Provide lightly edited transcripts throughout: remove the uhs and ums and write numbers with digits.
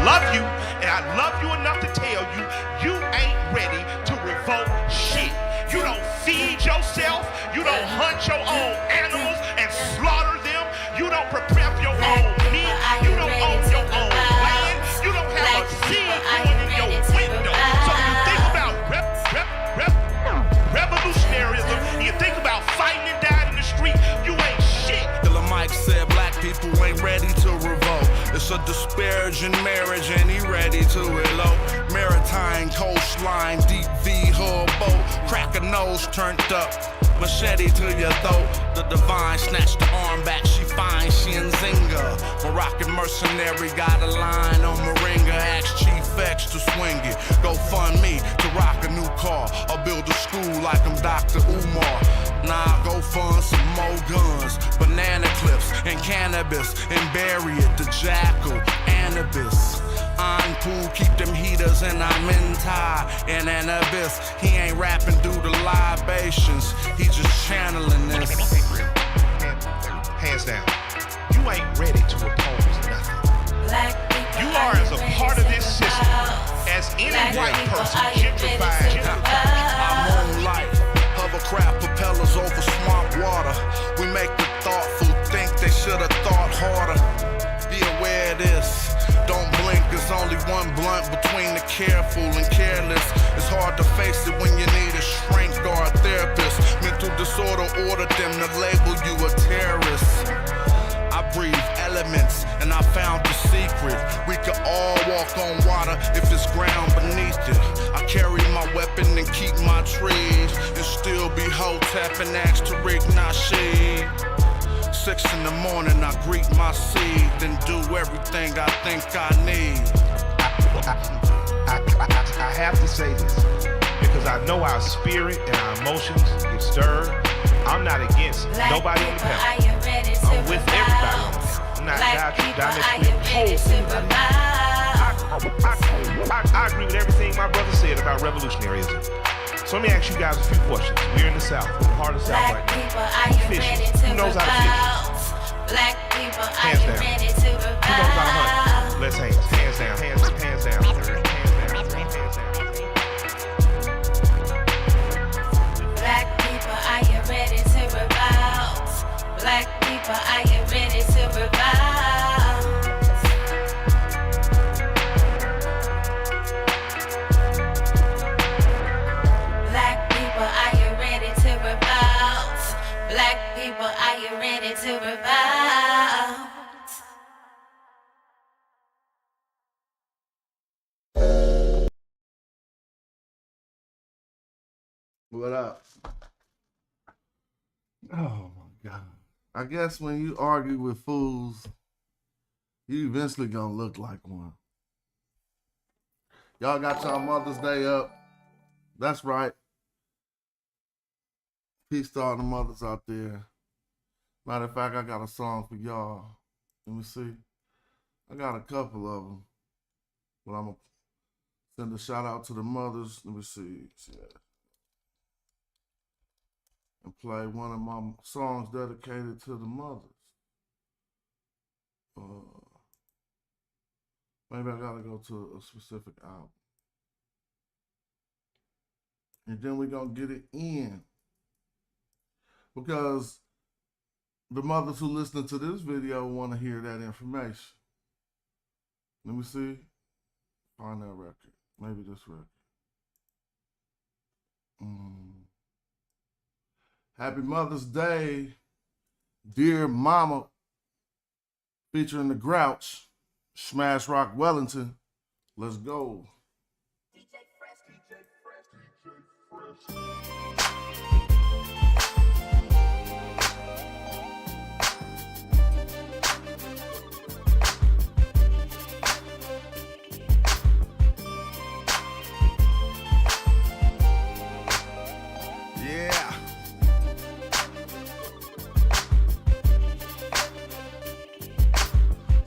love you, and I love you enough to tell you, you ain't ready to revolt shit. You don't feed yourself, you don't hunt your own animals and slaughter them, you don't prepare your own meat, you don't own your own land, you don't have a seed growing in your window. So when you think about revolutionarism, and you think about fighting and dying in the street, you ain't shit. Killer Mike said black people ain't ready to revolt. It's a disparaging marriage and he ready to elope. Maritime coastline, deep V hull boat. Crack a nose turned up, machete to your throat. The divine snatched the arm back, she fine, she in Zinga. Moroccan mercenary got a line on Moringa. Ask Chief X to swing it. Go fund me to rock a new car or build a school like I'm Dr. Umar. Nah, go fund some more guns, banana clips and cannabis, and bury it, the jackal, Anubis. I'm pool, keep them heaters and I'm in tie and an abyss. He ain't rapping due to libations, he just channeling this. Hands down, you ain't ready to oppose nothing. You are as a part of this system as any white person gentrified. I'm on life. Hovercraft propellers over swamp water. We make the thoughtful think they should have thought harder. Be aware of this. Don't blink, there's only one blunt between the careful and careless. It's hard to face it when you need a shrink or a therapist. Mental disorder ordered them to label you a terrorist. I breathe elements and I found the secret. We could all walk on water if it's ground beneath it. I carry my weapon and keep my trees, and still be Hotep and ask Tariq Nasheed. 6 in the morning I greet my seed, then do everything I think I need. I have to say this because I know our spirit and our emotions get stirred. I'm not against nobody on the panel. I'm with everybody on the panel. I'm not diametrically opposed to anybody. I agree with everything my brother said about revolutionaryism. So let me ask you guys a few questions. We're in the South, we're in the heart of the South right now. Who knows how to fish? Hands down. Who knows how to hunt? Let's hands. Hands down. Hands down. Hands down. Hands down. Black people, are you ready to revolt? Black people, are you ready to revolt? Black people, are you ready to revolt? Black people, are you ready to revolt? What up? Oh my God. I guess when you argue with fools, you eventually gonna look like one. Y'all got y'all Mother's Day up. That's right. Peace to all the mothers out there. Matter of fact, I got a song for y'all. Let me see. I got a couple of them. But I'm gonna send a shout out to the mothers. Let me see. And play one of my songs dedicated to the mothers. Maybe I gotta go to a specific album. And then we're gonna get it in. Because the mothers who listen to this video want to hear that information. Let me see. Find that record. Maybe this record. Happy Mother's Day, Dear Mama, featuring the Grouch, Smash Rock Wellington. Let's go.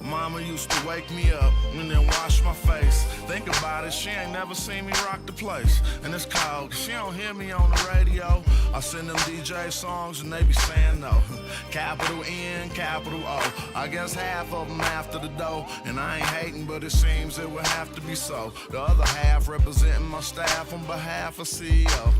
Mama used to wake me up and then wash my face. Think about it, she ain't never seen me rock the place. And it's called, she don't hear me on the radio. I send them DJ songs and they be saying no. Capital N, capital O. I guess half of them after the dough. And I ain't hating, but it seems it would have to be so. The other half representing my staff on behalf of CEO.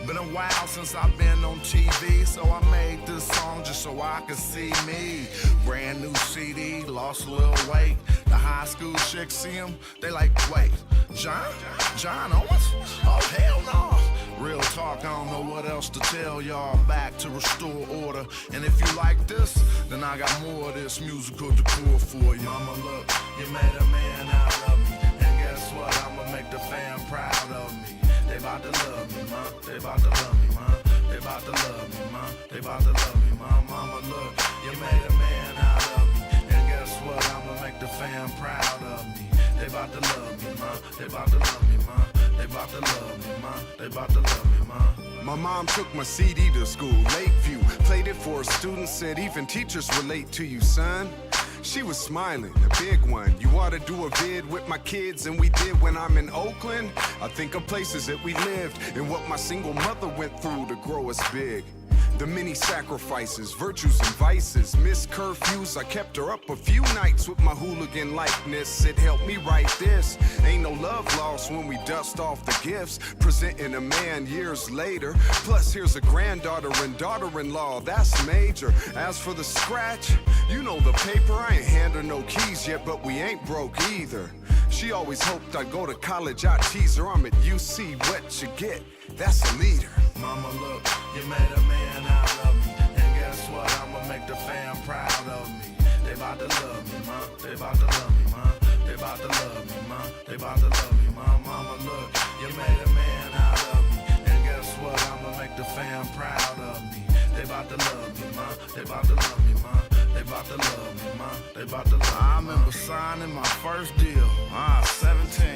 Been a while since I've been on TV, so I made this song just so I could see me. Brand new CD, lost a little weight. The high school chicks see him, they like, wait, John Owens? Oh, hell no. Real talk, I don't know what else to tell y'all. Back to restore order. And if you like this, then I got more of this musical decor for you. Mama, look, you made a man out of me. And guess what? I'ma make the fam proud of me. They bout to love me, ma. They bout to love me, ma. They bout to love me, ma. They bout to love me, ma. Mama, look, you made a man out of me. And guess what? I'ma make the fam proud of me. They bout to love me, ma. They bout to love me, ma. They bout to love me, ma. They bout to love me, ma. My mom took my CD to school, Lakeview. Played it for a student, said even teachers relate to you, son. She was smiling, a big one. You ought to do a vid with my kids, and we did when I'm in Oakland. I think of places that we lived and what my single mother went through to grow us big. The many sacrifices, virtues and vices, missed curfews. I kept her up a few nights with my hooligan likeness. It helped me write this. Ain't no love lost when we dust off the gifts, presenting a man years later. Plus here's a granddaughter and daughter-in-law, that's major. As for the scratch, you know the paper. I ain't hand her no keys yet, but we ain't broke either. She always hoped I'd go to college. I tease her, I'm at UC, what you get, that's a leader. Mama, look, you made a man out of me. And guess what? I'ma make the fam proud of me. They bout to love me, ma. They bout to love me, ma. They bout to love me, ma. They bout to love me, ma. Mama, look, you made a man out of me. And guess what? I'ma make the fam proud of me. They bout to love me, ma. They bout to love me, ma. They bout to love me, ma. They bout to love me. I remember signing my first deal. 17.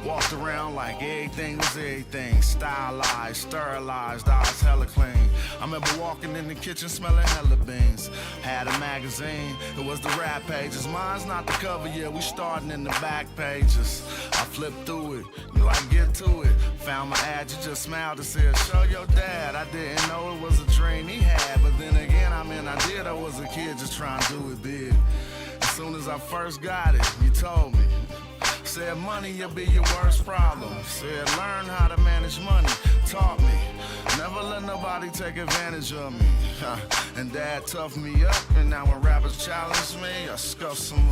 Walked around like everything was everything. Stylized, sterilized, I was hella clean. I remember walking in the kitchen smelling hella beans. Had a magazine, it was the rap pages. Mine's not the cover, yeah, we starting in the back pages. I flipped through it, you like get to it. Found my ad, you just smiled and said, show your dad. I didn't know it was a dream he had, but then again, I did. I was a kid just trying to do it big. As soon as I first got it, you told me. Said money will be your worst problem. Said learn how to manage money. Taught me. Never let nobody take advantage of me. And dad toughed me up. And now when rappers challenge me, I scuff them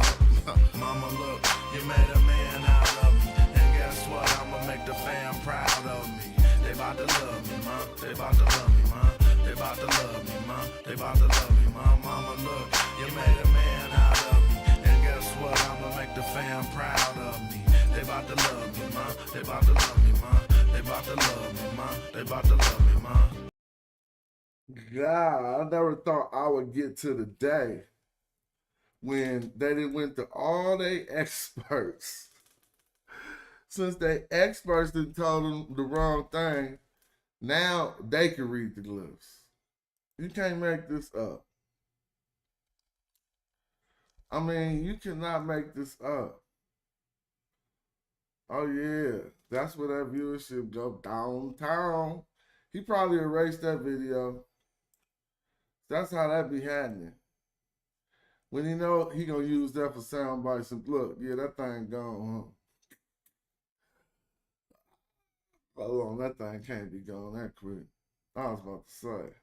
up. Mama, look, you made a man out of me. And guess what? I'ma make the fam proud of me. They bout to love me, ma. They bout to love me, ma. They bout to love me, ma. They bout to love me, ma. Mama, look, you made a man out of me. And guess what? I'ma make the fam proud of me. They bout to love me, ma. They bout to love me, ma. They bout to love me, ma. They bout to love me, ma. God, I never thought I would get to the day when they done went to all they experts. Since they experts done told them the wrong thing, now they can read the glyphs. You can't make this up. I mean, you cannot make this up. Oh yeah, that's where that viewership go downtown. He probably erased that video. That's how that be happening. When he know he gonna use that for sound bites and look, yeah, that thing gone, huh? Hold on, that thing can't be gone that quick. I was about to say.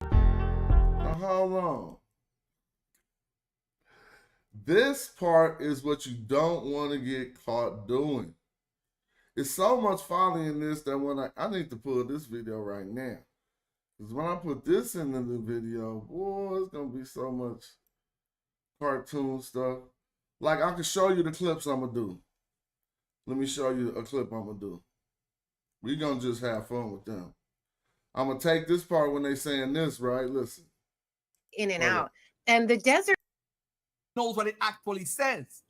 Now hold on. This part is what you don't want to get caught doing. It's so much folly in this that when I need to pull this video right now. Because when I put this in the new video, boy, it's going to be so much cartoon stuff. Like, I can show you the clips I'm going to do. Let me show you a clip I'm going to do. We're going to just have fun with them. I'm going to take this part when they saying this, right? Listen. In and out. And the desert knows what it actually says.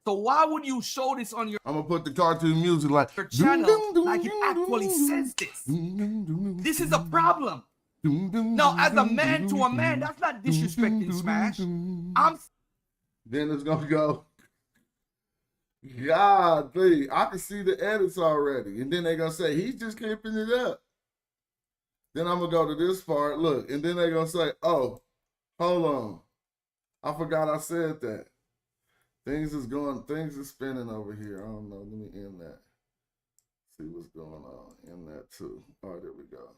So why would you show this on your I'm gonna put the cartoon music like channel like it actually says this? This is a problem. Now, as a man to a man, that's not disrespecting Smash. Then it's gonna go. God, I can see the edits already. And then they're going to say, he's just keeping it up. Then I'm going to go to this part. Look, and then they're going to say, oh, hold on. I forgot I said that. Things is spinning over here. I don't know. Let me end that. See what's going on. End that too. All right, there we go.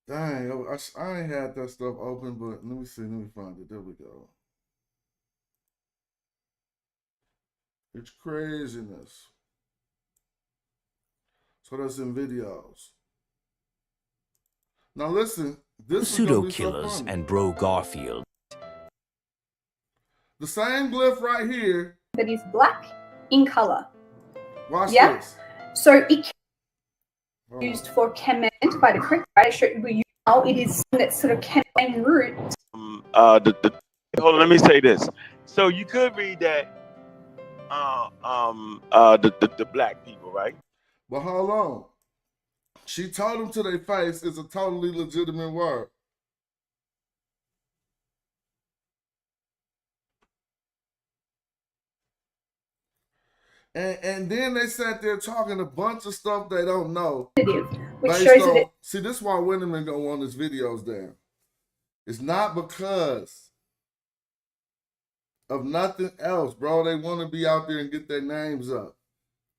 Dang, I ain't had that stuff open, but let me see. Let me find it. There we go. It's craziness. So that's in videos. Now listen, this Pseudo killers and bro Garfield. The same glyph right here. That is black in color. Watch this. So it can be used for Kemet by the correct writer. Now it is that sort of Kemet root. Hold on, let me say this. So you could read that the black people, right? But hold on. She told them to their face it's a totally legitimate word. And then they sat there talking a bunch of stuff they don't know. Which shows that see, this is why women are going to want his videos down. It's not because of nothing else, bro. They want to be out there and get their names up.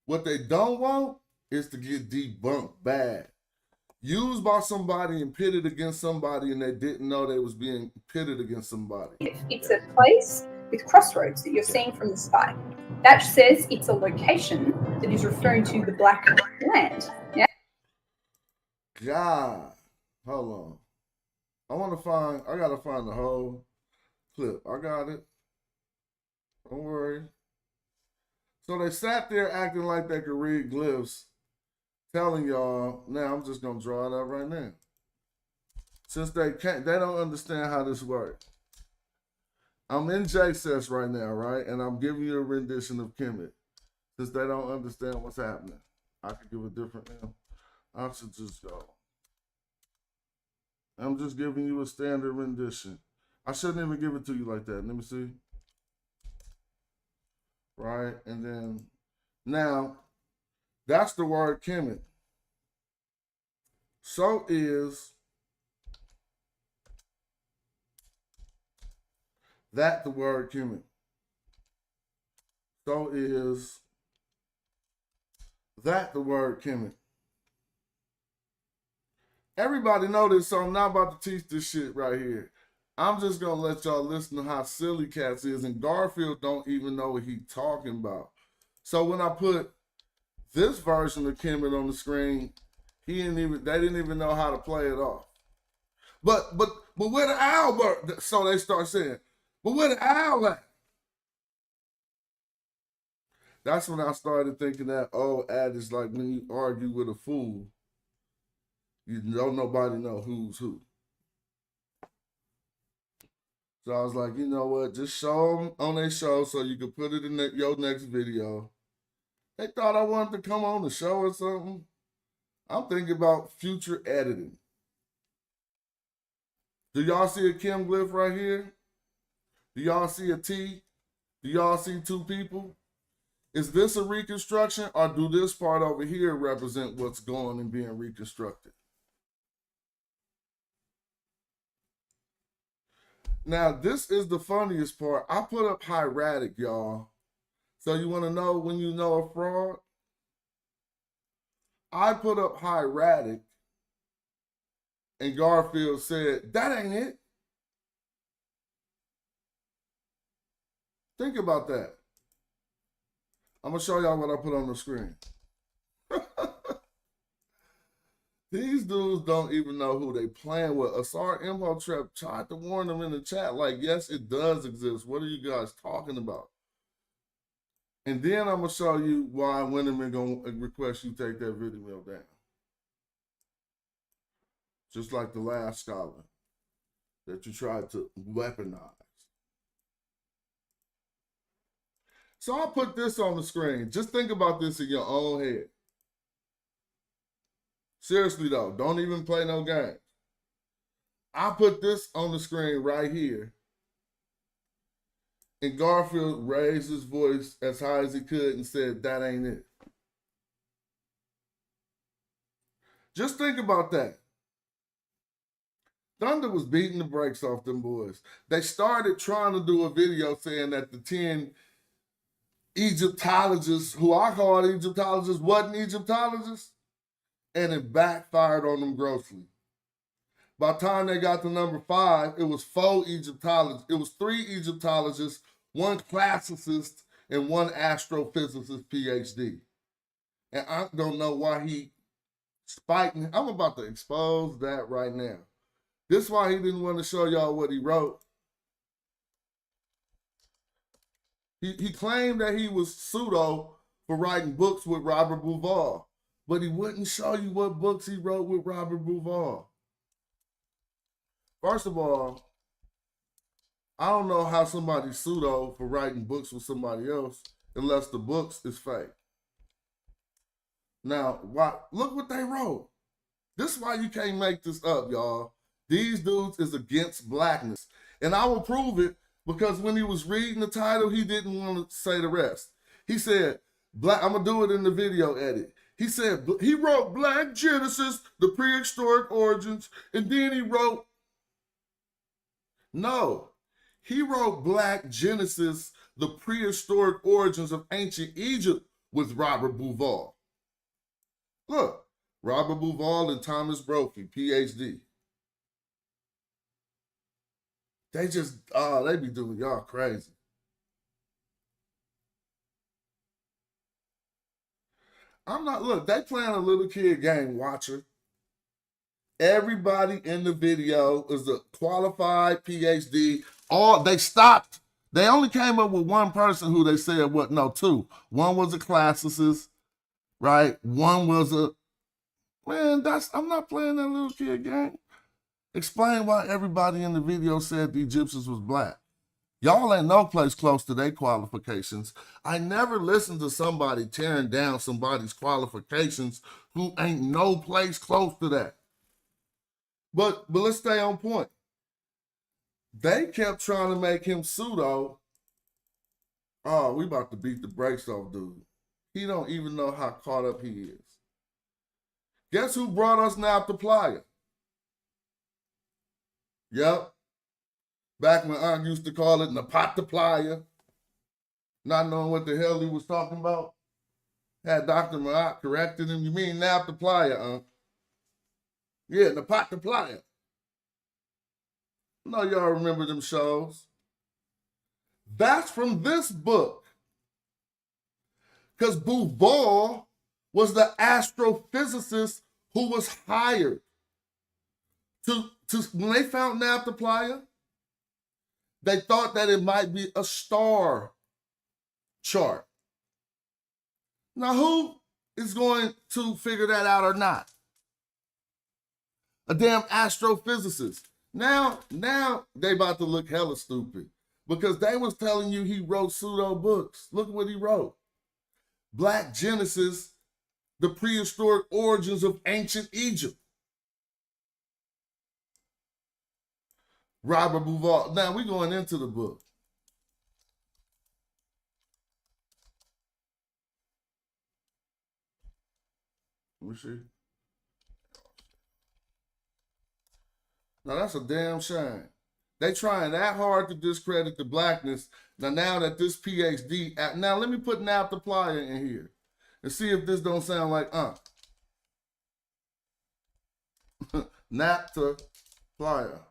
What they don't want is to get debunked bad. Used by somebody and pitted against somebody and they didn't know they was being pitted against somebody. It's a place with crossroads that you're seeing from the sky. That says it's a location that is referring to the black land. Yeah. God, hold on. I gotta find the whole clip. I got it. Don't worry. So they sat there acting like they could read glyphs, telling y'all, now I'm just gonna draw it up right now. Since they don't understand how this works. I'm in JSS right now, right? And I'm giving you a rendition of Kemet. Since they don't understand what's happening. I could give a different name. I should just go. I'm just giving you a standard rendition. I shouldn't even give it to you like that. Let me see. Right? And then, now, that's the word Kemet. So is that the word Kemet. So is that the word Kemet. Everybody know this, so I'm not about to teach this shit right here. I'm just going to let y'all listen to how silly Cats is, and Garfield don't even know what he's talking about. So when I put this version of Kemet on the screen, they didn't even know how to play it off. But where the owl? So they start saying, but where the owl at? That's when I started thinking that old adage, like when you argue with a fool, you don't nobody know who's who. So I was like, you know what? Just show them on their show so you can put it in your next video. They thought I wanted to come on the show or something. I'm thinking about future editing. Do y'all see a Kim glyph right here? Do y'all see a T? Do y'all see two people? Is this a reconstruction, or do this part over here represent what's going and being reconstructed? Now, this is the funniest part. I put up hieratic, y'all. So you want to know when you know a fraud? I put up hieratic, and Garfield said, that ain't it. Think about that. I'm going to show y'all what I put on the screen. These dudes don't even know who they playing with. Asar Imhotep tried to warn them in the chat, like, yes, it does exist. What are you guys talking about? And then I'm going to show you why women are going to request you take that video down. Just like the last scholar that you tried to weaponize. So I'll put this on the screen. Just think about this in your own head. Seriously though, don't even play no games. I put this on the screen right here. And Garfield raised his voice as high as he could and said, that ain't it. Just think about that. Thunder was beating the brakes off them boys. They started trying to do a video saying that the 10 Egyptologists, who I called Egyptologists, wasn't Egyptologists, and it backfired on them grossly. By the time they got to number 5, it was 4 Egyptologists. It was 3 Egyptologists, 1 classicist, and 1 astrophysicist PhD. And I don't know why he spiked. I'm about to expose that right now. This is why he didn't want to show y'all what he wrote. He claimed that he was pseudo for writing books with Robert Bouval, but he wouldn't show you what books he wrote with Robert Bouval. First of all, I don't know how somebody's pseudo for writing books with somebody else unless the books is fake. Now, look what they wrote. This is why you can't make this up, y'all. These dudes is against blackness. And I will prove it because when he was reading the title, he didn't want to say the rest. He said, I'm going to do it in the video edit. He said, he wrote Black Genesis, the prehistoric origins, and then he wrote, no, he wrote Black Genesis, the prehistoric origins of ancient Egypt with Robert Bouval. Look, Robert Bouval and Thomas Brophy, PhD. They just, they be doing y'all crazy. Look, they playing a little kid game, watcher. Everybody in the video is a qualified PhD. They stopped. They only came up with 1 person who they said, 2. One was a classicist, right? One was I'm not playing that little kid game. Explain why everybody in the video said the Egyptians was black. Y'all ain't no place close to their qualifications. I never listened to somebody tearing down somebody's qualifications who ain't no place close to that. But let's stay on point. They kept trying to make him pseudo. Oh, we about to beat the brakes off dude. He don't even know how caught up he is. Guess who brought us Naphtaliah? Yep. Back when I used to call it Naphtaliah, not knowing what the hell he was talking about. Had Dr. Marat corrected him. You mean Naphtaliah, Yeah, Naphtaliah. I know y'all remember them shows. That's from this book. Because Bouval was the astrophysicist who was hired to when they found Naphtaliah, they thought that it might be a star chart. Now, who is going to figure that out or not? A damn astrophysicist. Now they about to look hella stupid because they was telling you he wrote pseudo books. Look what he wrote. Black Genesis, the prehistoric origins of ancient Egypt. Robert Bouval. Now we going into the book. Let me see. Now that's a damn shame. They trying that hard to discredit the blackness. Now that this PhD, now let me put Naphtaliah in here and see if this don't sound like Naphtaliah.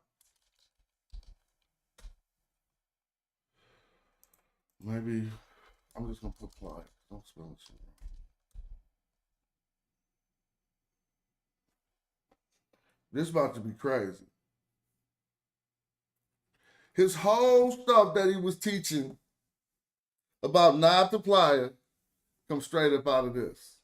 Maybe I'm just gonna put plier. Don't spell it. This is about to be crazy. His whole stuff that he was teaching about Naphtaliah comes straight up out of this.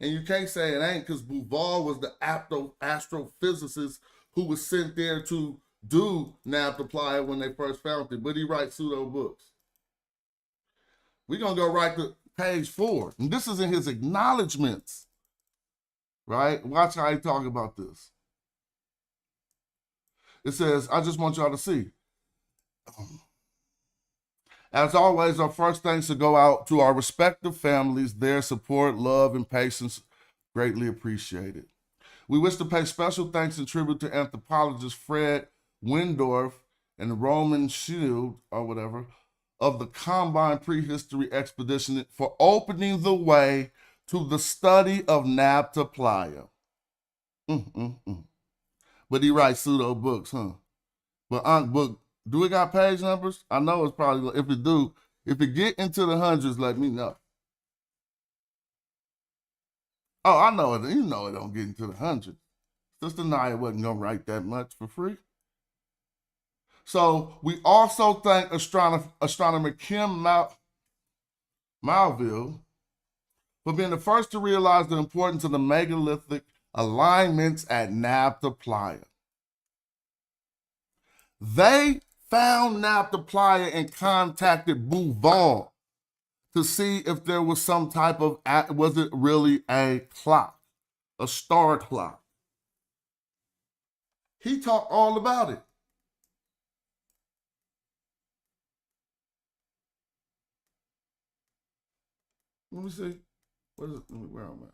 And you can't say it ain't because Bouval was the astrophysicist who was sent there to do Naphtaliah when they first found it, but he writes pseudo books. We're going to go right to page 4. And this is in his acknowledgments, right? Watch how he talk about this. It says, I just want y'all to see. As always, our first thanks to go out to our respective families. Their support, love, and patience greatly appreciated. We wish to pay special thanks and tribute to anthropologist Fred Windorf and Roman Shield, or whatever, of the Combine Prehistory Expedition for opening the way to the study of Nabta Playa. But he writes pseudo books, huh? But Ankh book, do it got page numbers? I know it's probably, if it do, if it get into the hundreds, let me know. Oh, I know it. You know it don't get into the hundreds. Sister Naya wasn't going to write that much for free. So we also thank astronomer Kim Malville for being the first to realize the importance of the megalithic alignments at Nabta Playa. They found Nabta Playa and contacted Bouval to see if there was some type of, was it really a clock, a star clock? He talked all about it. Let me see. What is it? Where am I?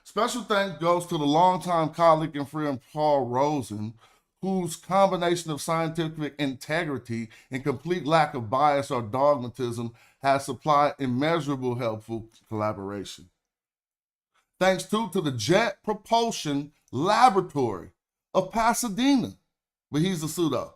Special thanks goes to the longtime colleague and friend Paul Rosen, whose combination of scientific integrity and complete lack of bias or dogmatism has supplied immeasurable helpful collaboration. Thanks too to the Jet Propulsion Laboratory of Pasadena, but he's a pseudo.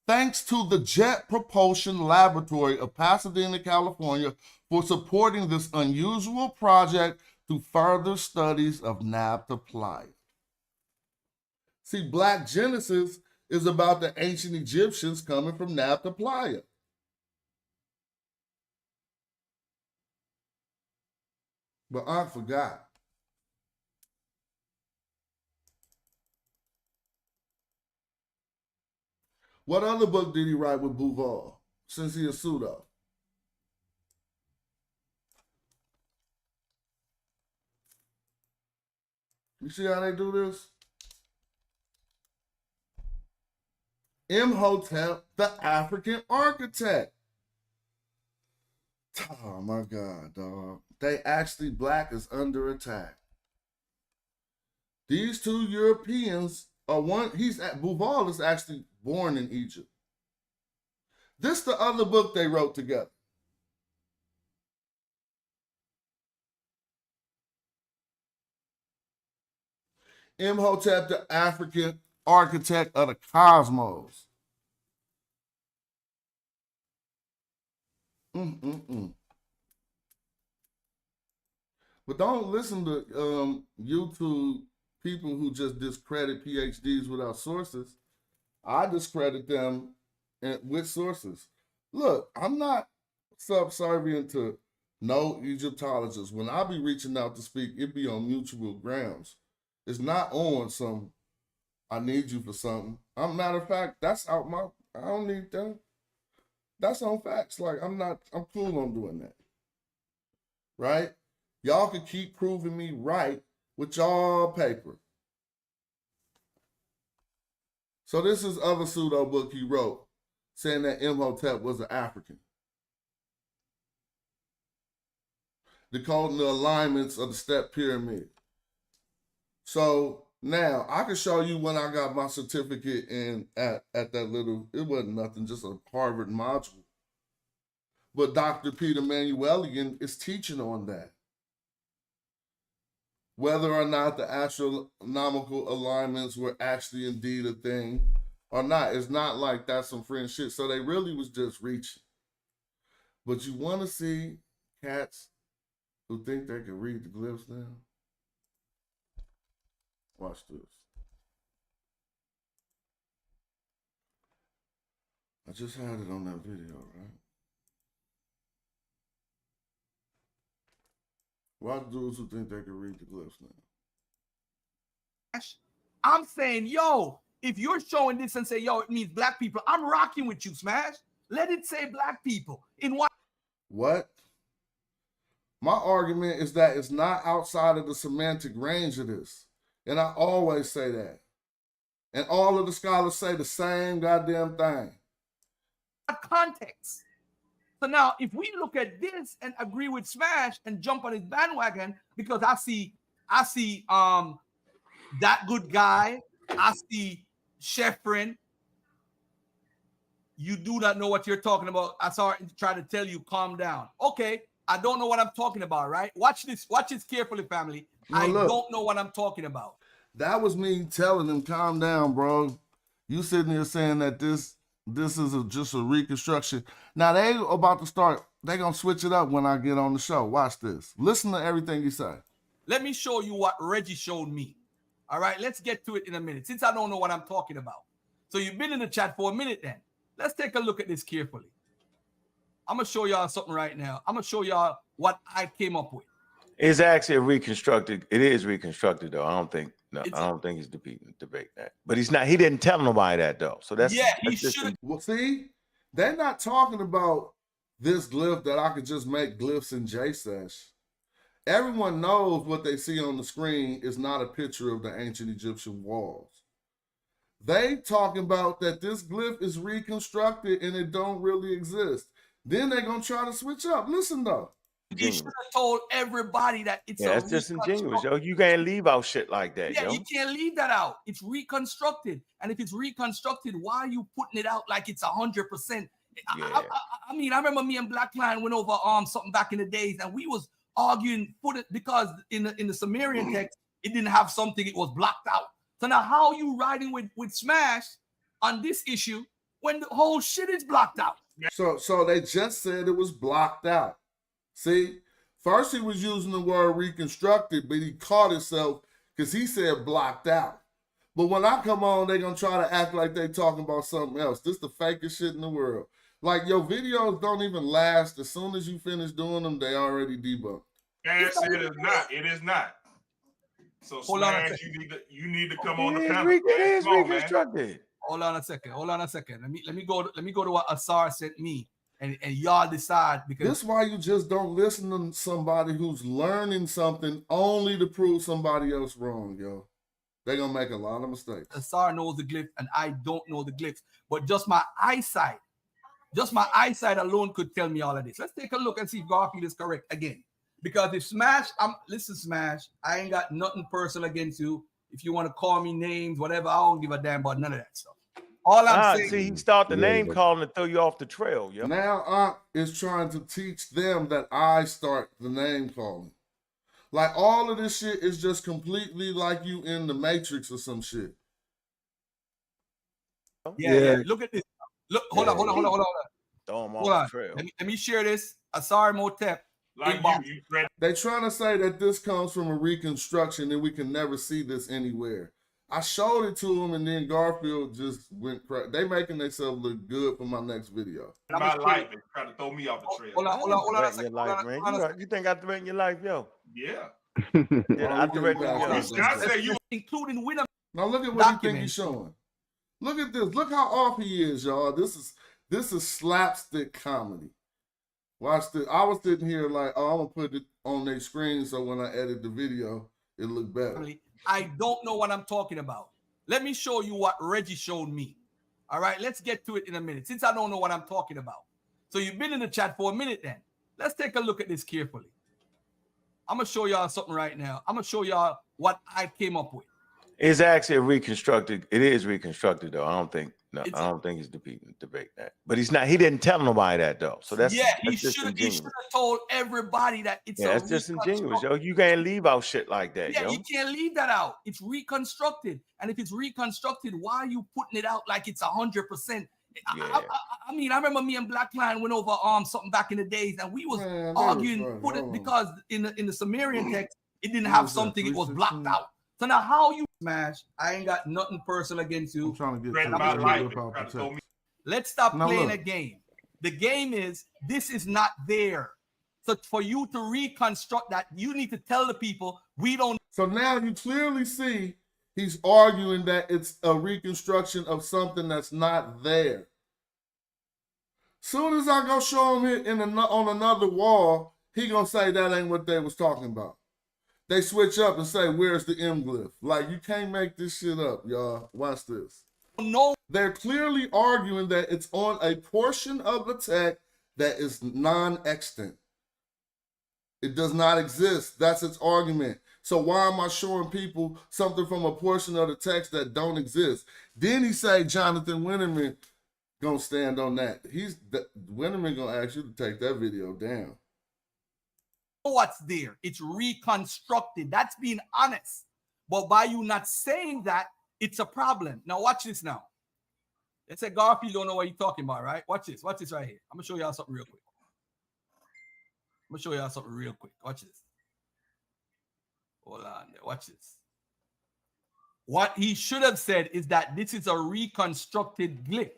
Thanks to the Jet Propulsion Laboratory of Pasadena, California, for supporting this unusual project to further studies of Nabta Playa. See, Black Genesis is about the ancient Egyptians coming from Nabta Playa. But I forgot. What other book did he write with Bouval, since he is pseudo? You see how they do this? Imhotep, the African architect. Oh my God, dog. They actually, Black is under attack. These two Europeans are one, Bouval is actually born in Egypt. This the other book they wrote together. Imhotep, the African architect of the cosmos. But don't listen to YouTube people who just discredit PhDs without sources. I discredit them with sources. Look, I'm not subservient to no Egyptologists. When I be reaching out to speak, it be on mutual grounds. It's not on some, I need you for something. Matter of fact, that's out my, I don't need that. That's on facts. Like, I'm cool on doing that. Right? Y'all can keep proving me right with y'all paper. So this is other pseudo book he wrote, saying that Imhotep was an African. Decoding the alignments of the step pyramid. So now I can show you when I got my certificate in at that little, it wasn't nothing, just a Harvard module. But Dr. Peter Manuelian is teaching on that. Whether or not the astronomical alignments were actually indeed a thing or not. It's not like that's some friend shit. So they really was just reaching. But you want to see cats who think they can read the glyphs now? Watch this. I just had it on that video, right? Watch dudes who think they can read the glyphs now. I'm saying, yo, if you're showing this and say, yo, it means Black people, I'm rocking with you, Smash. Let it say Black people. In what? What? My argument is that it's not outside of the semantic range of this. And I always say that. And all of the scholars say the same goddamn thing. Context. So now, if we look at this and agree with Smash and jump on his bandwagon, because I see that good guy, I see Sheffrin. You do not know what you're talking about. I saw try to tell you, calm down. Okay, I don't know what I'm talking about, right? Watch this carefully, family. I don't know what I'm talking about. That was me telling him, calm down, bro. You sitting here saying that this is just a reconstruction. Now they about to start. They gonna switch it up when I get on the show. Watch this. Listen to everything you say. Let me show you what Reggie showed me. All right, let's get to it in a minute. Since I don't know what I'm talking about. So you've been in the chat for a minute then. Let's take a look at this carefully. I'm going to show y'all something right now. I'm going to show y'all what I came up with. It's actually reconstructed. It is reconstructed, though. I don't think he's debating that. But he's not. He didn't tell nobody that, though. So that's he should. Well, see, they're not talking about this glyph that I could just make glyphs in JSesh. Everyone knows what they see on the screen is not a picture of the ancient Egyptian walls. They talking about that this glyph is reconstructed and it don't really exist. Then they're going to try to switch up. Listen, though. He should have told everybody that it's that's disingenuous, yo. You can't leave out shit like that, yo. You can't leave that out. It's reconstructed. And if it's reconstructed, why are you putting it out like it's 100%? I mean, I remember me and Black Lion went over something back in the days, and we was arguing because in the Sumerian text, it didn't have something, it was blocked out. So now how are you riding with Smash on this issue when the whole shit is blocked out? So they just said it was blocked out. See, first he was using the word reconstructed, but he caught himself because he said blocked out. But when I come on, they're going to try to act like they talking about something else. This the fakest shit in the world. Like, your videos don't even last. As soon as you finish doing them, they already debunked. Yes, it is not. It is not. So Smash, you need to come on the panel. It is reconstructed. Hold on a second. Let me go to what Asar sent me, and y'all decide, because this is why you just don't listen to somebody who's learning something only to prove somebody else wrong, yo. They're gonna make a lot of mistakes. Asar knows the glyph, and I don't know the glyphs, but just my eyesight alone could tell me all of this. Let's take a look and see if Garfield is correct again. Because if Smash, listen, Smash, I ain't got nothing personal against you. If you want to call me names, whatever, I don't give a damn about none of that stuff. All I'm saying. See, he start the name calling to throw you off the trail. Yo. Now is trying to teach them that I start the name calling. Like, all of this shit is just completely like you in the Matrix or some shit. Yeah. Look at this. Look, hold on. Throw him off the trail. Let me share this. Asar Motep. Like they trying to say that this comes from a reconstruction and we can never see this anywhere. I showed it to him, and then Garfield just went crazy. They making themselves look good for my next video. My life is trying to throw me off the trail. Hold on a second. You think I threaten your life, yo? Yeah. I threaten your life. Including winner. Now look at what you think he's showing. Look at this. Look how off he is, y'all. This is slapstick comedy. Watch this. I was sitting here like, I'm gonna put it on their screen so when I edit the video, it look better. I don't know what I'm talking about. Let me show you what Reggie showed me. All right, let's get to it in a minute, since I don't know what I'm talking about. So you've been in the chat for a minute then. Let's take a look at this carefully. I'm going to show y'all something right now. I'm going to show y'all what I came up with. It's actually reconstructed. It is reconstructed, though. I don't think he's debating that. But he's not. He didn't tell nobody that, though. So he should have told everybody that it's that's disingenuous, yo. You can't leave out shit like that, yo. You can't leave that out. It's reconstructed, and if it's reconstructed, why are you putting it out like it's 100%? I mean, I remember me and Black Lion went over something back in the days, and we was arguing because in the Sumerian text, it didn't have something, it was blocked out. So now how you Smash, I ain't got nothing personal against you. I'm trying to get my life. Let's stop playing a game. The game is, this is not there. So for you to reconstruct that, you need to tell the people we don't. So now you clearly see he's arguing that it's a reconstruction of something that's not there. Soon as I go show him it on another wall, he gonna say that ain't what they was talking about. They switch up and say, where's the M glyph? Like, you can't make this shit up, y'all. Watch this. No. They're clearly arguing that it's on a portion of the text that is non-extant. It does not exist. That's its argument. So why am I showing people something from a portion of the text that don't exist? Then he say Jonathan Winterman gonna stand on that. Winterman gonna ask you to take that video down. What's there? It's reconstructed. That's being honest. But by you not saying that, it's a problem. Now watch this now. Let's say Garfield don't know what you're talking about, right? Watch this. Watch this right here. I'm gonna show y'all something real quick. Watch this. Hold on there. Watch this. What he should have said is that this is a reconstructed glyph,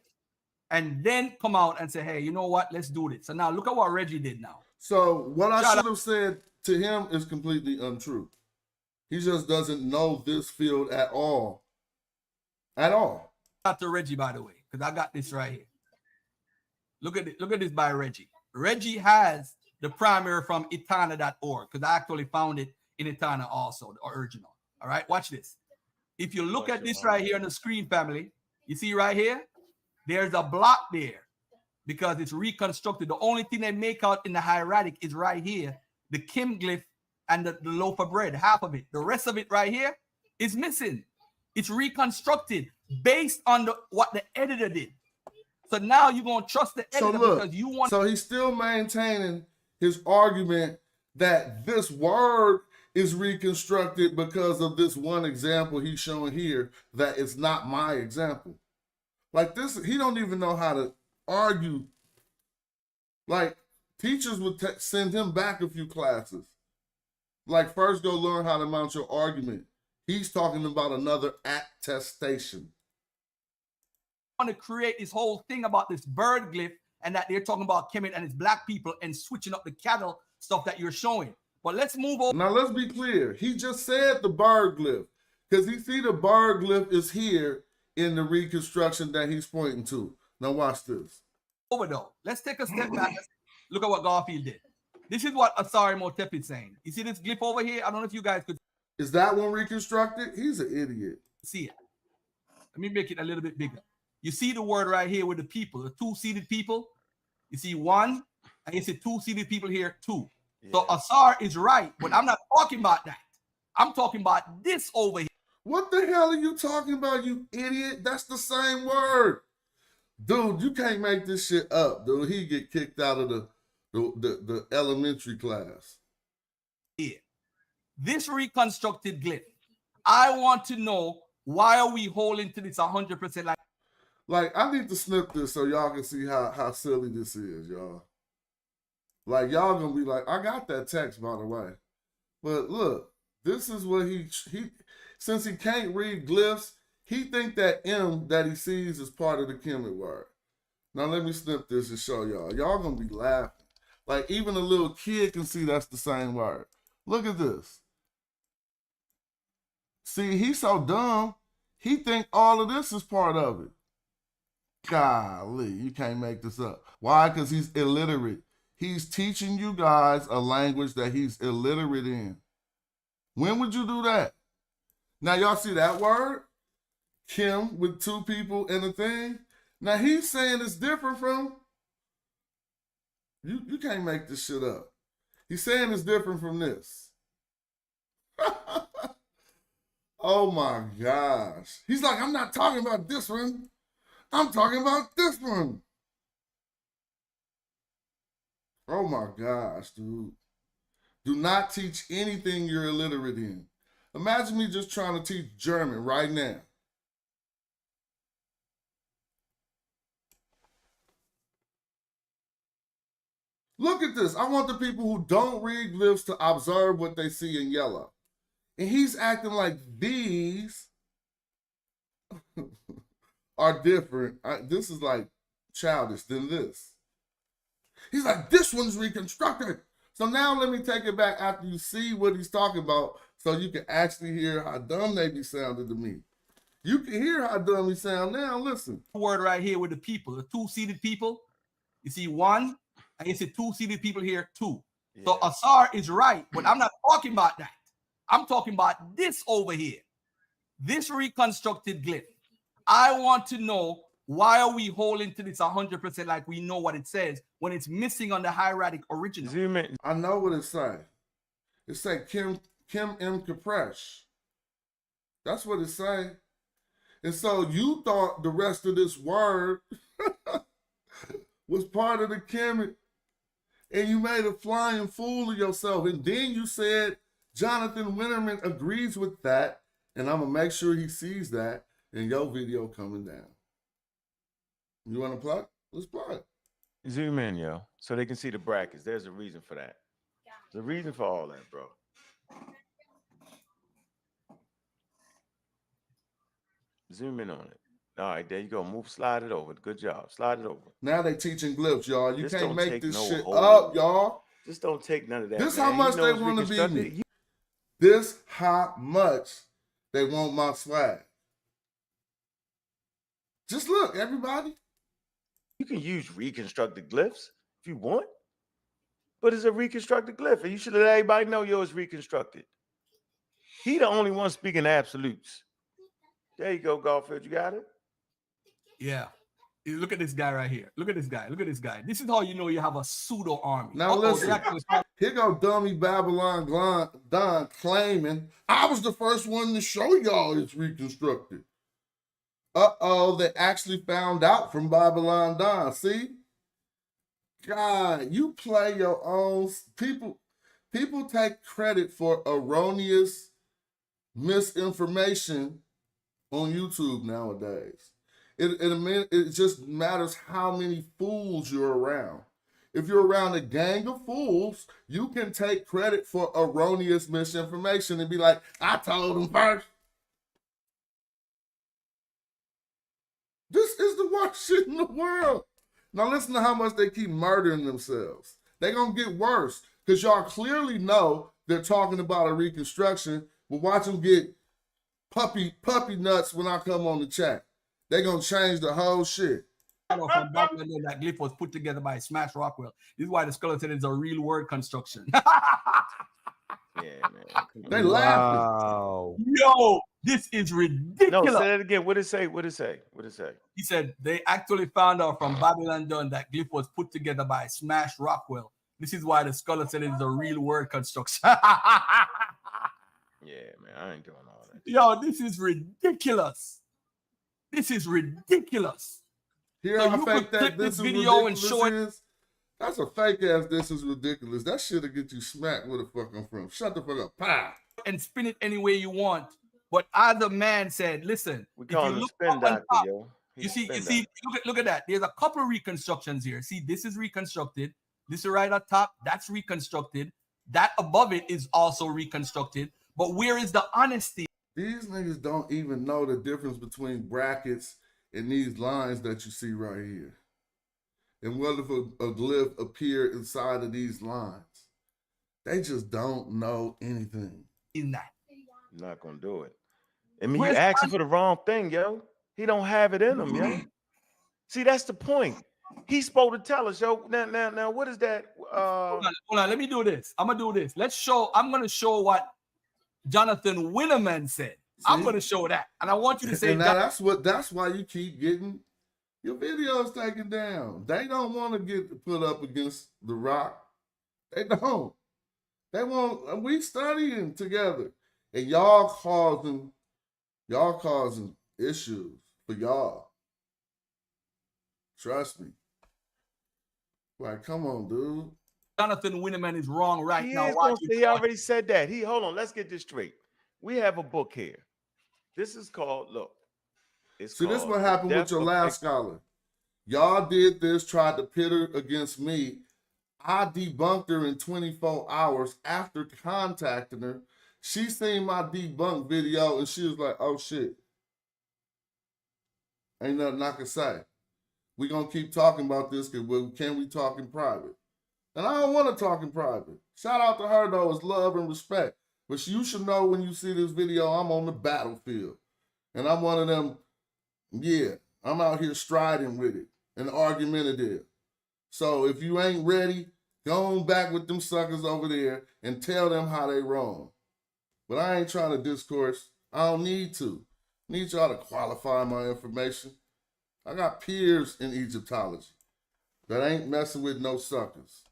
and then come out and say, hey, you know what? Let's do this. So now look at what Reggie did now. So what I should have said to him is completely untrue. He just doesn't know this field at all. At all. Not to Reggie, by the way, because I got this right here. Look at this by Reggie. Reggie has the primary from Etana.org, because I actually found it in Etana also, the original. All right, watch this. If you look at this right here on the screen, family, you see right here, there's a block there because it's reconstructed. The only thing they make out in the hieratic is right here, the Kim glyph and the loaf of bread, half of it. The rest of it right here is missing. It's reconstructed based on what the editor did. So now you're going to trust the editor because you want. So he's still maintaining his argument that this word is reconstructed because of this one example he's showing here that it's not my example. Like this, he don't even know how to argue. Like teachers would send him back a few classes. Like first go learn how to mount your argument. He's talking about another attestation. Want to create this whole thing about this bird glyph and that they're talking about Kemet and it's black people and switching up the cattle stuff that you're showing. But let's move on. Now let's be clear. He just said the bird glyph because he see the bird glyph is here in the reconstruction that he's pointing to. Now watch this. Over though. Let's take a step back. Look at what Garfield did. This is what Asari Motep is saying. You see this glyph over here? I don't know if you guys could. Is that one reconstructed? He's an idiot. See it. Let me make it a little bit bigger. You see the word right here with the people, the two-seated people. You see one, and you see two-seated people here, two. Yeah. So Asar is right, but I'm not talking about that. I'm talking about this over here. What the hell are you talking about, you idiot? That's the same word. Dude, you can't make this shit up, dude. He get kicked out of the elementary class. Yeah. This reconstructed glyph. I want to know, why are we holding to this 100% like I need to snip this so y'all can see how silly this is, y'all. Like y'all gonna be like, I got that text, by the way. But look, this is what he since he can't read glyphs, he think that M that he sees is part of the Kemet word. Now let me snip this and show y'all. Y'all gonna be laughing. Like even a little kid can see that's the same word. Look at this. See, he's so dumb, he think all of this is part of it. Golly, you can't make this up. Why? Because he's illiterate. He's teaching you guys a language that he's illiterate in. When would you do that? Now, y'all see that word? Kim with two people and a thing. Now, he's saying it's different from... You can't make this shit up. He's saying it's different from this. Oh, my gosh. He's like, I'm not talking about this one. I'm talking about this one. Oh my gosh, dude. Do not teach anything you're illiterate in. Imagine me just trying to teach German right now. Look at this. I want the people who don't read glyphs to observe what they see in yellow. And he's acting like these are different. This is like childish than this. He's like, this one's reconstructed. So now let me take it back after you see what he's talking about so you can actually hear how dumb they be sounding to me. You can hear how dumb he sound now. Listen. Word right here with the people, the two-seated people. You see one, and you see two-seated people here, two. Yeah. So Asar is right, but I'm not talking about that. I'm talking about this over here. This reconstructed glyph. I want to know, Why are we holding to this 100% like we know what it says when it's missing on the hieratic original? I know what it say. It say Kim M. Kapresh. That's what it say. And so you thought the rest of this word was part of the Kemet, and you made a flying fool of yourself. And then you said Jonathan Winterman agrees with that, and I'm gonna make sure he sees that in your video coming down. You want to play? Let's play it. Zoom in, yo, so they can see the brackets. There's a reason for that. There's a reason for all that, bro. Zoom in on it. All right, there you go. Move, slide it over. Good job. Slide it over. Now they teaching glyphs, y'all. You Just can't don't make take this no shit hold. up, y'all. Just don't take none of that. This man. how much You know they it's want to be reconstructed. me. This how much they want my swag. Just look, everybody. You can use reconstructed glyphs if you want, but it's a reconstructed glyph, and you should let everybody know yours reconstructed. He the only one speaking absolutes. There you go, Garfield. You got it? Yeah. Look at this guy right here. Look at this guy. Look at this guy. This is how you know you have a pseudo army. Now listen, here go dummy Babylon Don claiming, I was the first one to show y'all it's reconstructed. Uh-oh, they actually found out from Babylon Don. See? God, you play your own. People take credit for erroneous misinformation on YouTube nowadays. It just matters how many fools you're around. If you're around a gang of fools, you can take credit for erroneous misinformation and be like, I told them first. This is the worst shit in the world. Now listen to how much they keep murdering themselves. They're going to get worse because y'all clearly know they're talking about a reconstruction, but watch them get puppy nuts when I come on the chat. They're going to change the whole shit. From Babylon, that glyph was put together by Smash Rockwell. This is why the skeleton is a real word construction. Yeah, man. They laughing. Wow. Yo, this is ridiculous. No, say that again. What did it say? What did it say? What did it say? He said they actually found out from Babylon Done that glyph was put together by Smash Rockwell. This is why the skeleton is a real word construction. Yeah, man. I ain't doing all that. Yo, this is ridiculous. This is ridiculous. Here So how you fake could clip that this this video and is show it. ridiculous. That's a fake ass this is ridiculous. That shit'll get you smacked where the fuck I'm from. Shut the fuck up. Pow. And spin it any way you want. But other man said, listen, We call him a look spin up on doctor, top, yo. you see, look at that. There's a couple of reconstructions here. See, this is reconstructed. This is right at top. That's reconstructed. That above it is also reconstructed. But where is the honesty? These niggas don't even know the difference between brackets and these lines that you see right here. And what if a glyph appeared inside of these lines? They just don't know anything. In that. I'm not gonna do it. I mean, you're asking for the wrong thing, yo. He don't have it in him, yo. See, that's the point. He's supposed to tell us, yo. Now, what is that? Hold on. Let me do this. I'm gonna do this. I'm gonna show what Jonathan Winterman said. See? I'm gonna show that, and I want you to say. And that's why you keep getting your videos taken down. They don't want to get put up against the rock. They don't. They want. We studying together, and y'all causing issues for y'all. Trust me. Like, come on, dude. Jonathan Winterman is wrong right now. He already said that. Hold on. Let's get this straight. We have a book here. This is called, look. This is what happened with your last scholar. Y'all did this, tried to pit her against me. I debunked her in 24 hours after contacting her. She seen my debunked video and she was like, oh shit. Ain't nothing I can say. We gonna keep talking about this because can we talk in private? And I don't want to talk in private. Shout out to her though, it's love and respect. But you should know when you see this video, I'm on the battlefield. And I'm one of them, I'm out here striding with it and argumentative. So if you ain't ready, go on back with them suckers over there and tell them how they wrong. But I ain't trying to discourse. I don't need to. I need y'all to qualify my information. I got peers in Egyptology that ain't messing with no suckers.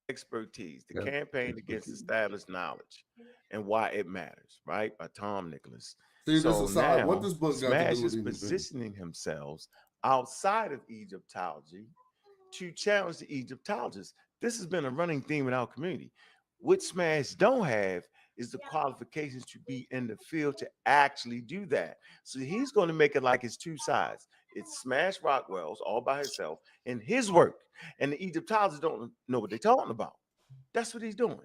Expertise, the campaign against established knowledge and why it matters, right? By Tom Nicholas. See, so this aside, now what this book got to Smash do with is anything? positioning himself outside of Egyptology to challenge the Egyptologists. This has been a running theme in our community. What Smash don't have is the qualifications to be in the field to actually do that. So he's going to make it like it's two sides. It's Smash Rockwell's all by himself in his work, and the Egyptologists don't know what they're talking about. That's what he's doing.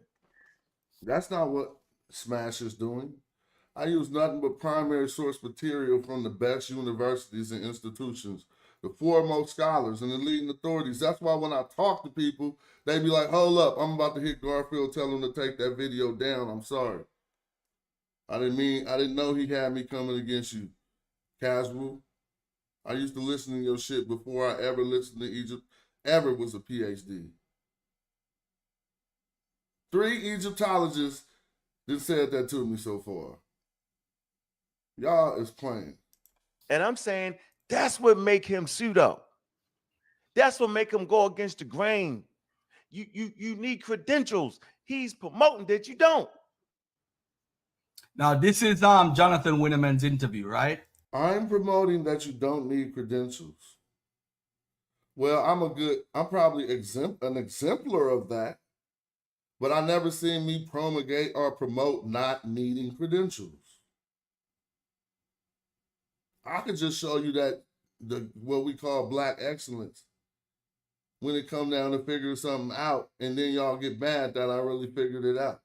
That's not what Smash is doing. I use nothing but primary source material from the best universities and institutions, the foremost scholars and the leading authorities. That's why when I talk to people, they be like, hold up, I'm about to hit Garfield, tell him to take that video down. I'm sorry. I didn't know he had me coming against you. Casual. I used to listen to your shit before I ever listened to Egypt, ever was a PhD. 3 Egyptologists that said that to me so far. Y'all is playing. And I'm saying that's what make him pseudo. That's what make him go against the grain. You need credentials. He's promoting that you don't. Now, this is Jonathan Winneman's interview, right? I'm promoting that you don't need credentials. Well, I'm probably an exemplar of that, but I never seen me promulgate or promote not needing credentials. I could just show you that what we call black excellence when it come down to figure something out, and then y'all get mad that I really figured it out.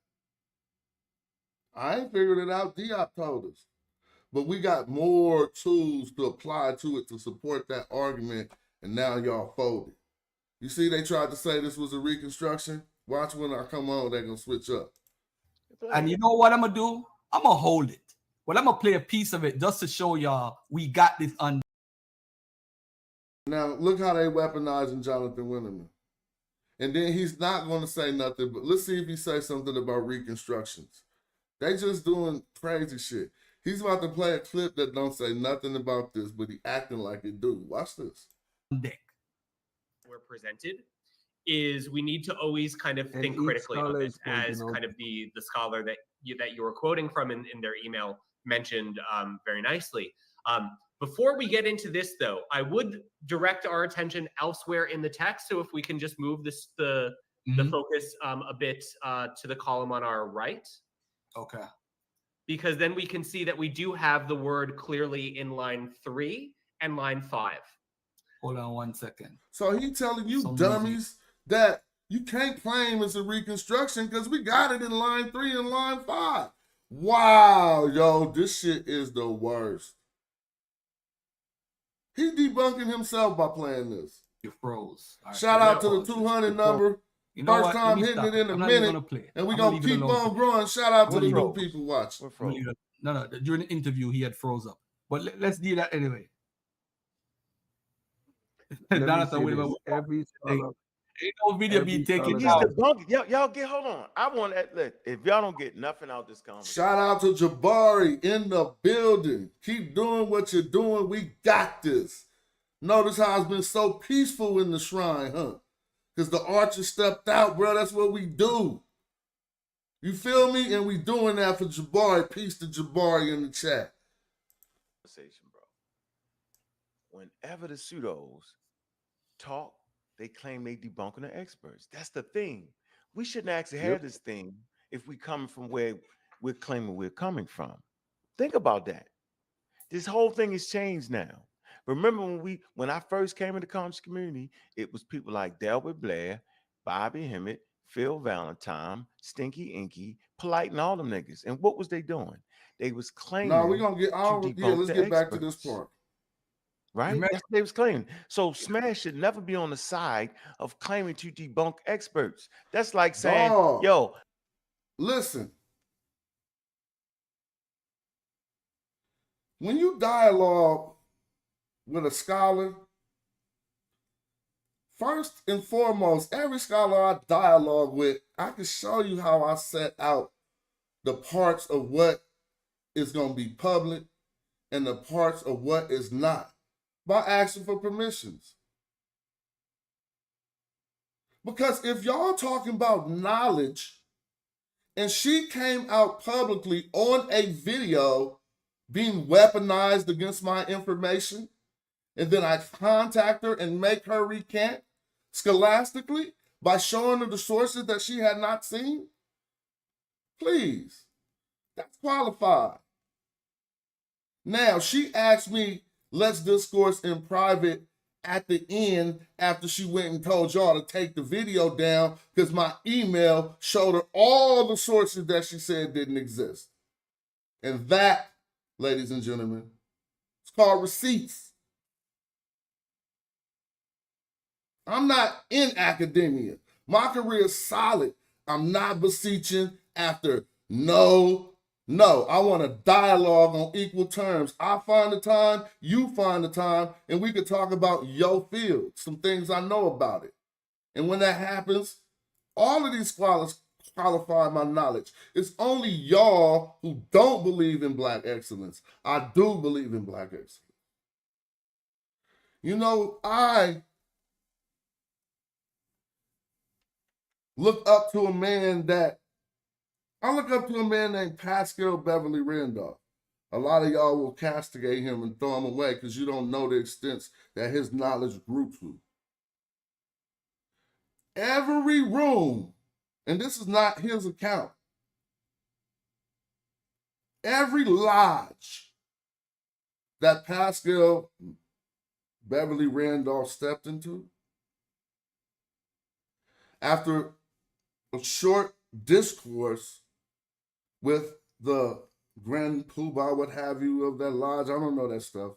I ain't figured it out. Diop told us. But we got more tools to apply to it to support that argument, and now y'all folded. You see, they tried to say this was a reconstruction. Watch when I come on, they're going to switch up. And you know what I'm going to do? I'm going to hold it. Well, I'm going to play a piece of it just to show y'all we got this under. Now, look how they weaponizing Jonathan Winneman. And then he's not going to say nothing, but let's see if he says something about reconstructions. They just doing crazy shit. He's about to play a clip that don't say nothing about this, but he acting like it do. Watch this. We're presented is we need to always kind of think critically of it, as kind of the scholar that you were quoting from in their email mentioned very nicely. Before we get into this, though, I would direct our attention elsewhere in the text. So if we can just move the focus a bit to the column on our right. Okay. Because then we can see that we do have the word clearly in line 3 and line 5. Hold on 1 second. So he telling you dummies that you can't claim it's a reconstruction because we got it in line 3 and line 5. Wow, yo, this shit is the worst. He debunking himself by playing this. You froze. Right, shout out to the 200 number. You know First time hitting it in a minute. And we're going to keep on growing. Shout out to the new people watching. No. During the interview, he had froze up. But let's do that anyway. Jonathan, every ain't no video be taken out. Y'all get, hold on. I want to, if y'all don't get nothing out this conversation. Shout out to Jabari in the building. Keep doing what you're doing. We got this. Notice how it's been so peaceful in the shrine, huh? Because the archers stepped out, bro. That's what we do. You feel me? And we doing that for Jabari. Peace to Jabari in the chat. Bro. Whenever the pseudos talk, they claim they debunking the experts. That's the thing. We shouldn't actually have this thing if we coming from where we're claiming we're coming from. Think about that. This whole thing has changed now. Remember when I first came into the conscious community, it was people like Delbert Blair, Bobby Hemmett, Phil Valentine, Stinky Inky, Polite, and all them niggas. And what was they doing? They was claiming. No, we're gonna let's get back to this part. Right? That's what they was claiming. So Smash should never be on the side of claiming to debunk experts. That's like saying, yo. Listen. When you dialogue with a scholar, first and foremost, every scholar I dialogue with, I can show you how I set out the parts of what is going to be public and the parts of what is not by asking for permissions. Because if y'all talking about knowledge and she came out publicly on a video being weaponized against my information, and then I contact her and make her recant scholastically by showing her the sources that she had not seen, please, that's qualified. Now, she asked me, let's discourse in private at the end after she went and told y'all to take the video down because my email showed her all the sources that she said didn't exist. And that, ladies and gentlemen, it's called receipts. I'm not in academia. My career is solid. I'm not beseeching after no. I want a dialogue on equal terms. I find the time, you find the time, and we can talk about your field, some things I know about it. And when that happens, all of these scholars qualify my knowledge. It's only y'all who don't believe in Black excellence. I do believe in Black excellence. You know, I look up to a man named Pascal Beverly Randolph. A lot of y'all will castigate him and throw him away because you don't know the extent that his knowledge grew to. Every room, and this is not his account, every lodge that Pascal Beverly Randolph stepped into, after a short discourse with the Grand Poobah, what have you, of that lodge, I don't know that stuff,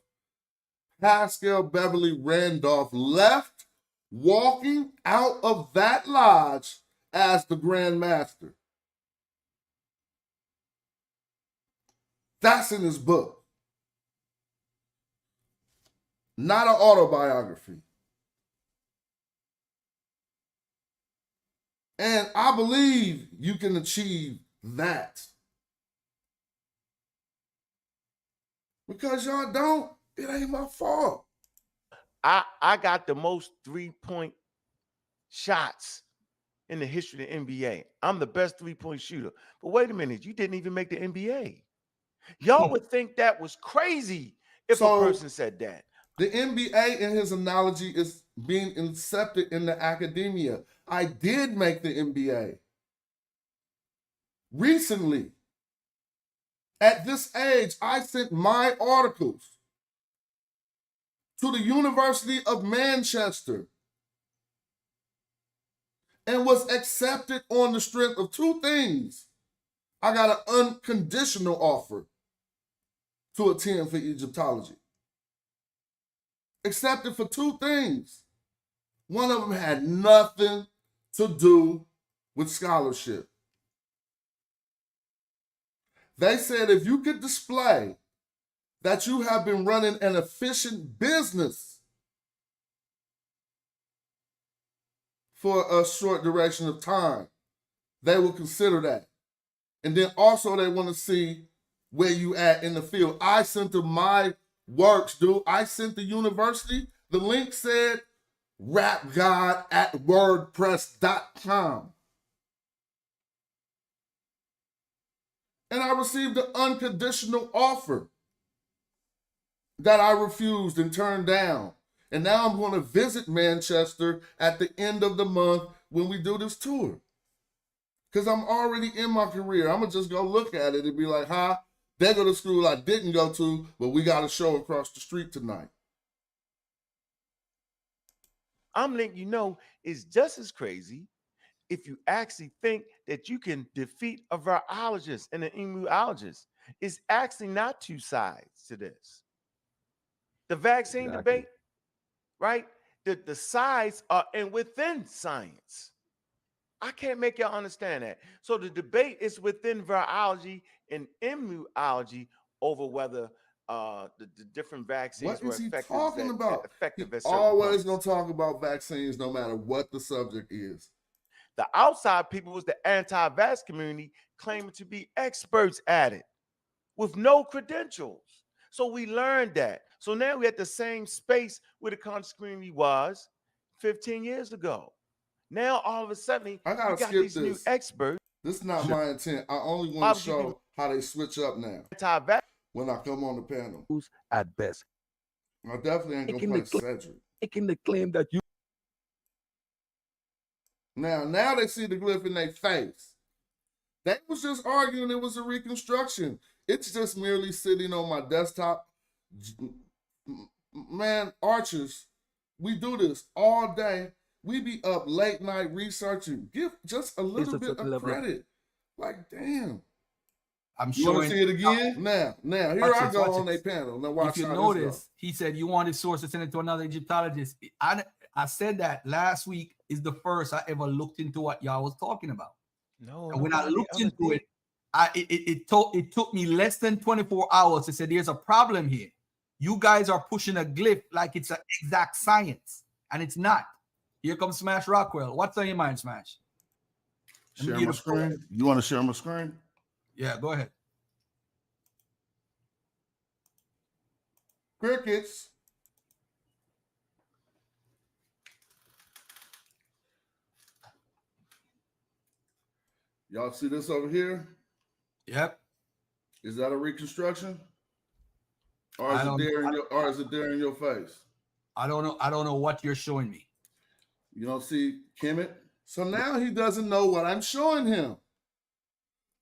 Pascal Beverly Randolph left, walking out of that lodge as the Grand Master. That's in his book. Not an autobiography. And I believe you can achieve that. Because y'all don't, it ain't my fault. I got the most 3-point shots in the history of the NBA. I'm the best 3-point shooter. But wait a minute, you didn't even make the NBA. Y'all would think that was crazy if a person said that. The NBA, in his analogy, is being incepted in the academia. I did make the NBA. Recently, at this age, I sent my articles to the University of Manchester and was accepted on the strength of two things. I got an unconditional offer to attend for Egyptology. Accepted for two things. One of them had nothing to do with scholarship. They said if you could display that you have been running an efficient business for a short duration of time, they will consider that. And then also they want to see where you at in the field. I sent them my works, dude. I sent the university. The link said rapgod@wordpress.com. And I received an unconditional offer that I refused and turned down. And now I'm going to visit Manchester at the end of the month when we do this tour. Because I'm already in my career. I'm going to just go look at it and be like, they go to school I didn't go to, but we got a show across the street tonight. I'm letting you know it's just as crazy if you actually think that you can defeat a virologist and an immunologist. It's actually not two sides to this. The vaccine debate, right? The sides are within science. I can't make y'all understand that. So the debate is within virology and immunology over whether the different vaccines were effective. Talking about? Effective He's always going to talk about vaccines no matter what the subject is. The outside people was the anti-vax community claiming to be experts at it with no credentials. So we learned that. So now we're at the same space where the consecrating was 15 years ago. Now all of a sudden, I gotta you got skip these new this. experts. This is not my intent. I only Why want would to you do show how they switch up now when I come on the panel. At best, I definitely ain't gonna play Cedric. making the claim that you Now they see the glyph in their face. They was just arguing it was a reconstruction. It's just merely sitting on my desktop. Man, archers, we do this all day. We be up late night researching. Give just a little bit of credit. Like, damn. I'm You showing. want to see it again? Now, here I go on their panel. Now watch if you how notice, this he said you wanted source to send it to another Egyptologist. I said that last week is the first I ever looked into what y'all was talking about. No, and when I looked into it, it took me less than 24 hours to say there's a problem here. You guys are pushing a glyph like it's an exact science, and it's not. Here comes Smash Rockwell. What's on your mind, Smash? Share my screen. You want to share my screen? Yeah, go ahead. Crickets. Y'all see this over here? Yep. Is that a reconstruction? Or is it there in your face? I don't know. I don't know what you're showing me. You don't see Kemet? So now he doesn't know what I'm showing him.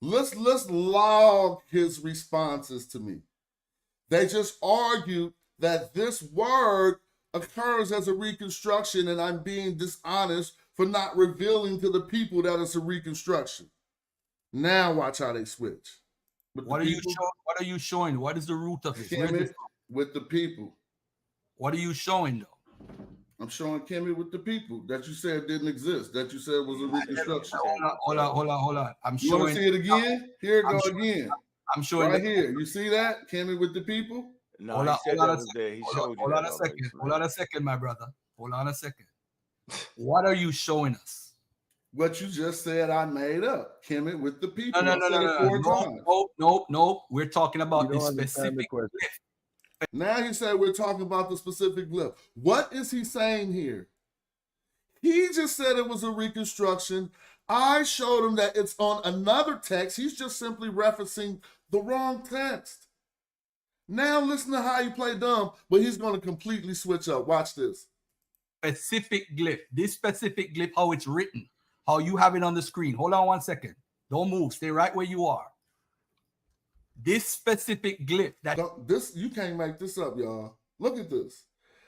Let's log his responses to me. They just argued that this word occurs as a reconstruction, and I'm being dishonest for not revealing to the people that it's a reconstruction. Now watch how they switch. What are you showing? What are you showing? What is the root of this? Kemet with the people. What are you showing though? I'm showing Kemet with the people that you said didn't exist, that you said was a reconstruction. Hold on. I'm you showing. Want to see it again? Here it goes again. I'm showing right here. You see that? Kemet with the people? No, he said that was there. He showed you. Hold on a second. Hold on a second, my brother. Hold on a second. What are you showing us? What you just said I made up. Kemet with the people. No. We're talking about the specific glyph. Now he said we're talking about the specific glyph. What is he saying here? He just said it was a reconstruction. I showed him that it's on another text. He's just simply referencing the wrong text. Now listen to how he played dumb, but he's going to completely switch up. Watch this. Specific glyph. This specific glyph, how it's written, how you have it on the screen. Hold on 1 second. Don't move. Stay right where you are. This specific glyph that you can't make this up, y'all. Look at this.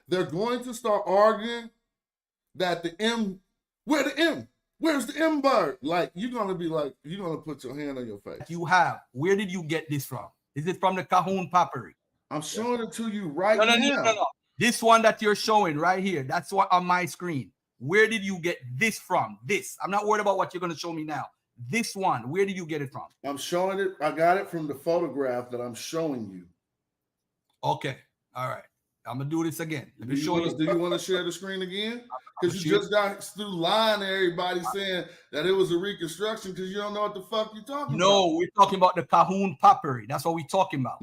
They're going to start arguing that the M, where the M? Where's the M bird? Like you're gonna put your hand on your face. You have. Where did you get this from? Is it from the Cahoon Papyri? I'm showing it to you right now. No. This one that you're showing right here. That's what on my screen. Where did you get this from? This. I'm not worried about what you're gonna show me now. This one, where did you get it from? I'm showing it. I got it from the photograph that I'm showing you. Okay. All right. I'm gonna do this again. Let me show you. Do you want to share the screen again? Because you just got through lying to everybody saying that it was a reconstruction because you don't know what the fuck you're talking about. No, we're talking about the Cahoon Papyri. That's what we're talking about.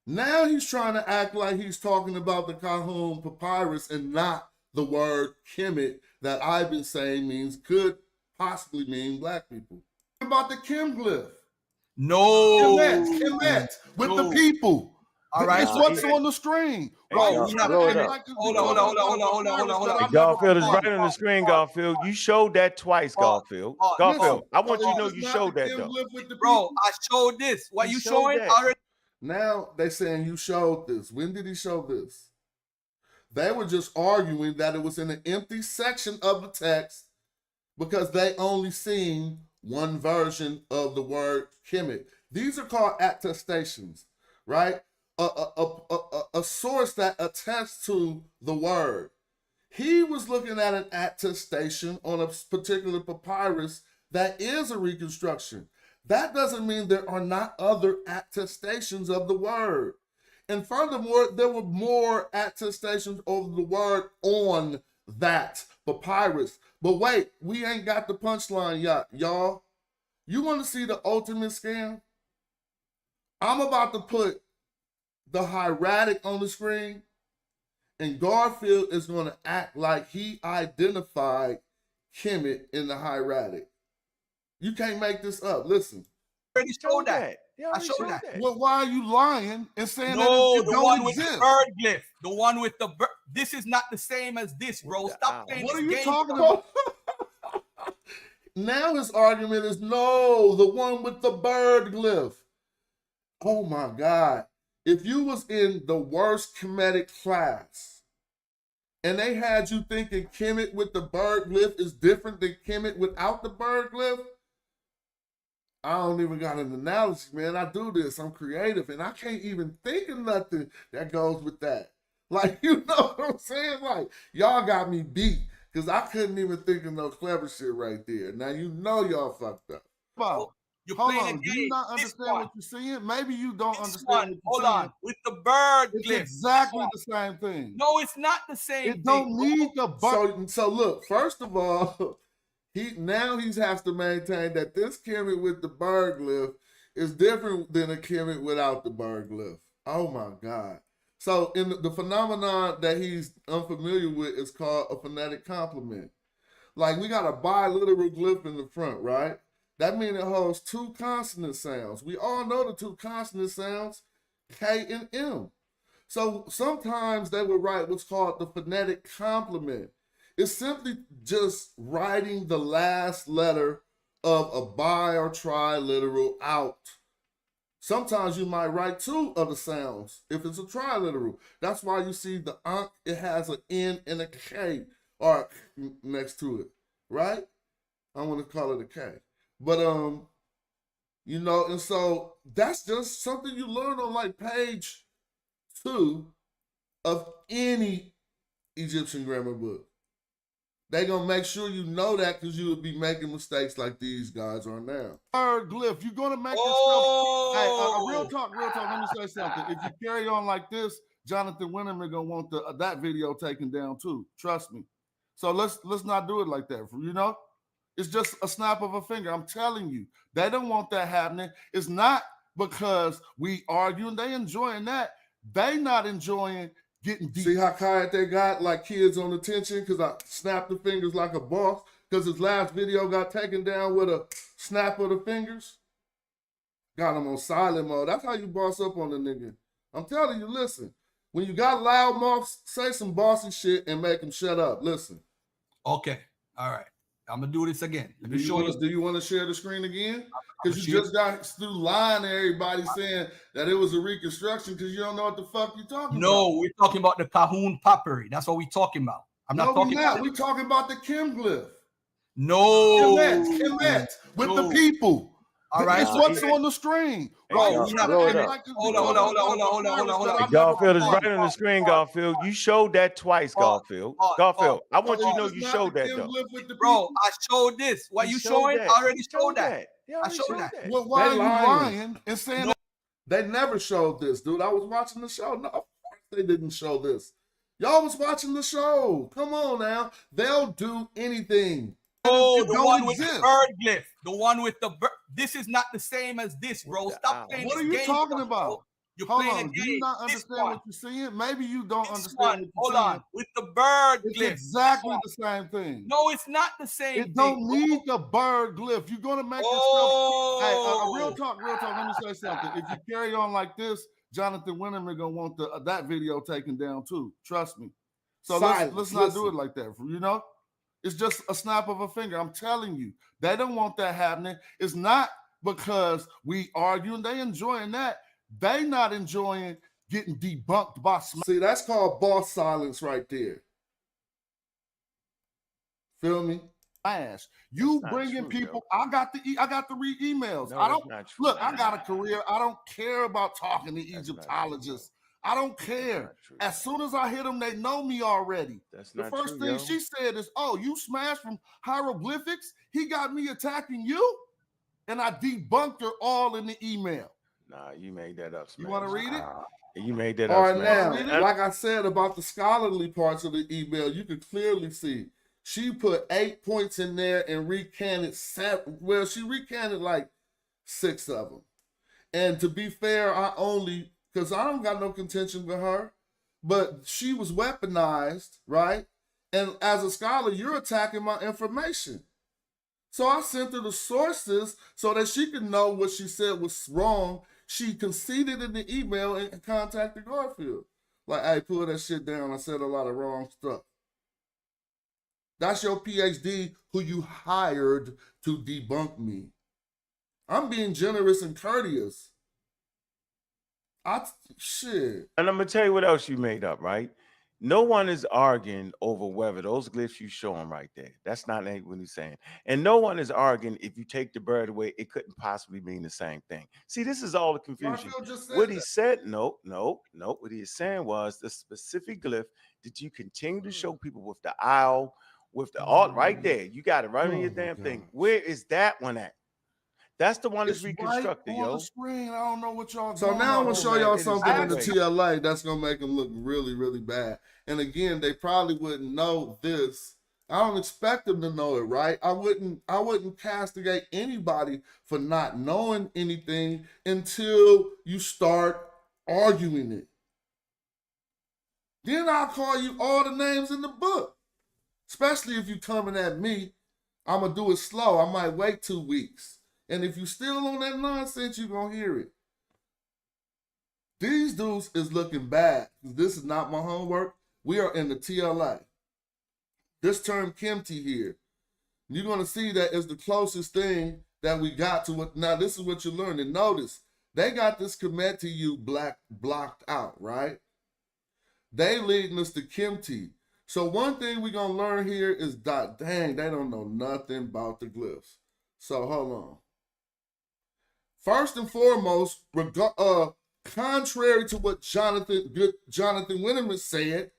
Now he's trying to act like he's talking about the Cahoon Papyrus and not the word Kemet that I've been saying could possibly mean black people. About the Kim glyph. No. Kemet with the people. All right. It's what's on the screen. Bro, hold on. Garfield is right on the screen, Garfield. You showed that twice, Garfield. Garfield, I want you to know you showed that, though. Bro, I showed this. What you showing? Now they saying you showed this. When did he show this? They were just arguing that it was in an empty section of the text because they only seen one version of the word Kemet. These are called attestations, right? A source that attests to the word. He was looking at an attestation on a particular papyrus that is a reconstruction. That doesn't mean there are not other attestations of the word. And furthermore, there were more attestations of the word on that papyrus. But wait, we ain't got the punchline yet, y'all. You want to see the ultimate scam? I'm about to put the hieratic on the screen, and Garfield is going to act like he identified Kemet in the hieratic. You can't make this up. Listen. Already showed that. I showed that. Well, why are you lying and saying No, that it the don't one exist? with the bird glyph. The one with the bird. This is not the same as this, bro. Stop playing What this are you game. talking about? Now his argument is no, the one with the bird glyph. Oh my God. If you was in the worst Kemetic class and they had you thinking Kemet with the bird glyph is different than Kemet without the bird glyph, I don't even got an analogy, man. I do this. I'm creative, and I can't even think of nothing that goes with that. Like, you know what I'm saying? Like, y'all got me beat because I couldn't even think of no clever shit right there. Now you know y'all fucked up. Oh, you're Hold playing on. a Do you game. not This understand one. what you're seeing? Maybe you don't This understand one. what you're Hold seeing. on. With the bird It's glyph. exactly the same thing. No, it's not the same It don't thing. need the bird. So look, first of all, he has to maintain that this Kemet with the bird glyph is different than a Kemet without the bird glyph. Oh my God. So in the phenomenon that he's unfamiliar with is called a phonetic complement. Like we got a biliteral glyph in the front, right? That means it holds two consonant sounds. We all know the two consonant sounds, K and M. So sometimes they would write what's called the phonetic complement. It's simply just writing the last letter of a bi or triliteral out. Sometimes you might write two of the sounds if it's a triliteral. That's why you see the Ankh, it has an N and a K or next to it, right? I want to call it a K. But you know, and so that's just something you learn on like page 2 of any Egyptian grammar book. They gonna make sure you know that because you will be making mistakes like these guys are now. Bird glyph, you're gonna make yourself. Hey, real talk. Let me say something. If you carry on like this, Jonathan Winterman gonna want that video taken down too. Trust me. So let's not do it like that. You know, it's just a snap of a finger. I'm telling you, they don't want that happening. It's not because we arguing. They enjoying that. They not enjoying getting deep. See how quiet they got, like kids on attention, because I snapped the fingers like a boss, because his last video got taken down with a snap of the fingers. Got him on silent mode. That's how you boss up on the nigga. I'm telling you, listen, when you got loud mouths, say some bossy shit and make them shut up. Listen. Okay. All right. I'm going to do this again. Do you want to share the screen again? Because you just got through lying to everybody saying that it was a reconstruction because you don't know what the fuck you're talking about. No, we're talking about the Kahun papyri. That's what we're talking about. We're talking about the Kim glyph. No. Kemet with the people. All right. It's what's on the screen. Bro, hold on. Garfield is right on the screen, Garfield. You showed that twice, Garfield. Garfield, I want you to know you showed that, though. Bro, I showed this. What you showing? I already showed that. I showed that. Well, why are you lying and saying that? They never showed this, dude. I was watching the show. No, of course they didn't show this. Y'all was watching the show. Come on now. They'll do anything. Oh, the one with the bird glyph. The one with the bird. This is not the same as this, bro. Stop playing this game. What are you talking about? You're Hold playing on. a game. Do you not understand what you're seeing? Maybe you don't understand what you're Hold seeing. on. With the bird It's glyph. exactly the same thing. No, it's not the same thing. It don't need the bird glyph. You're gonna make yourself. Hey, real talk. Let me say something. If you carry on like this, Jonathan Winterman gonna want that video taken down too. Trust me. So let's not do it like that. You know, it's just a snap of a finger. I'm telling you, they don't want that happening. It's not because we arguing. They enjoying that. They not enjoying getting debunked by. See, that's called boss silence right there. Feel me? Ash, you bringing people. Though. I got to read emails. No, I don't look. I got a career. I don't care about talking to Egyptologists. I don't care. As soon as I hit them, they know me already. The first thing she said is, "Oh, you smashed from hieroglyphics. He got me attacking you," and I debunked her all in the email. Nah, you made that up. Smash. You want to read it? You made that up. All right, now, like I said about the scholarly parts of the email, you can clearly see. She put 8 points in there and recanted 7. Well, she recanted like 6 of them. And to be fair, I only because I don't got no contention with her, but she was weaponized, right? And as a scholar, you're attacking my information. So I sent her the sources so that she could know what she said was wrong. She conceded in the email and contacted Garfield. Like, hey, pull that shit down. I said a lot of wrong stuff. That's your PhD who you hired to debunk me. I'm being generous and courteous. Shit. And I'm gonna tell you what else you made up, right? No one is arguing over whether those glyphs you showing right there. That's not what he's saying. And no one is arguing if you take the bird away, it couldn't possibly mean the same thing. See, this is all the confusion. What he said, no. What he is saying was the specific glyph that you continue to show people with the owl, with the alt right there. You got it right on your damn thing. Where is that one at? That's the one that's reconstructed, right on yo. the screen. I don't know what y'all. So now I'm gonna show y'all something in the TLA that's gonna make them look really, really bad. And again, they probably wouldn't know this. I don't expect them to know it, right? I wouldn't castigate anybody for not knowing anything until you start arguing it. Then I'll call you all the names in the book. Especially if you're coming at me, I'm gonna do it slow. I might wait 2 weeks. And if you still on that nonsense, you're going to hear it. These dudes is looking bad. This is not my homework. We are in the TLA. This term Kemet here, you're going to see that is the closest thing that we got to what. Now, this is what you're learning. Notice, they got this Kemet blocked out, right? They leading us to Kemet. So one thing we're going to learn here is that, dang, they don't know nothing about the glyphs. So hold on. First and foremost, contrary to what Jonathan Winneman said,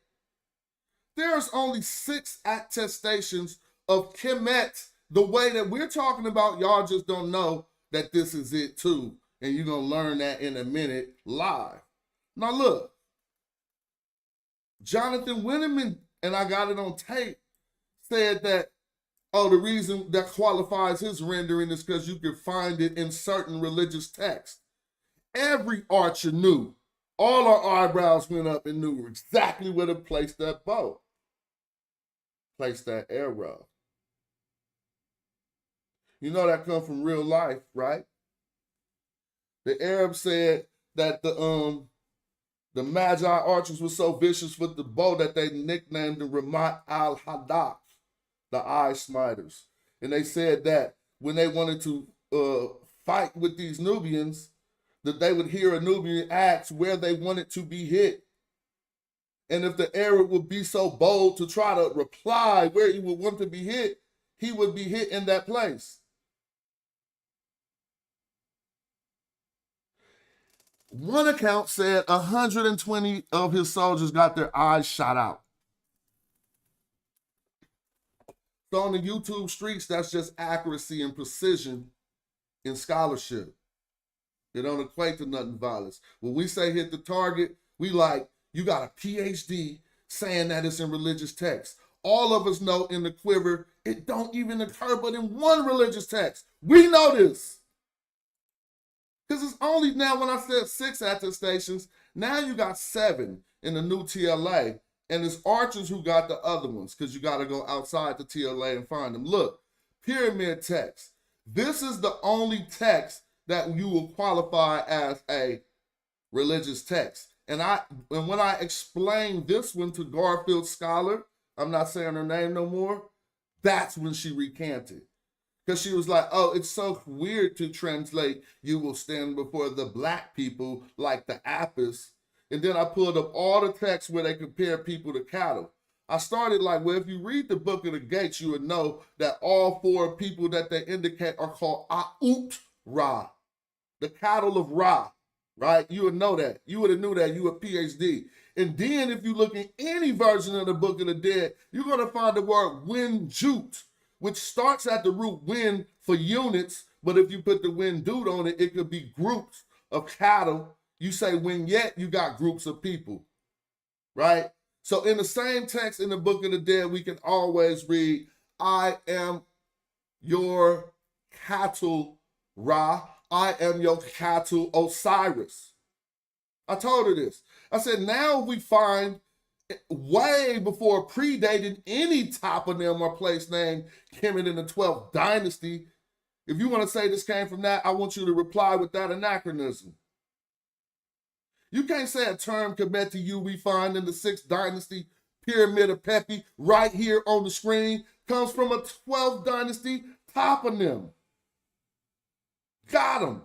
there's only 6 attestations of Kemet. The way that we're talking about, y'all just don't know that this is it too. And you're going to learn that in a minute live. Now look, Jonathan Winneman, and I got it on tape, said that, oh, the reason that qualifies his rendering is because you can find it in certain religious texts. Every archer knew. All our eyebrows went up and knew exactly where to place that bow. Place that arrow. You know that come from real life, right? The Arabs said that the Magi archers were so vicious with the bow that they nicknamed the Ramat al-Hadak, the eye smiters. And they said that when they wanted to fight with these Nubians, that they would hear a Nubian ask where they wanted to be hit. And if the Arab would be so bold to try to reply where he would want to be hit, he would be hit in that place. One account said 120 of his soldiers got their eyes shot out. So on the YouTube streets, that's just accuracy and precision in scholarship. It don't equate to nothing violence. When we say hit the target, we like, you got a PhD saying that it's in religious text. All of us know in the quiver, it don't even occur but in one religious text. We know this. Because it's only now, when I said 6 attestations, now you got 7 in the new TLA. And it's archers who got the other ones, because you got to go outside the TLA and find them. Look, pyramid text. This is the only text that you will qualify as a religious text. And when I explained this one to Garfield scholar, I'm not saying her name no more, that's when she recanted. Because she was like, oh, it's so weird to translate, you will stand before the black people like the Apis. And then I pulled up all the texts where they compare people to cattle. I started like, well, if you read the Book of the Gates, you would know that all 4 people that they indicate are called A'ut Ra, the cattle of Ra, right? You would know that. You would have knew that. You a PhD. And then if you look in any version of the Book of the Dead, you're going to find the word Winjut, which starts at the root win for units, but if you put the Windut on it, it could be groups of cattle. You say when yet, you got groups of people, right? So in the same text in the Book of the Dead, we can always read, I am your cattle, Ra. I am your cattle, Osiris. I told her this. I said, now we find way before predating any toponym or place name Kemet in the 12th dynasty. If you want to say this came from that, I want you to reply with that anachronism. You can't say a term Kemet to you we find in the 6th dynasty, Pyramid of Pepi, right here on the screen, comes from a 12th dynasty toponym. Got him.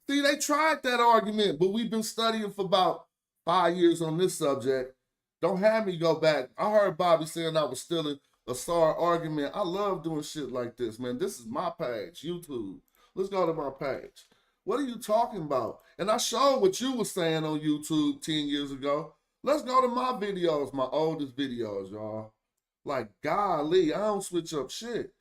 See, they tried that argument, but we've been studying for about 5 years on this subject. Don't have me go back. I heard Bobby saying I was stealing a SAR argument. I love doing shit like this, man. This is my page, YouTube. Let's go to my page. What are you talking about? And I showed what you were saying on YouTube 10 years ago. Let's go to my videos, my oldest videos, y'all. Like, golly, I don't switch up shit.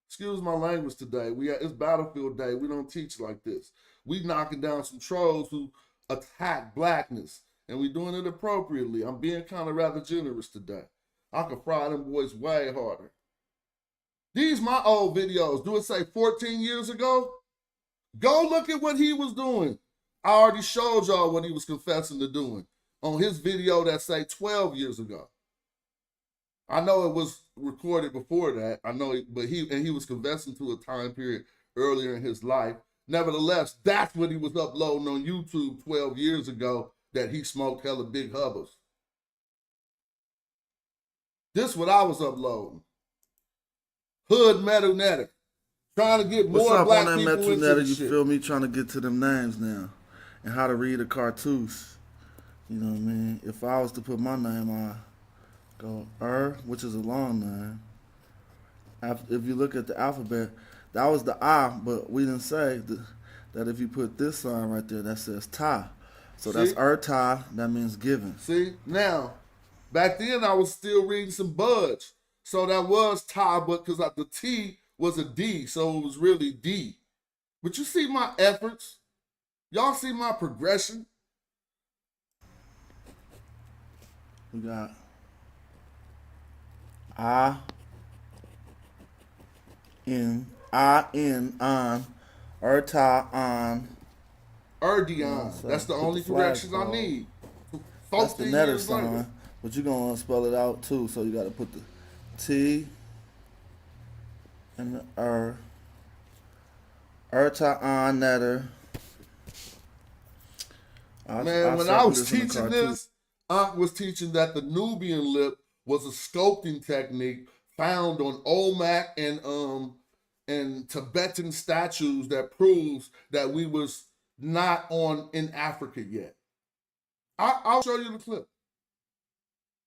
Excuse my language today. It's Battlefield Day. We don't teach like this. We knocking down some trolls who attack blackness, and we doing it appropriately. I'm being kind of rather generous today. I can fry them boys way harder. These my old videos. Do it say 14 years ago? Go look at what he was doing. I already showed y'all what he was confessing to doing on his video that say 12 years ago. I know it was recorded before that. I know, but he was confessing to a time period earlier in his life. Nevertheless, that's what he was uploading on YouTube 12 years ago, that he smoked hella big hubbers. This what I was uploading. Hood Metal Netter. Trying to get more black people into this shit. You feel me? Trying to get to them names now. And how to read a cartouche. You know what I mean? If I was to put my name on, go which is a long name. If you look at the alphabet, that was the I, but we didn't say that if you put this sign right there, that says Ta. So that's Ta, that means given. See? Now, back then I was still reading some Budge. So that was Ta, but because the T was a D, so it was really D. But you see my efforts? Y'all see my progression? We got on, Urta, on. Erdion. That's the only corrections I need. That's the netter sign, but you're going to spell it out too, so you got to put the T and the Urta, on, netter. Man, when I was teaching this, Ankh was teaching that the Nubian lip was a sculpting technique found on Olmec and Tibetan statues that proves that we was not in Africa yet. I'll show you the clip.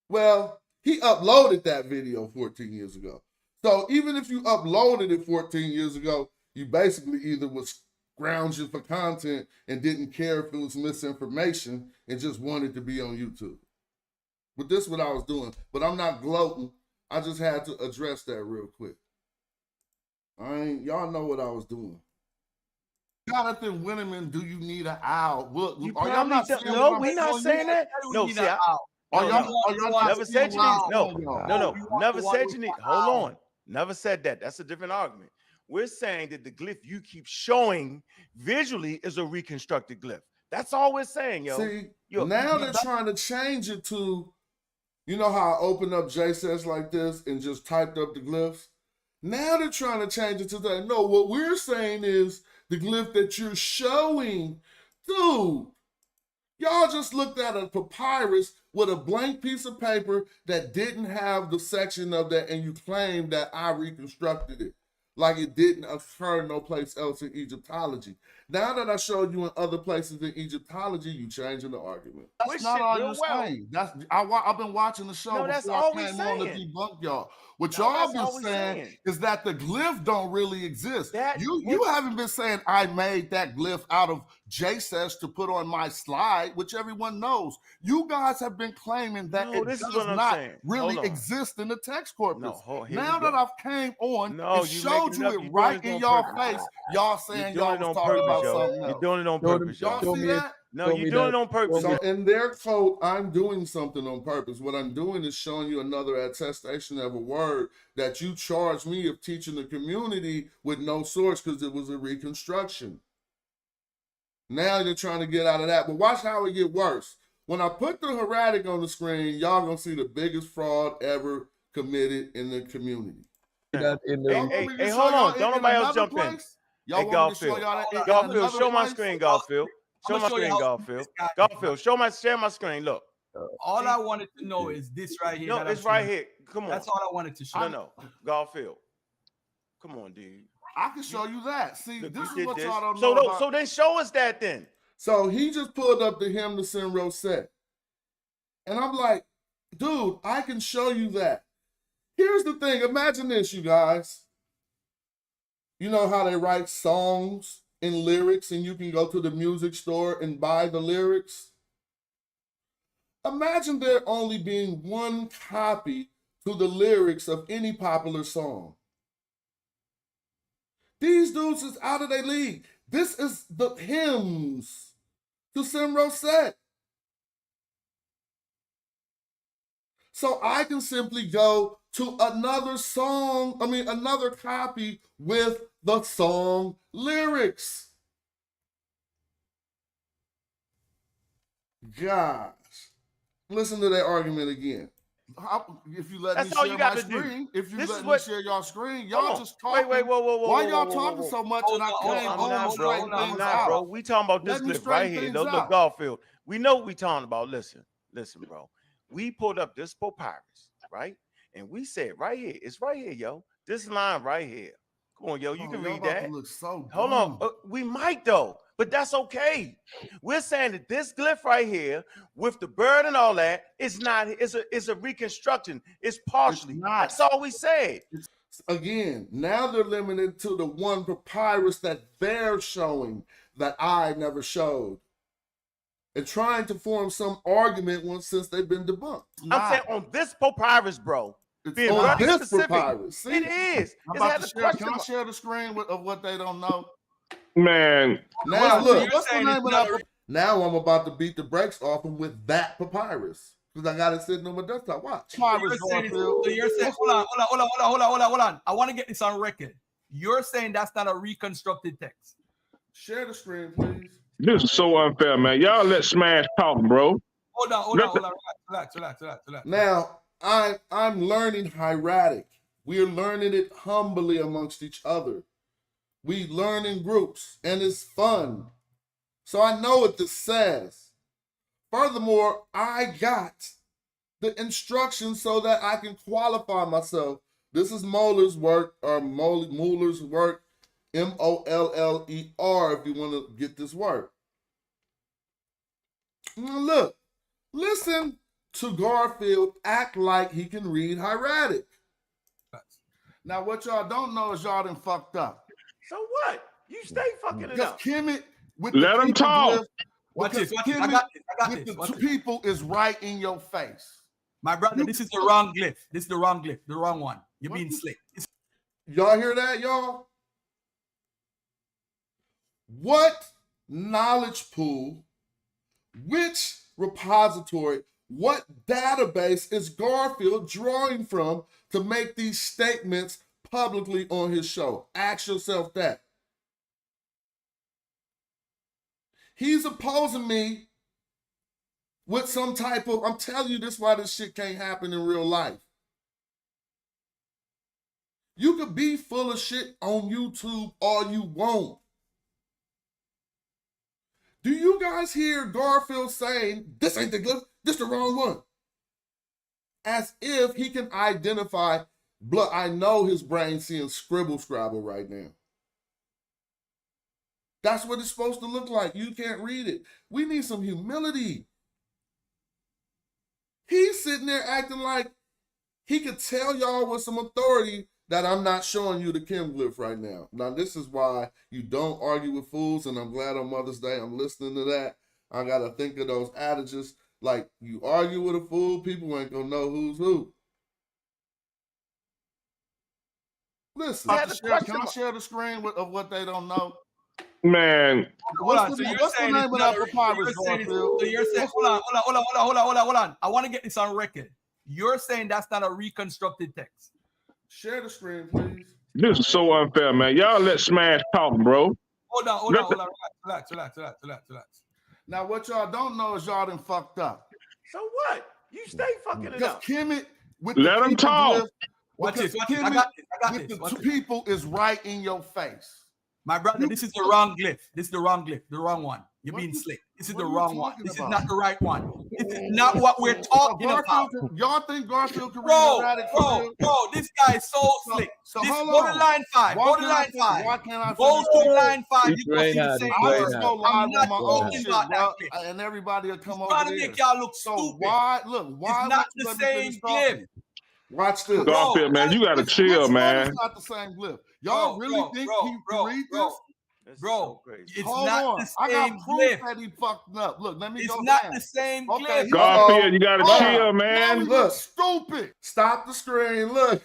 Well, he uploaded that video 14 years ago. So even if you uploaded it 14 years ago, you basically either was scrounging for content and didn't care if it was misinformation and just wanted to be on YouTube. But this is what I was doing. But I'm not gloating. I just had to address that real quick. Y'all know what I was doing. Jonathan Winneman, do you need an owl? Look, are y'all not saying no, we're not saying that. No, see, are y'all never said you need. No, never said you need. Hold on, never said that. That's a different argument. We're saying that the glyph you keep showing visually is a reconstructed glyph. That's all we're saying, yo. See, now they're trying to change it to, you know how I opened up JSS like this and just typed up the glyphs? Now they're trying to change it to that. No, what we're saying is the glyph that you're showing. Dude, y'all just looked at a papyrus with a blank piece of paper that didn't have the section of that, and you claim that I reconstructed it like it didn't occur no place else in Egyptology. Now that I showed you in other places in Egyptology, you changing the argument. That's not all you're saying. I've been watching the show before I came on to debunk y'all. What y'all been saying is that the glyph don't really exist. You haven't been saying I made that glyph out of JSS to put on my slide, which everyone knows. You guys have been claiming that it does not really exist in the text corpus. Now that I've came on and showed you it right in your face, y'all saying y'all was talking about something else. You're doing it on purpose, y'all. See that? No, you're doing it on purpose. So in their code, I'm doing something on purpose. What I'm doing is showing you another attestation of a word that you charged me of teaching the community with no source because it was a reconstruction. Now you're trying to get out of that. But watch how it get worse. When I put the hieratic on the screen, y'all gonna see the biggest fraud ever committed in the community. Hey, hold on. Don't nobody else jump in. Hey, Garfield. Garfield, show my screen, Garfield. Show my screen, Garfield. Garfield, share my screen. Look. All I wanted to know is this right here. No, it's right here. Come on. That's all I wanted to show. No. Garfield. Come on, dude. I can show you that. See, Look, this you is what did y'all don't this. know about. So then show us that then. So he just pulled up the hymn to Sin Rosette. And I'm like, dude, I can show you that. Here's the thing. Imagine this, you guys. You know how they write songs and lyrics and you can go to the music store and buy the lyrics? Imagine there only being one copy to the lyrics of any popular song. These dudes is out of their league. This is the hymns to Sin Rosette. So I can simply go to another song, another copy with the song lyrics. Gosh. Listen to that argument again. If you let me share my screen, if you let me share your screen, y'all just talking. Wait, whoa. Why y'all talking so much and I can't straighten things out? Bro. We talking about this clip right here. Look, Garfield. We know what we talking about. Listen, bro. We pulled up this papyrus, right? And we said right here, it's right here, yo. This line right here. Come on, yo, you can read that. Hold on. We might though, but that's okay. We're saying that this glyph right here with the bird and all that is not, it's a reconstruction. It's partially. That's all we said. Again, now they're limited to the one papyrus that they're showing that I never showed. And trying to form some argument since they've been debunked. I'm saying on this papyrus, bro. It's on this specific. Papyrus. See? It is. Can I share the screen of what they don't know? Man. Now look, what's the name of that? Now I'm about to beat the brakes off them with that papyrus. Because I got it sitting on my desktop. Watch. So you're saying, hold on. I want to get this on record. You're saying that's not a reconstructed text. Share the screen, please. This is so unfair, man. Y'all let Smash talk, bro. Hold on. Relax. Now, I'm learning hieratic. We're learning it humbly amongst each other. We learn in groups, and it's fun. So I know what this says. Furthermore, I got the instructions so that I can qualify myself. This is Muller's work, or Muller's work, Moller, if you want to get this word. Look, listen to Garfield act like he can read hieratic. Now, what y'all don't know is y'all done fucked up. So what? You stay fucking it up. Kemet with let him talk. Watch this. I got this. The people is right in your face. My brother, this is the wrong glyph. This is the wrong glyph. The wrong one. You're being slick. Y'all hear that, y'all? What knowledge pool, which repository, what database is Garfield drawing from to make these statements publicly on his show? Ask yourself that. He's opposing me with some type of, I'm telling you, this is why this shit can't happen in real life. You could be full of shit on YouTube all you want. Do you guys hear Garfield saying, this ain't the glyph, this the wrong one? As if he can identify, blood. I know his brain seeing scribble scrabble right now. That's what it's supposed to look like. You can't read it. We need some humility. He's sitting there acting like he could tell y'all with some authority that I'm not showing you the Kim glyph right now. Now, this is why you don't argue with fools, and I'm glad on Mother's Day I'm listening to that. I got to think of those adages. Like, you argue with a fool, people ain't going to know who's who. Listen, can I share the screen of what they don't know? Man. What's the name of that papyrus, Garfield? So you're saying, hold on. I want to get this on record. You're saying that's not a reconstructed text. Share the screen, please. This is so unfair, man. Y'all let Smash talk, bro. Hold on. Relax. Now, what y'all don't know is y'all done fucked up. So what? You stay fucking it Because up. Kemet with Let the him people talk. glyph, Watch because this. I Kemet got with this. the two people is right in your face. My brother, this is the wrong glyph. This is the wrong glyph. The wrong one. You're being slick. This is the wrong one. This is not the right one. This is not what we're talking about. Y'all think Garfield can read Bro, erratic for real? this guy is so slick. So This, hold go on. to line 5. Why Go to can't I line finish? 5. Why can't I Go finish? to line 5. He's You go see the brain same out, I'll he's word. just go live I'm on not my own talking shit, about bro, that glyph. and everybody will come He's over trying to there. make y'all look So stupid. why It's not the same glyph. Watch this. Garfield, man, you gotta chill, Which man. one is not the same glyph? Y'all really think he can read this? Bro, it's Hold not on. the I same got proof glyph. that he fucked up. Look, let me It's go not down. the same Okay, glyph. Garfield, you gotta Hold chill, on. man. Now he looks stupid. Stop the screen. Look.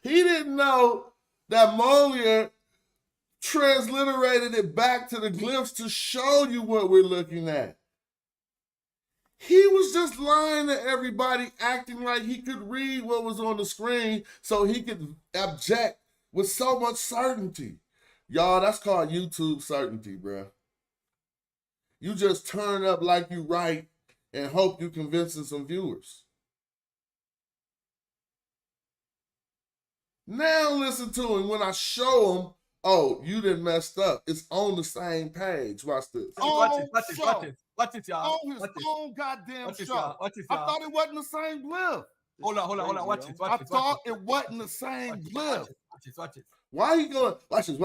He didn't know that Molière transliterated it back to the glyphs to show you what we're looking at. He was just lying to everybody, acting like he could read what was on the screen so he could object with so much certainty. Y'all, that's called YouTube certainty, bruh. You just turn up like you right and hope you convincing some viewers. Now listen to him when I show him, oh, you done messed up. It's on the same page. Watch this. Watch it, y'all. On his own goddamn Watch this, show. y'all. Watch this, I y'all. thought it wasn't the same glyph. Hold on. Watch it. I thought it wasn't the same glyph. Watch it. Why he going, watch this.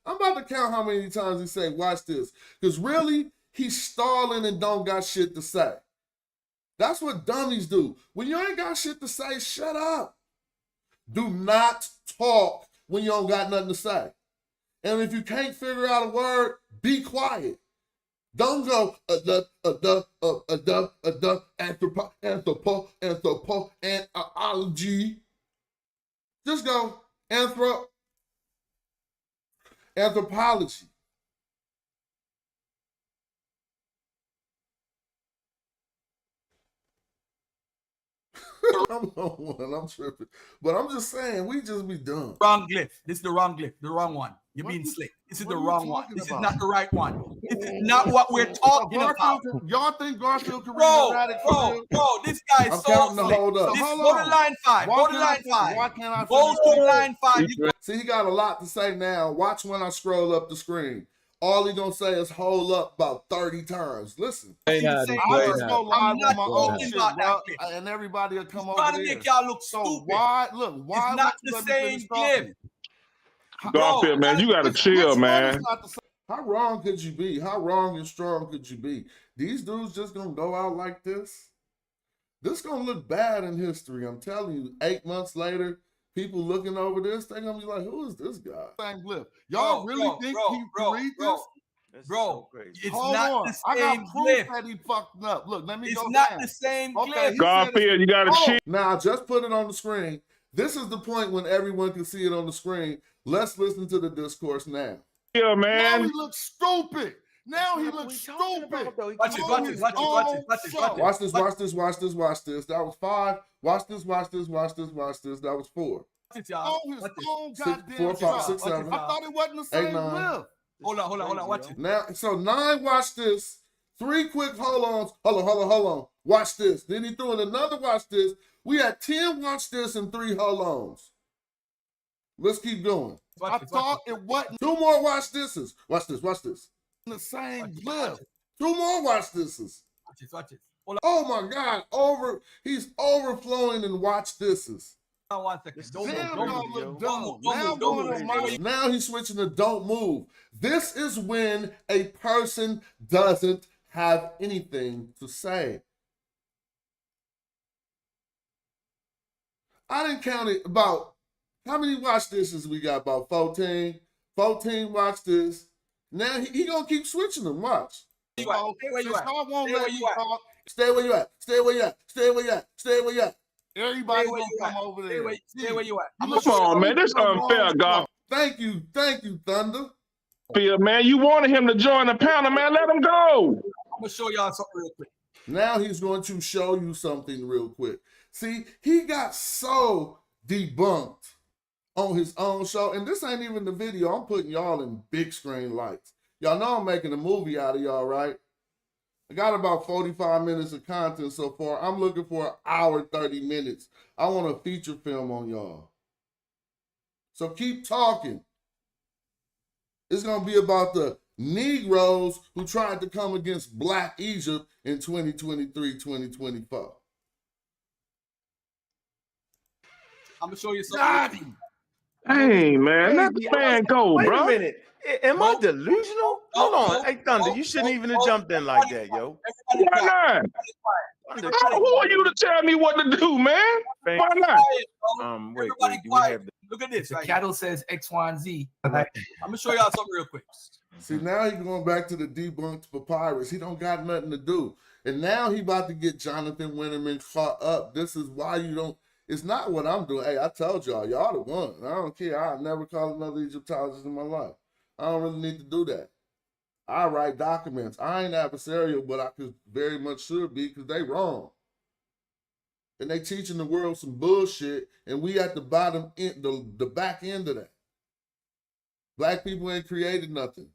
I'm about to count how many times he say, watch this. Because really, he's stalling and don't got shit to say. That's what dummies do. When you ain't got shit to say, shut up. Do not talk when you don't got nothing to say. And if you can't figure out a word, be quiet. Don't go anthropology. Just go anthropology. I'm tripping. But I'm just saying, we just be dumb. Wrong glyph. This is the wrong glyph. The wrong one. You're being slick. This is the wrong one. This is not the right one. This is not what we're talking about. Y'all think Garfield can read erratic for real? Bro, this guy is so slick. Hold up. Go to line 5. Go to line 5. Why can't I Go to line 5. See, he got a lot to say now. Watch when I scroll up the screen. All he gonna say is hold up about 30 times. Listen. I just go live on my own shit, bro, and everybody will come over there. Trying to make y'all look stupid. Why it's not the same glyph. Garfield, man, you gotta chill, man. How wrong could you be? How wrong and strong could you be? These dudes just gonna go out like this? This gonna look bad in history. I'm telling you, 8 months later, people looking over this, they're gonna be like, who is this guy? Same glyph. Y'all really think he can read this? Bro, it's Hold not on. the I same got proof glyph. that he fucked up. Look, let me It's go not down. the same Okay, glyph. he Garfield, you gotta chill. Now, just put it on the screen. This is the point when everyone can see it on the screen. Let's listen to the discourse now. Yeah, man. Now he looks stupid. Now he looks stupid. Watch this. Watch this. That was 5. Watch this. That was 4. Watch it, y'all. On his Watch it. own 6, goddamn 4, 5, 6, show. 7. I thought it wasn't the same 8, 9. glyph. Hold on. Watch it. Now, so 9, watch this. 3 quick hold-ons. Hold on. Watch this. Then he threw in another watch this. We had 10 watch this and 3 hold-ons. Let's keep going. I thought it wasn't. 2 more watch thises. Watch this. The same glyph. 2 more watch thises. Watch it. Oh my God, he's overflowing in watch thises. 1 second. Now he's switching to don't move. This is when a person doesn't have anything to say. I didn't count it about, how many watch thises we got? About 14? 14 watch this. Now he gonna keep switching them, watch. Stay where you at. Stay where you at. Everybody gonna come over there. Stay where you at. Come on, man. This unfair, Garfield. Thank you, Thunder. Man, you wanted him to join the panel, man. Let him go. I'm gonna show y'all something real quick. Now he's going to show you something real quick. See, he got so debunked on his own show. And this ain't even the video. I'm putting y'all in big screen lights. Y'all know I'm making a movie out of y'all, right? I got about 45 minutes of content so far. I'm looking for an hour, 30 minutes. I want a feature film on y'all. So keep talking. It's going to be about the Negroes who tried to come against Black Egypt in 2023, 2024. I'm going to show you something. Hey, man, let the man go, Wait bro. a minute. Am I delusional? Hold on. Hey, Thunder, you shouldn't even have jumped in like that, yo. Why not? Thunder, Who are you to tell me what to do, man? Why not? Wait, Everybody do we quiet. have the... Look at this. The cattle says X, Y, and Z. I'm going to show y'all something real quick. See, now he's going back to the debunked papyrus. He don't got nothing to do. And now he about to get Jonathan Winterman caught up. This is why you don't... It's not what I'm doing. Hey, I told y'all the one. I don't care. I'll never call another Egyptologist in my life. I don't really need to do that. I write documents. I ain't adversarial, but I could very much should be because they wrong. And they teaching the world some bullshit, and we at the bottom end, the back end of that. Black people ain't created nothing.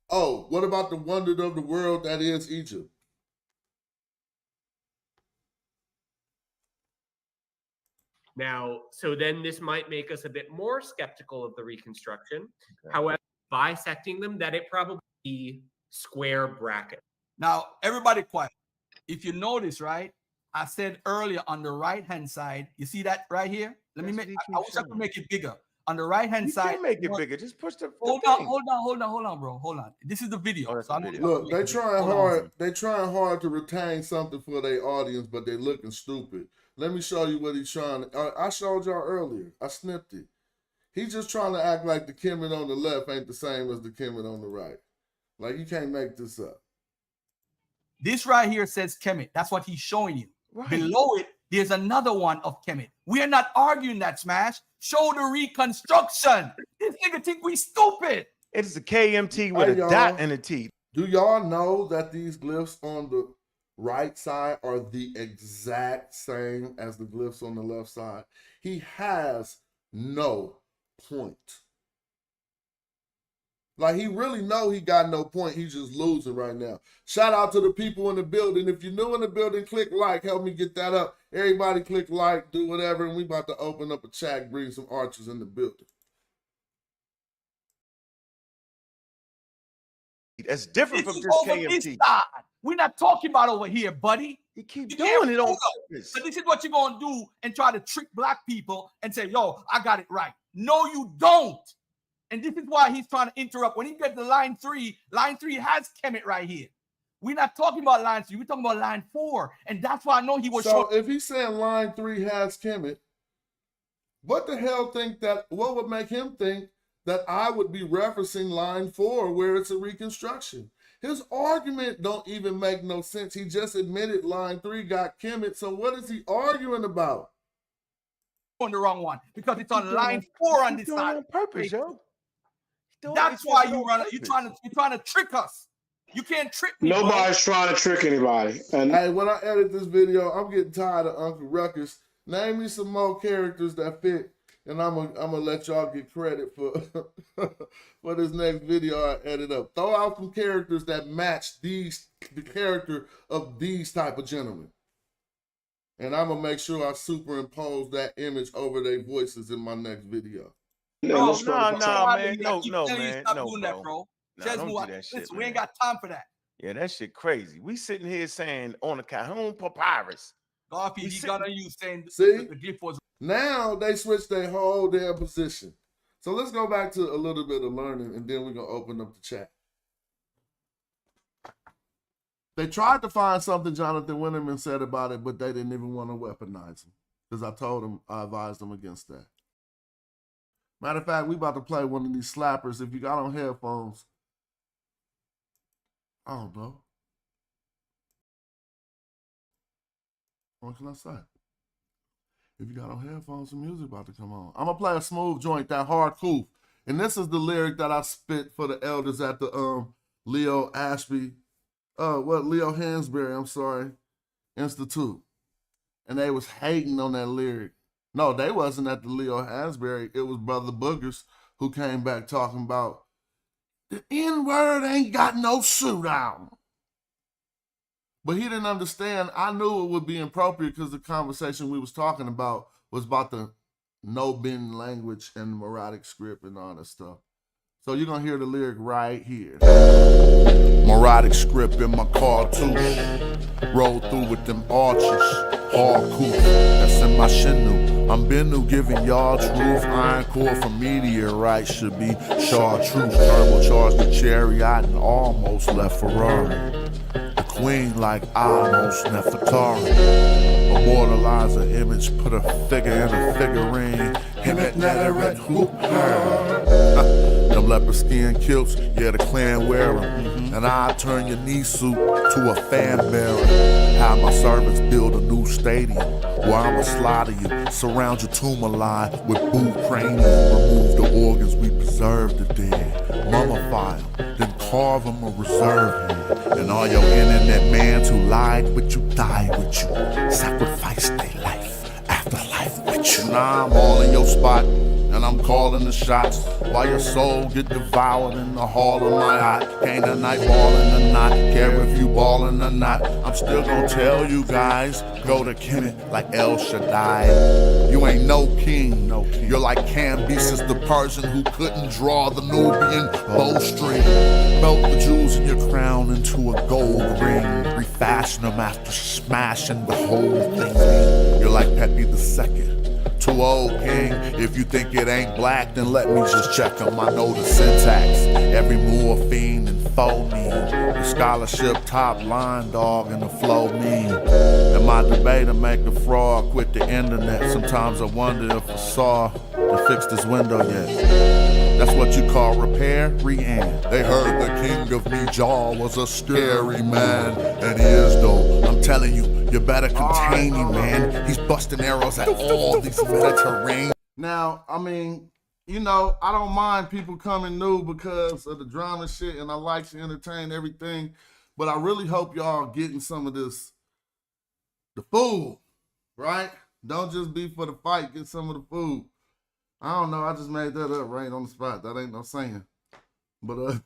Oh, what about the wonder of the world that is Egypt? Now, so then this might make us a bit more skeptical of the reconstruction. Okay. However, bisecting them, that it probably be square bracket. Now, everybody quiet. If you notice, right, I said earlier on the right-hand side, you see that right here? Let me make, I wish I could make it bigger. On the right-hand side. You can make it bigger. Just push the Hold on, bro. Hold on. This is the video. Oh, so video. Look, they trying hard. They trying hard to retain something for their audience, but they looking stupid. Let me show you what he's trying to. I showed y'all earlier. I snipped it. He's just trying to act like the Kemet on the left ain't the same as the Kemet on the right. Like, you can't make this up. This right here says Kemet. That's what he's showing you. Right. Below it, there's another one of Kemet. We are not arguing that, Smash. Show the reconstruction. This nigga think we stupid. It's a KMT with a dot and a T. Do y'all know that these glyphs on the right side are the exact same as the glyphs on the left side? He has no point. Like, he really know he got no point. He's just losing right now. Shout out to the people in the building. If you're new in the building, click like. Help me get that up. Everybody click like, do whatever. And we about to open up a chat, bring some archers in the building. That's different from just KMT. We're not talking about over here, buddy. You keep doing it on purpose. So this is what you're going to do and try to trick black people and say, yo, I got it right. No, you don't. And this is why he's trying to interrupt. When he gets to line 3 has Kemet right here. We're not talking about line 3. We're talking about line 4. And that's why I know he was So if he's saying line 3 has Kemet, what the hell what would make him think that I would be referencing line 4 where it's a reconstruction? His argument don't even make no sense. He just admitted line 3 got Kemet. So what is he arguing about? On the wrong one because it's on line 4 on this side. On purpose, yo. That's why you're trying to trick us. You can't trick me. Nobody's trying to trick anybody. And hey, when I edit this video, I'm getting tired of Uncle Ruckus. Name me some more characters that fit, and I'm gonna let y'all get credit for for this next video I edit up. Throw out some characters that match the character of these type of gentlemen, and I'm gonna make sure I superimpose that image over their voices in my next video. No, man. No, man. Stop doing that, bro. Don't do that shit, we ain't got time for that. Yeah, that shit crazy. We sitting here saying on the Cajon papyrus. Garfield, he got on you saying see? The Glyph was. Now they switched their whole damn position. So let's go back to a little bit of learning, and then we're going to open up the chat. They tried to find something Jonathan Winterman said about it, but they didn't even want to weaponize him because I advised them against that. Matter of fact, we about to play one of these slappers. If you got on headphones, I don't know. What can I say? If you got on headphones, some music about to come on. I'm gonna play a smooth joint, that hard coof. And this is the lyric that I spit for the elders at the Leo Hansberry, Institute. And they was hating on that lyric. No, they wasn't at the Leo Hansberry. It was Brother Boogers who came back talking about the N-word ain't got no suit on. But he didn't understand. I knew it would be inappropriate because the conversation we was talking about was about the no-bending language and melodic script and all that stuff. So you're going to hear the lyric right here. Melodic script in my cartouche. Roll through with them arches. Hardcore, that's in my shinu. I'm Bennu giving y'all truth. Iron core from meteorite should be chartreuse. Turbocharged the chariot and almost left Ferrari. The queen like almost Nefertari. Immortalize an image, put a figure in a figurine. Him at Netherred hoop her. Them leopard skin kilts, yeah, the clan wear 'em. And I turn your knee suit to a fan bearer. Have my servants build a new stadium where I'ma slaughter you, surround your tumor line with boot cranium. Remove the organs, we preserve the dead. Mummify them, then carve them a reserve head. And all your internet mans who lied with you, died with you, sacrificed their life, afterlife with you. Now I'm all in your spot, and I'm calling the shots while your soul get devoured in the hall of my eye. Can't a night ballin' or not, care if you ballin' or not. I'm still gonna tell you guys, go to Kemet like El Shaddai. You ain't no king, You're like Cambyses the Persian who couldn't draw the Nubian bowstring. Melt the jewels in your crown into a gold ring. Refashion them after smashing the whole thing. You're like Pepe II. Too old, king. If you think it ain't black, then let me just check them. I know the syntax. Every morphine and phoneme. The scholarship top line, dog, and the flow mean. And my debate to make a fraud quit the internet. Sometimes I wonder if I saw to fix this window yet. That's what you call repair, re-end. They heard the king of Nijar was a scary man. And he is though, I'm telling you, you better contain him, man. He's busting arrows at all these Mediterranean. Now, I mean, you know, I don't mind people coming new because of the drama shit, and I like to entertain everything, but I really hope y'all getting some of this, the food, right? Don't just be for the fight, get some of the food. I don't know, I just made that up right on the spot. That ain't no saying. But,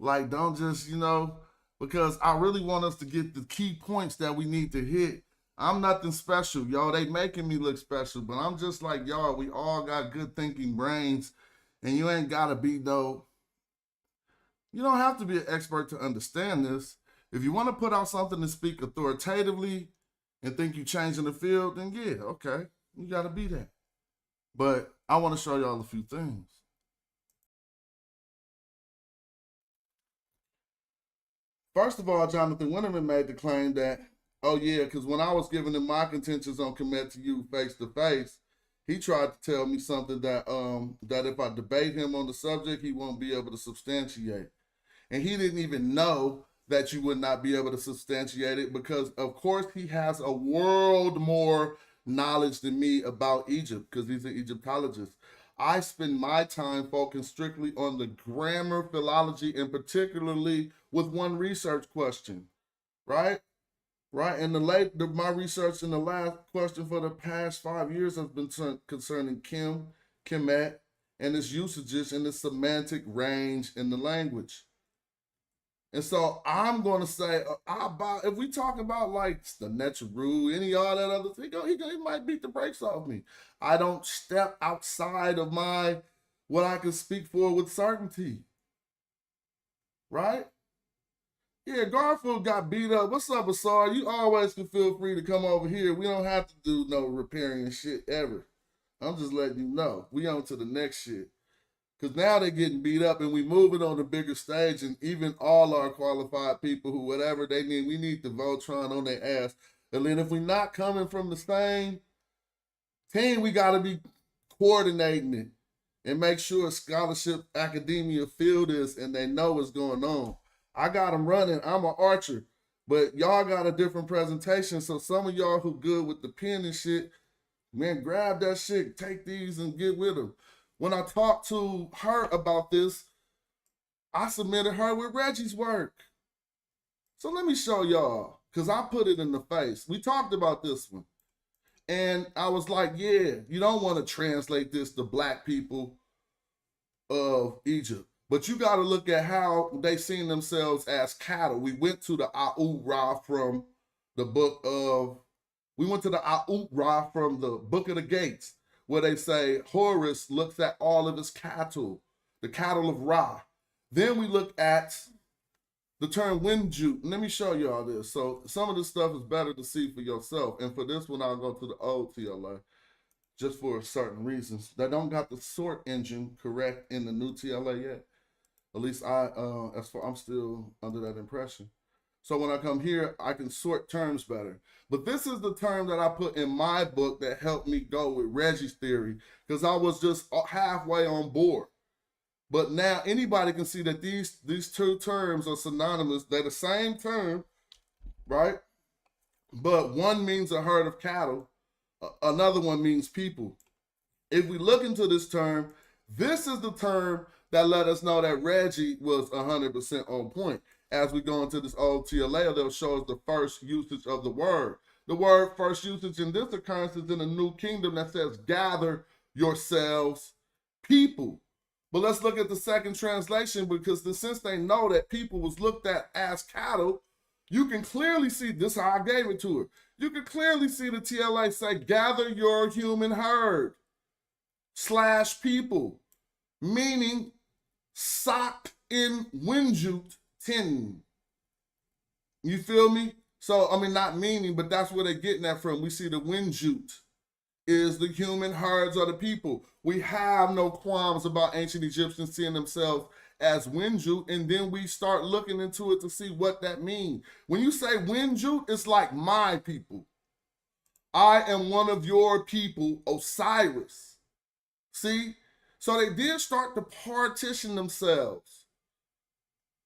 like, don't just, you know, because I really want us to get the key points that we need to hit. I'm nothing special, y'all. They making me look special, but I'm just like y'all. We all got good thinking brains, and you ain't gotta be though. You don't have to be an expert to understand this. If you want to put out something to speak authoritatively and think you changing the field, then yeah, okay, you gotta be that. But I want to show y'all a few things. First of all, Jonathan Winterman made the claim that, oh yeah, because when I was giving him my contentions on Kemet to you face to face, he tried to tell me something that that if I debate him on the subject, he won't be able to substantiate. And he didn't even know that you would not be able to substantiate it because, of course, he has a world more knowledge than me about Egypt because he's an Egyptologist. I spend my time focused strictly on the grammar, philology, and particularly with one research question, right? Right, and my research in the last question for the past 5 years has been concerning Kemet, and its usages in the semantic range in the language. And so I'm going to say, if we talk about like the natural, any all that other thing, he might beat the brakes off me. I don't step outside of what I can speak for with certainty, right? Yeah, Garfield got beat up. What's up, Asar? You always can feel free to come over here. We don't have to do no repairing shit ever. I'm just letting you know. We on to the next shit. Because now they're getting beat up and we moving on the bigger stage, and even all our qualified people who whatever they need, we need the Voltron on their ass. And then if we're not coming from the same team, we got to be coordinating it and make sure scholarship academia feel this and they know what's going on. I got them running. I'm an archer, but y'all got a different presentation. So some of y'all who good with the pen and shit, man, grab that shit, take these and get with them. When I talked to her about this, I submitted her with Reggie's work. So let me show y'all, because I put it in the face. We talked about this one. And I was like, yeah, you don't want to translate this to black people of Egypt, but you got to look at how they seen themselves as cattle. We went to the Ra from the book of, we went to the Ra from the book of the Gates, where they say Horus looks at all of his cattle, the cattle of Ra. Then we look at the term Winjut. Let me show you all this. So some of this stuff is better to see for yourself. And for this one, I'll go to the old TLA just for certain reasons. They don't got the sort engine correct in the new TLA yet. At least I'm still under that impression. So when I come here, I can sort terms better. But this is the term that I put in my book that helped me go with Reggie's theory, because I was just halfway on board. But now anybody can see that these two terms are synonymous. They're the same term, right? But one means a herd of cattle. Another one means people. If we look into this term, this is the term that let us know that Reggie was 100% on point. As we go into this old TLA, they'll show us the first usage of the word. The word first usage in this occurrence is in the New Kingdom that says, gather yourselves, people. But let's look at the second translation, because since they know that people was looked at as cattle, you can clearly see, this is how I gave it to her. You can clearly see the TLA say, gather your human herd / people, meaning sock in Winjut 10. You feel me? So, I mean, not meaning, but that's where they're getting that from. We see the Winjut is the human herds of the people. We have no qualms about ancient Egyptians seeing themselves as Winjut, and then we start looking into it to see what that means. When you say Winjut, it's like my people. I am one of your people, Osiris. See? So they did start to partition themselves.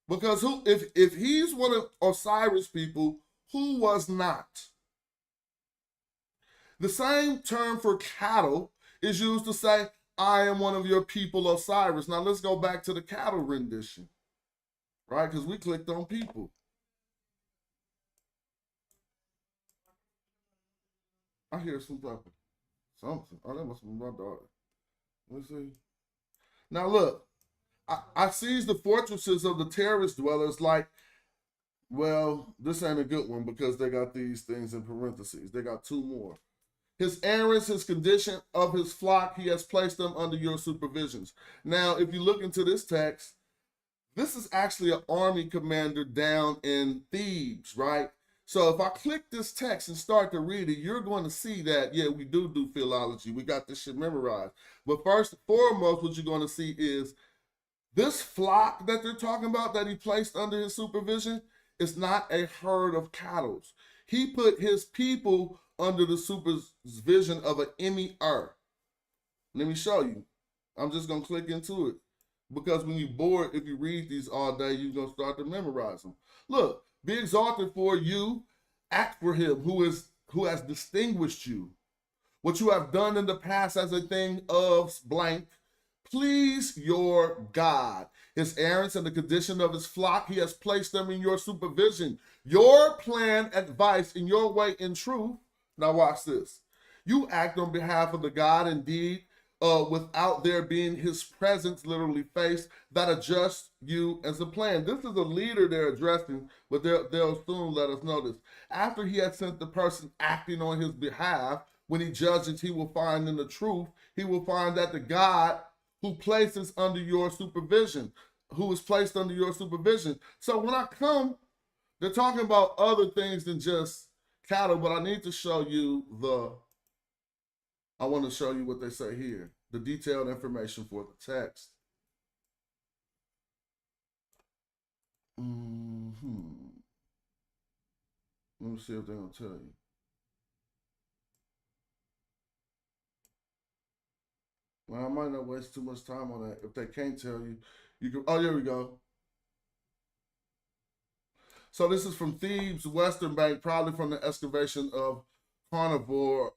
Because if he's one of Osiris' people, who was not? The same term for cattle is used to say, I am one of your people, Osiris. Now let's go back to the cattle rendition, right? Because we clicked on people. I hear some type of something. Oh, that must be my daughter. Let's see. Now look, I seized the fortresses of the terrorist dwellers like, well, this ain't a good one because they got these things in parentheses. They got two more. His errands, his condition of his flock, he has placed them under your supervisions. Now, if you look into this text, this is actually an army commander down in Thebes, right? So if I click this text and start to read it, you're going to see that, yeah, we do philology. We got this shit memorized. But first and foremost, what you're going to see is this flock that they're talking about that he placed under his supervision is not a herd of cattle. He put his people under the supervision of an emir. Let me show you. I'm just going to click into it. Because when you're bored, if you read these all day, you're going to start to memorize them. Look, be exalted for you, act for him who has distinguished you. What you have done in the past as a thing of blank, please your God. His errands and the condition of his flock, he has placed them in your supervision. Your plan, advice, and your way in truth. Now watch this. You act on behalf of the God indeed, without there being his presence, literally face, that adjusts you as a plan. This is a leader they're addressing, but they'll soon let us know this. After he had sent the person acting on his behalf, when he judges, he will find in the truth, he will find that the God who places under your supervision, who is placed under your supervision. So when I come, they're talking about other things than just cattle, but I need to show you I want to show you what they say here, the detailed information for the text. Let me see if they're going to tell you. Well, I might not waste too much time on that. If they can't tell you, you can, oh, there we go. So this is from Thebes, Western Bank, probably from the excavation of Carnarvon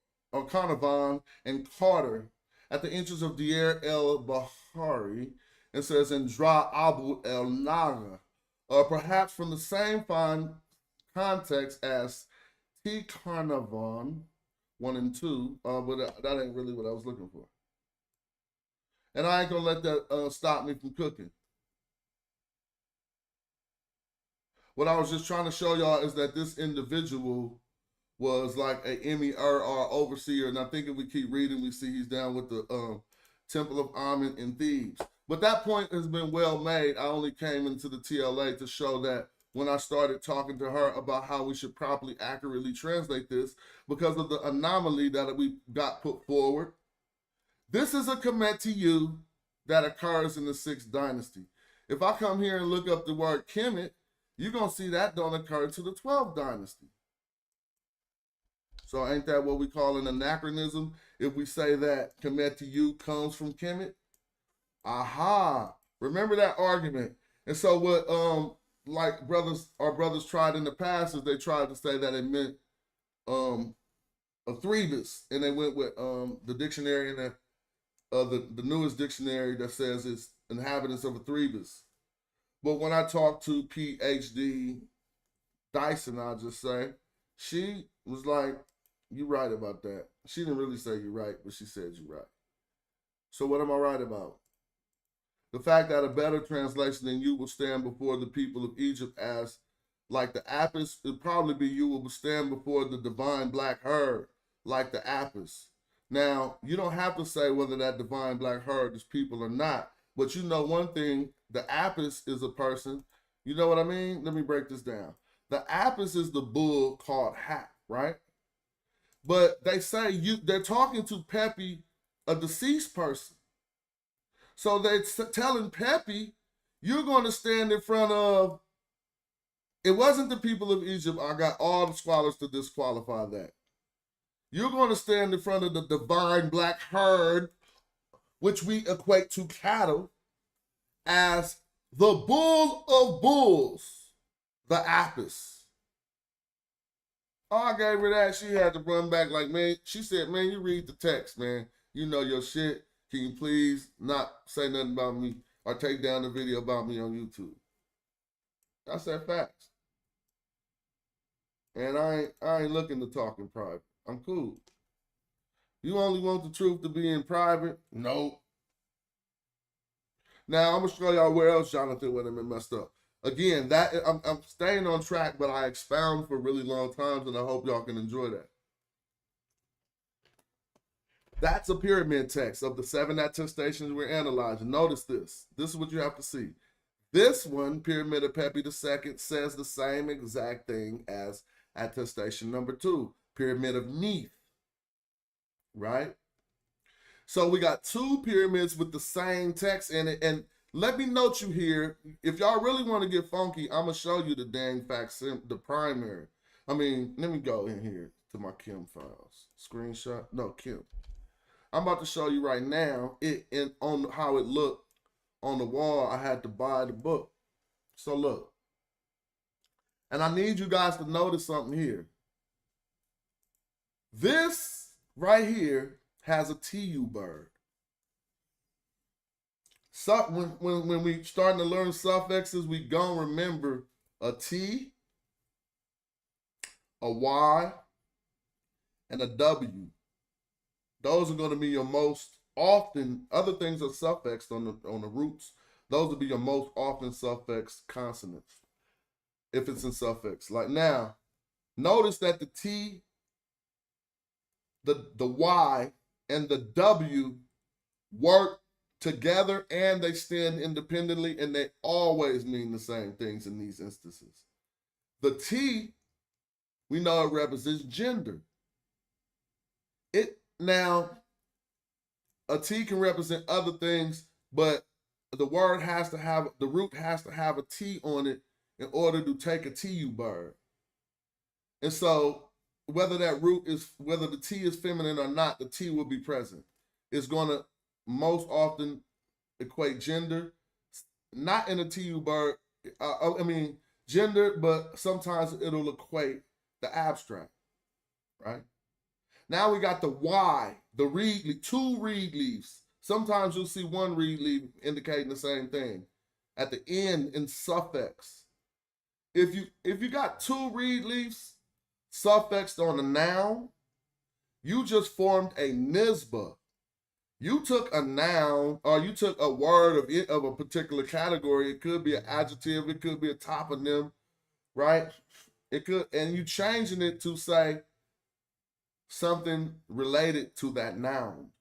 and Carter at the entrance of Deir el Bahari. It says in Dra Abu el Naga, perhaps from the same fine context as T Carnarvon 1 and 2, but that ain't really what I was looking for. And I ain't gonna let that stop me from cooking. What I was just trying to show y'all is that this individual was like a emir or overseer, and I think if we keep reading, we see he's down with the Temple of Amen in Thebes. But that point has been well made. I only came into the TLA to show that when I started talking to her about how we should properly, accurately translate this, because of the anomaly that we got put forward. This is a Kemet to you that occurs in the 6th dynasty. If I come here and look up the word Kemet, you're going to see that don't occur to the 12th dynasty. So ain't that what we call an anachronism if we say that Kemet to you comes from Kemet? Aha. Remember that argument. And so what like our brothers tried in the past is they tried to say that it meant a Threbus, and they went with the dictionary and the newest dictionary that says it's inhabitants of a Threbus. But when I talked to PhD Dyson, I'll just say, she was like, you right about that. She didn't really say you're right, but she said you're right. So what am I right about? The fact that a better translation than you will stand before the people of Egypt as like the Apis, it'd probably be you will stand before the divine black herd like the Apis. Now, you don't have to say whether that divine black herd is people or not, but you know one thing, the Apis is a person. You know what I mean? Let me break this down. The Apis is the bull called Hap, right? But they say they're talking to Pepi, a deceased person. So they're telling Pepi, you're going to stand in front of, it wasn't the people of Egypt. I got all the scholars to disqualify that. You're going to stand in front of the divine black herd, which we equate to cattle, as the bull of bulls, the Apis. Oh, I gave her that. She had to run back like, man, she said, man, you read the text, man. You know your shit. Can you please not say nothing about me or take down the video about me on YouTube? I said facts. And I ain't looking to talk in private. I'm cool. You only want the truth to be in private? Nope. Now, I'm going to show y'all where else Jonathan would have been messed up. Again, that I'm staying on track, but I expound for really long times, and I hope y'all can enjoy that. That's a pyramid text of the 7 attestations we're analyzing. Notice this. This is what you have to see. This one, Pyramid of Pepi II, says the same exact thing as attestation number 2, Pyramid of Neith. Right? So we got 2 pyramids with the same text in it. And let me note you here, if y'all really want to get funky, I'm going to show you the dang facsim, the primary. I mean, let me go in here to my Kim files. Screenshot. No, Kim. I'm about to show you right now on how it looked on the wall. I had to buy the book. So look. And I need you guys to notice something here. This right here has a TU bird. So when we starting to learn suffixes, we gonna remember a T, a Y, and a W. Those are going to be your most often, other things are suffixed on the roots. Those will be your most often suffix consonants if it's in suffix. Like now, notice that the T, the Y, and the W work together and they stand independently, and they always mean the same things in these instances. The T, we know it represents gender. Now, a T can represent other things, but the word has to have, the root has to have a T on it in order to take a TU bird. And so whether the T is feminine or not, the T will be present. It's going to most often equate gender, not in a TU bird, gender, but sometimes it'll equate the abstract, right? Now we got the Y, the reed leaf, 2 reed leaves. Sometimes you'll see 1 reed leaf indicating the same thing. At the end in suffix. If you got 2 reed leaves suffixed on a noun, You just formed a nisbah. You took a noun, or you took a word of a particular category. It could be an adjective, it could be a toponym, right? It could, and you changing it to say something related to that noun.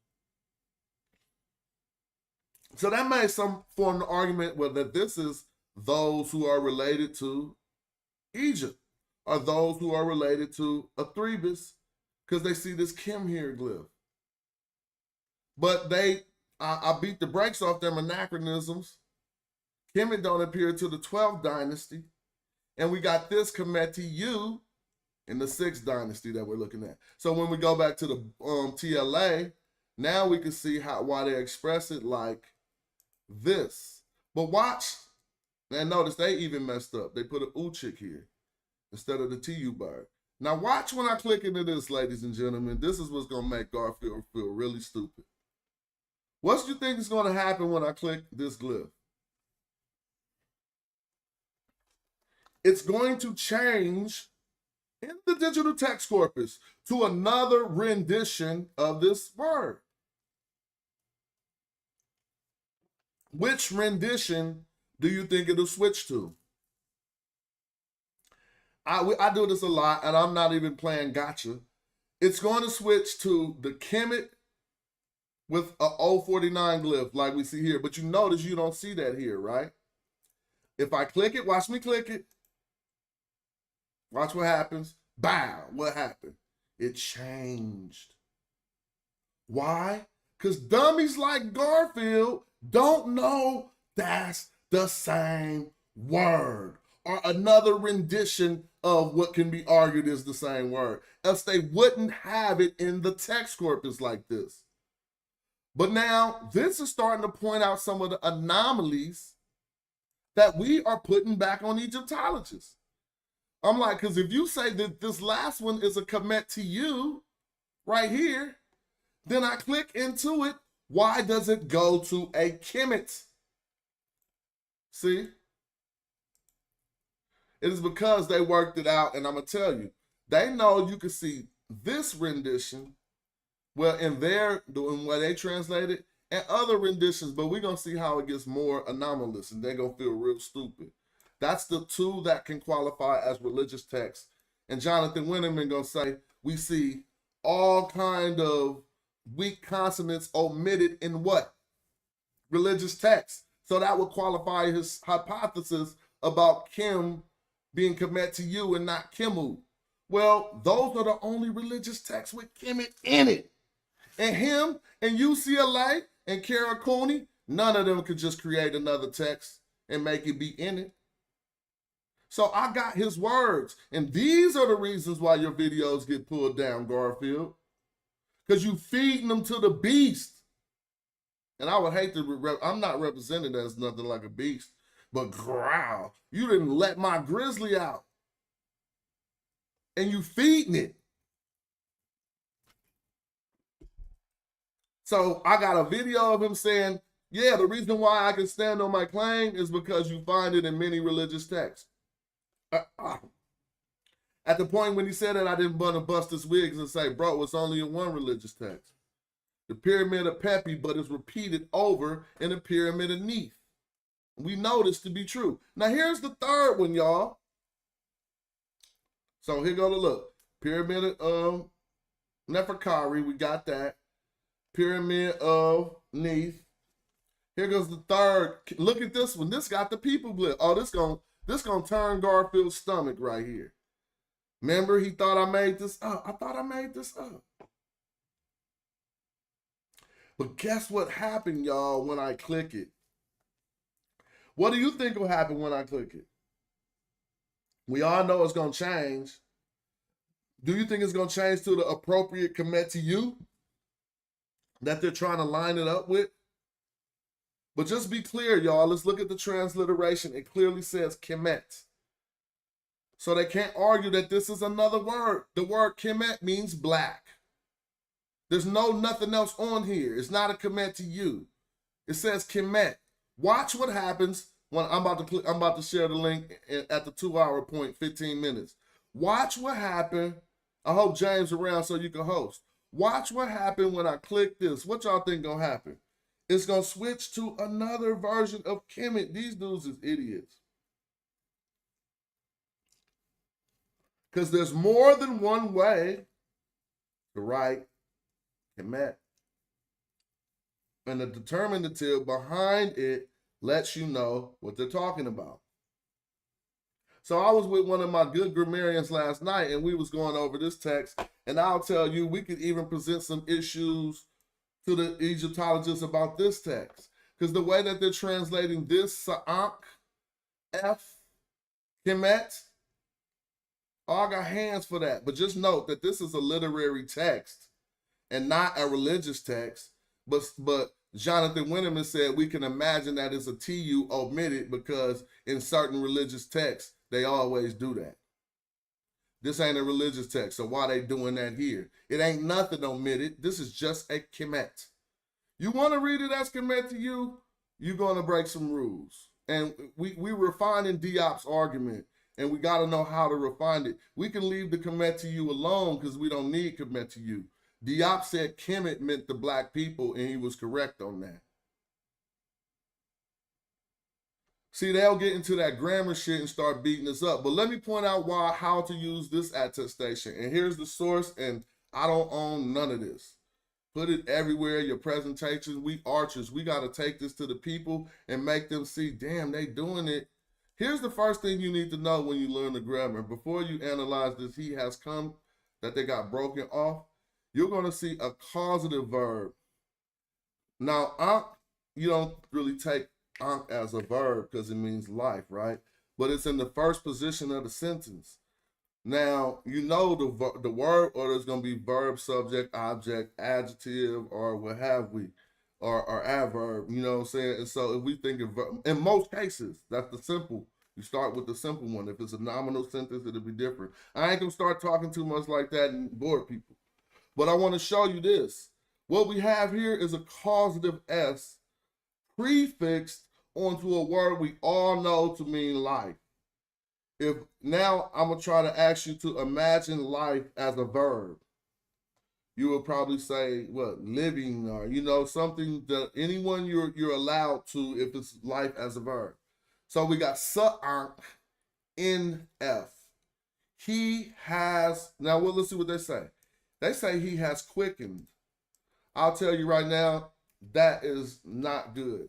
So that may some form the argument that this is those who are related to Egypt, or those who are related to Athribis, because they see this Kim here glyph. But I beat the brakes off them anachronisms. Kemet don't appear to the 12th dynasty. And we got this Kemet to you in the 6th dynasty that we're looking at. So when we go back to the TLA, now we can see why they express it like this. But watch, and notice they even messed up. They put an Uchik here instead of the TU bird. Now watch when I click into this, ladies and gentlemen. This is what's gonna make Garfield feel really stupid. What do you think is gonna happen when I click this glyph? It's going to change in the digital text corpus to another rendition of this word. Which rendition do you think it'll switch to? I do this a lot, and I'm not even playing gotcha. It's going to switch to the Kemet with a 049 glyph like we see here. But you notice you don't see that here, right? If I click it, watch me click it. Watch what happens. Bow, what happened? It changed. Why? Because dummies like Garfield don't know that's the same word or another rendition of what can be argued is the same word. Else they wouldn't have it in the text corpus like this. But now this is starting to point out some of the anomalies that we are putting back on Egyptologists. I'm like, because if you say that this last one is a Kemet to you right here, then I click into it. Why does it go to a Kemet? See? It is because they worked it out, and I'm going to tell you, they know you can see this rendition, well, in their, doing what they translated, and other renditions, but we're going to see how it gets more anomalous, and they're going to feel real stupid. That's the two that can qualify as religious texts. And Jonathan Winterman going to say, we see all kind of weak consonants omitted in what? Religious texts. So that would qualify his hypothesis about Kim being Kemet to you and not Kimu. Well, those are the only religious texts with Kemet in it. And him and UCLA and Kara Cooney, none of them could just create another text and make it be in it. So I got his words. And these are the reasons why your videos get pulled down, Garfield. Because you feeding them to the beast. And I would hate to, I'm not represented as nothing like a beast. But growl, you didn't let my grizzly out. And you feeding it. So I got a video of him saying, yeah, the reason why I can stand on my claim is because you find it in many religious texts. At the point when he said that, I didn't want to bust his wigs and say, bro, it's only in one religious text. The Pyramid of Pepi, but it's repeated over in the Pyramid of Neith. We know this to be true. Now here's the third one, y'all. So here go to look. Pyramid of Neferkari, we got that. Pyramid of Neith. Here goes the third. Look at this one. This got the people glyph. Oh, this gonna turn Garfield's stomach right here. Remember, he thought I made this up. I thought I made this up. But guess what happened, y'all, when I click it? What do you think will happen when I click it? We all know it's gonna change. Do you think it's gonna change to the appropriate Kemet to you that they're trying to line it up with? But just be clear, y'all. Let's look at the transliteration. It clearly says Kemet. So they can't argue that this is another word. The word Kemet means black. There's nothing else on here. It's not a Kemet to you. It says Kemet. Watch what happens when I'm about to share the link at the 2-hour point, 15 minutes. Watch what happened. I hope James around so you can host. Watch what happened when I click this. What y'all think gonna happen? It's gonna switch to another version of Kemet. These dudes is idiots. Because there's more than one way to write Kemet. And the determinative behind it lets you know what they're talking about. So I was with one of my good grammarians last night, and we was going over this text, and I'll tell you, we could even present some issues to the Egyptologists about this text. Because the way that they're translating this Ankh, F, Kemet, I got hands for that. But just note that this is a literary text and not a religious text. But Jonathan Winterman said we can imagine that it's a TU omitted because in certain religious texts, they always do that. This ain't a religious text, so why they doing that here? It ain't nothing omitted. This is just a Kemet. You want to read it as Kemet to you, you're going to break some rules. And we refining Diop's argument, and we got to know how to refine it. We can leave the Kemet to you alone because we don't need Kemet to you. Diop said Kemet meant the black people, and he was correct on that. See, they'll get into that grammar shit and start beating us up. But let me point out how to use this attestation. And here's the source, and I don't own none of this. Put it everywhere, your presentations. We archers, we got to take this to the people and make them see, damn, they doing it. Here's the first thing you need to know when you learn the grammar. Before you analyze this, he has come, that they got broken off, you're going to see a causative verb. Now, Ankh, you don't really take Ankh as a verb because it means life, right? But it's in the first position of the sentence. Now, you know the word order is going to be verb, subject, object, adjective, or what have we, or adverb, you know what I'm saying? And so if we think of verb, in most cases, that's the simple. You start with the simple one. If it's a nominal sentence, it'll be different. I ain't going to start talking too much like that and bore people. But I want to show you this. What we have here is a causative S prefixed onto a word we all know to mean life. If now I'm gonna try to ask you to imagine life as a verb, you would probably say what, living, or you know, something that anyone you're allowed to if it's life as a verb. So we got Sa'ankh in F. He has, now well, let's see what they say. They say he has quickened. I'll tell you right now, that is not good.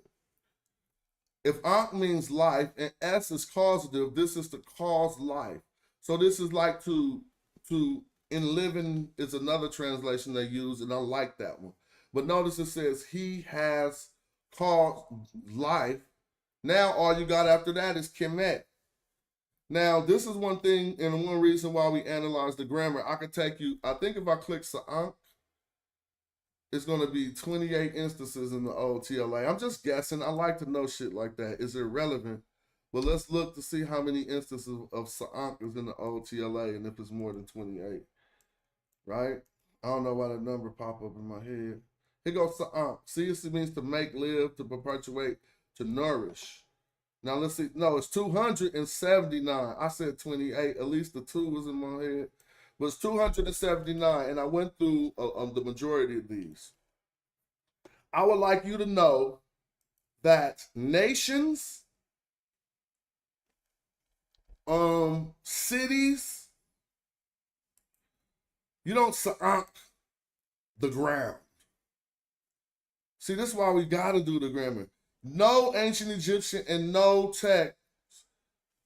If Ankh means life and S is causative, this is to cause life. So this is like to in living is another translation they use, and I like that one. But notice it says he has caused life. Now all you got after that is Kemet. Now this is one thing and one reason why we analyze the grammar. I could take you, I think if I click Sa'ankh, it's going to be 28 instances in the old TLA. I'm just guessing. I like to know shit like that. It's irrelevant. But let's look to see how many instances of Sa'ankh is in the old TLA and if it's more than 28. Right? I don't know why that number pop up in my head. Here goes Sa'ankh. See, it means to make, live, to perpetuate, to nourish. Now let's see. No, it's 279. I said 28. At least the 2 was in my head. But it's 279, and I went through the majority of these. I would like you to know that nations, cities, you don't Sa'ankh the ground. See, this is why we got to do the grammar. No ancient Egyptian and no text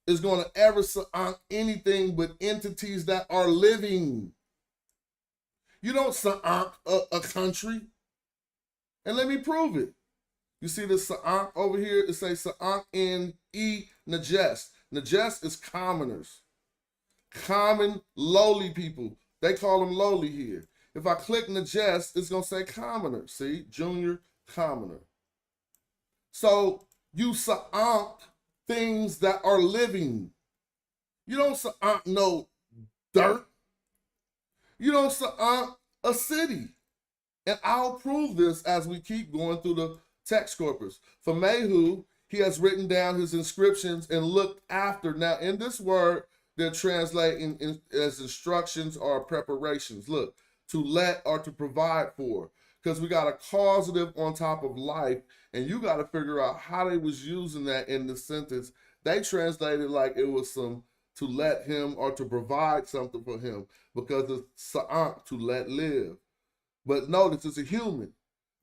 is going to ever Sa'ankh anything but entities that are living. You don't Sa'ankh a country. And let me prove it. You see this Sa'ankh over here? It says Sa'ankh in E Najes. Najes is commoners. Common, lowly people. They call them lowly here. If I click Najes, it's going to say commoner. See? Junior, commoner. So you Sa'ankh things that are living. You don't Sa'ankh no dirt. You don't Sa'ankh a city. And I'll prove this as we keep going through the text corpus. For Mehu, he has written down his inscriptions and looked after. Now, in this word, they're translating as instructions or preparations. Look, to let, or to provide for. Because we got a causative on top of life, and you got to figure out how they was using that in the sentence. They translated like it was some to let him or to provide something for him, because it's sa'ank, to let live. But notice it's a human.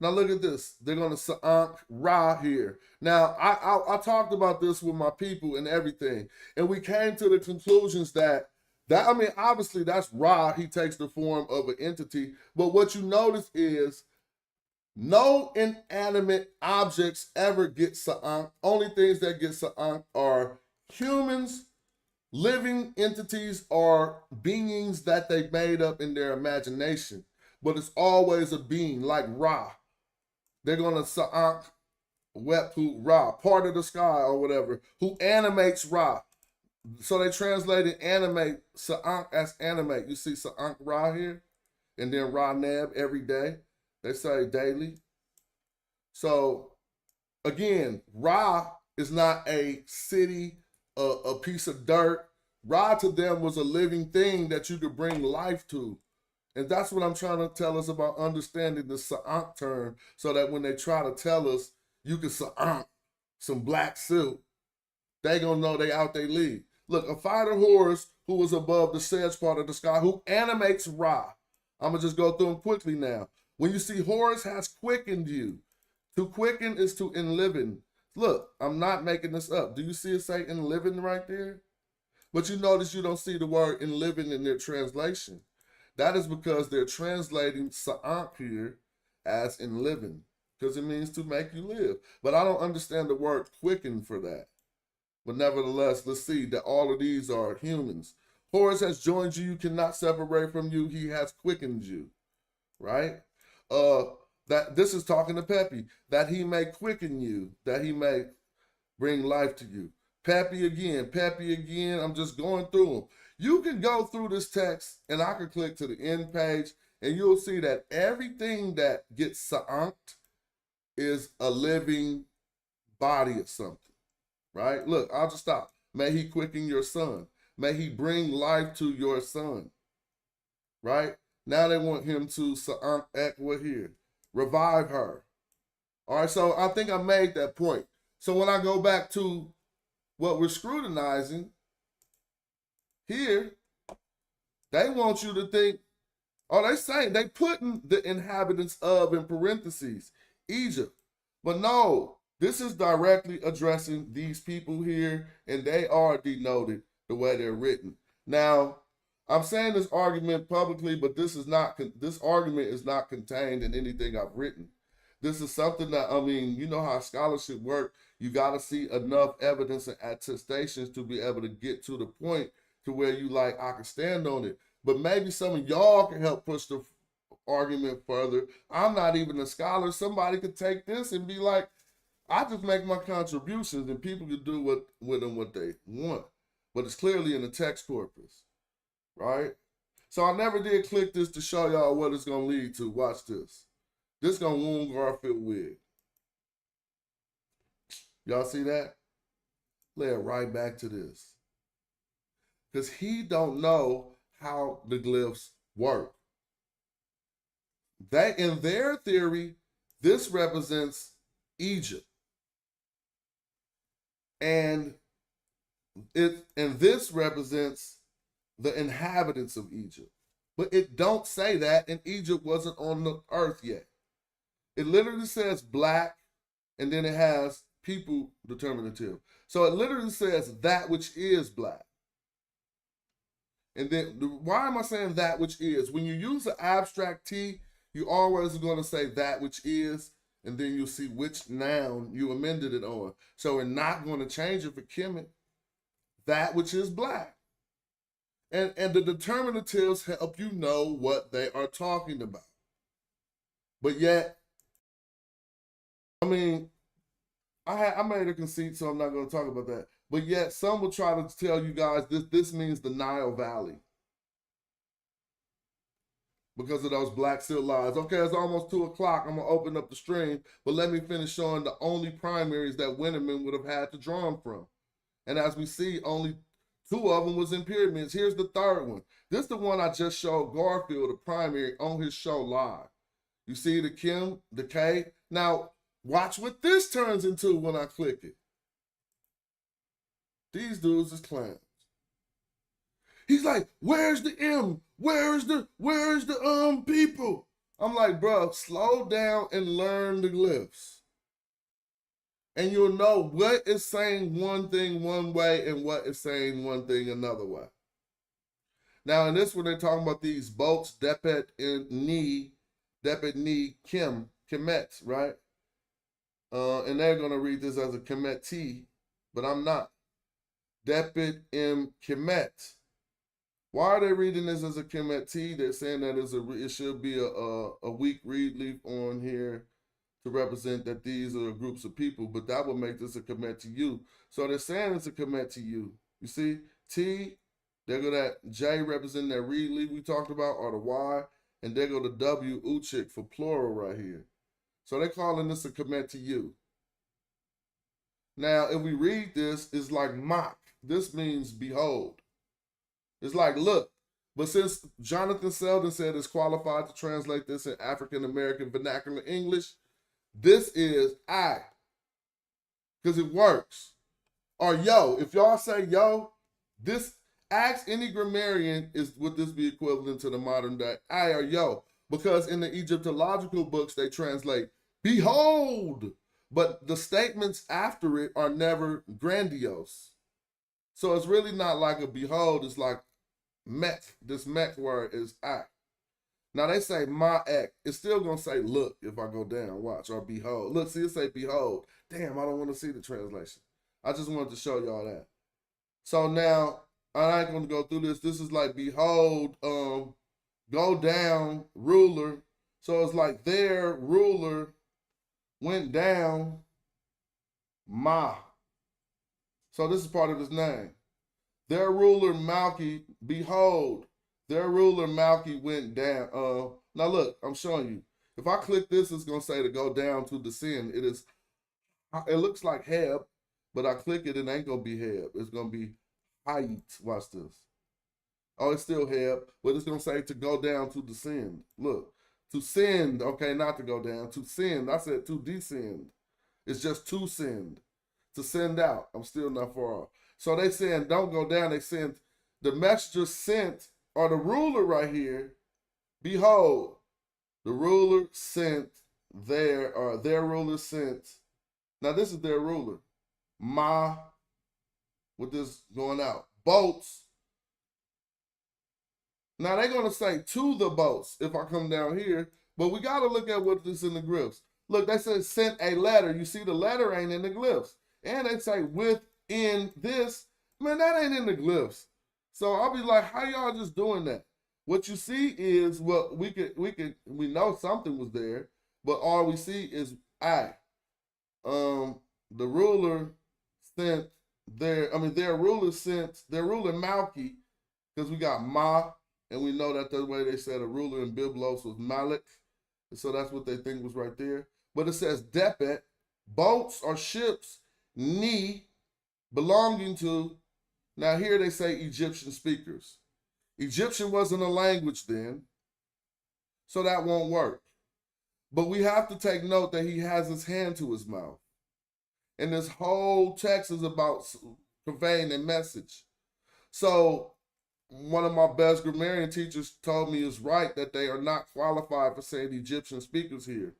Now look at this. They're going to sa'ank ra here. Now I talked about this with my people and everything, and we came to the conclusions that I mean, obviously that's ra. He takes the form of an entity. But what you notice is no inanimate objects ever get sa'ank. Only things that get sa'ank are humans, living entities, or beings that they made up in their imagination. But it's always a being like Ra. They're going to sa'ank wetpu Ra, part of the sky or whatever, who animates Ra. So they translated animate, sa'ank as animate. You see sa'ank Ra here, and then Ra Neb every day. They say daily. So again, Ra is not a city, a piece of dirt. Ra to them was a living thing that you could bring life to. And that's what I'm trying to tell us about understanding the sa'ank term, so that when they try to tell us you can sa'ank some black silk, they gonna know they out they league. Look, a fighter horse who was above the sedge part of the sky, who animates Ra. I'm gonna just go through them quickly now. When you see Horus has quickened you, to quicken is to enliven. Look, I'm not making this up. Do you see it say enliven right there? But you notice you don't see the word enliven in their translation. That is because they're translating sa'ank here as enliven, because it means to make you live. But I don't understand the word quicken for that. But nevertheless, let's see that all of these are humans. Horus has joined you, you cannot separate from you, he has quickened you, right? That this is talking to Pepe, that he may quicken you, that he may bring life to you. Pepe again, I'm just going through them. You can go through this text, and I can click to the end page, and you'll see that everything that gets sa'anked is a living body of something, right? Look, I'll just stop. May he quicken your son. May he bring life to your son, right? Now they want him to sa'ank ekwa here. Revive her. All right, so I think I made that point. So when I go back to what we're scrutinizing, here, they want you to think, oh, they saying they putting the inhabitants of in parentheses, Egypt. But no, this is directly addressing these people here, and they are denoted the way they're written. Now, I'm saying this argument publicly, but this argument is not contained in anything I've written. This is something that, I mean, you know how scholarship works. You got to see enough evidence and attestations to be able to get to the point to where you like, I can stand on it. But maybe some of y'all can help push the argument further. I'm not even a scholar. Somebody could take this and be like, I just make my contributions, and people can do with them what they want. But it's clearly in the text corpus, right? So I never did click this to show y'all what it's going to lead to. Watch this. This going to wound Garfield wig. Y'all see that? Lay it right back to this. Because he don't know how the glyphs work. In their theory, this represents Egypt. And this represents the inhabitants of Egypt. But it don't say that, and Egypt wasn't on the earth yet. It literally says black, and then it has people determinative. So it literally says that which is black. And then, why am I saying that which is? When you use an abstract T, you always are going to say that which is, and then you'll see which noun you amended it on. So we're not going to change it for Kemet. That which is black. And the determinatives help you know what they are talking about. But yet, I mean, I made a conceit, so I'm not going to talk about that. But yet, some will try to tell you guys this means the Nile Valley. Because of those black silk lines. Okay, it's almost 2 o'clock. I'm going to open up the stream. But let me finish showing the only primaries that Winterman would have had to draw them from. And as we see, only 2 of them was in pyramids. Here's the 3rd one. This is the one I just showed Garfield, the primary, on his show live. You see the Kim, the K? Now, watch what this turns into when I click it. These dudes is clowns. He's like, where's the M? Where's the people? I'm like, bro, slow down and learn the glyphs. And you'll know what is saying one thing one way and what is saying one thing another way. Now, in this one, they're talking about these bolts, Depet Ni, Kemet, right? And they're going to read this as a Kemet T, but I'm not. Depet Kemet. Why are they reading this as a Kemet T? They're saying that it should be a weak read leaf on here to represent that these are groups of people, but that would make this a Kemet to you. So they're saying it's a Kemet to you. You see, T, there go that J representing that read leaf we talked about, or the Y, and there go the W, Uchik, for plural right here. So they're calling this a Kemet to you. Now, if we read this, it's like mock. This means behold. It's like look. But since Jonathan Selden said it's qualified to translate this in African American vernacular English, this is I. Because it works. Or yo. If y'all say yo, this, ask any grammarian, would this be equivalent to the modern day I or yo? Because in the Egyptological books, they translate behold. But the statements after it are never grandiose. So it's really not like a behold, it's like met. This met word is I. Now they say my ek. It's still gonna say look if I go down, watch, or behold. Look, see it say behold. Damn, I don't want to see the translation. I just wanted to show y'all that. So now, I ain't gonna go through this. This is like behold, go down, ruler. So it's like their ruler went down, Ma. So this is part of his name. Their ruler Malki, behold, their ruler Malki went down. Now look, I'm showing you. If I click this, it's gonna say to go down to descend. It looks like Heb, but I click it, it ain't gonna be Heb. It's gonna be height. Watch this. Oh, it's still Heb, but it's gonna say to go down to descend. Look, to send. Okay, not to go down. To send. I said to descend. It's just to send. To send out. I'm still not far off. So they saying don't go down. They sent the messenger sent, or the ruler right here. Behold, the ruler sent their ruler sent. Now this is their ruler. Ma, with this going out. Boats. Now they're going to say to the boats if I come down here, but we got to look at what this in the glyphs. Look, they said sent a letter. You see the letter ain't in the glyphs. And they say within this. Man, that ain't in the glyphs. So I'll be like, how y'all just doing that? What you see is what we know something was there, but all we see is I. The ruler sent their ruler Malki, because we got Ma, and we know that the way they said a ruler in Byblos was Malik. And so that's what they think was right there. But it says Depet, boats or ships, Ni, belonging to, now here they say Egyptian speakers. Egyptian wasn't a language then, so that won't work. But we have to take note that he has his hand to his mouth. And this whole text is about conveying a message. So one of my best grammarian teachers told me it's right that they are not qualified for saying Egyptian speakers here.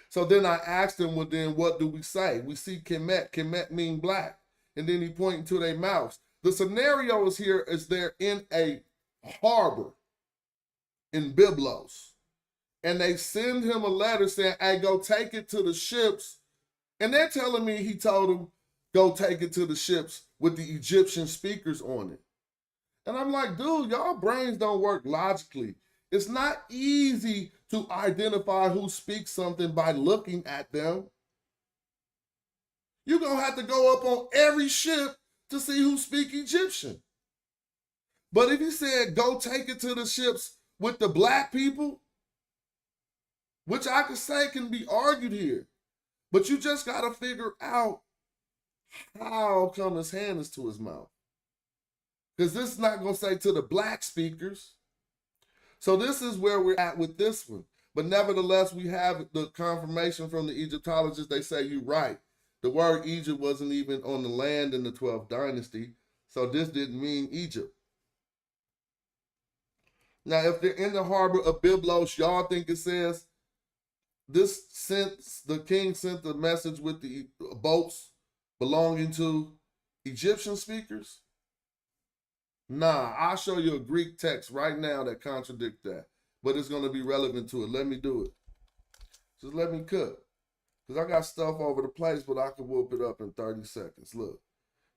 So then I asked him, well, then what do we say? We see Kemet. Kemet mean black. And then he pointed to their mouths. The scenario is here is they're in a harbor in Byblos. And they send him a letter saying, hey, go take it to the ships. And they're telling me he told them, go take it to the ships with the Egyptian speakers on it. And I'm like, dude, y'all brains don't work logically. It's not easy to identify who speaks something by looking at them. You're going to have to go up on every ship to see who speak Egyptian. But if he said, go take it to the ships with the black people, which I could say can be argued here, but you just got to figure out how come his hand is to his mouth. Because this is not going to say to the black speakers. So this is where we're at with this one. But nevertheless, we have the confirmation from the Egyptologists. They say you're right. The word Egypt wasn't even on the land in the 12th dynasty. So this didn't mean Egypt. Now, if they're in the harbor of Byblos, y'all think it says this the king sent the message with the boats belonging to Egyptian speakers? Nah, I'll show you a Greek text right now that contradicts that. But it's going to be relevant to it. Let me do it. Just let me cook. Because I got stuff over the place, but I can whoop it up in 30 seconds. Look.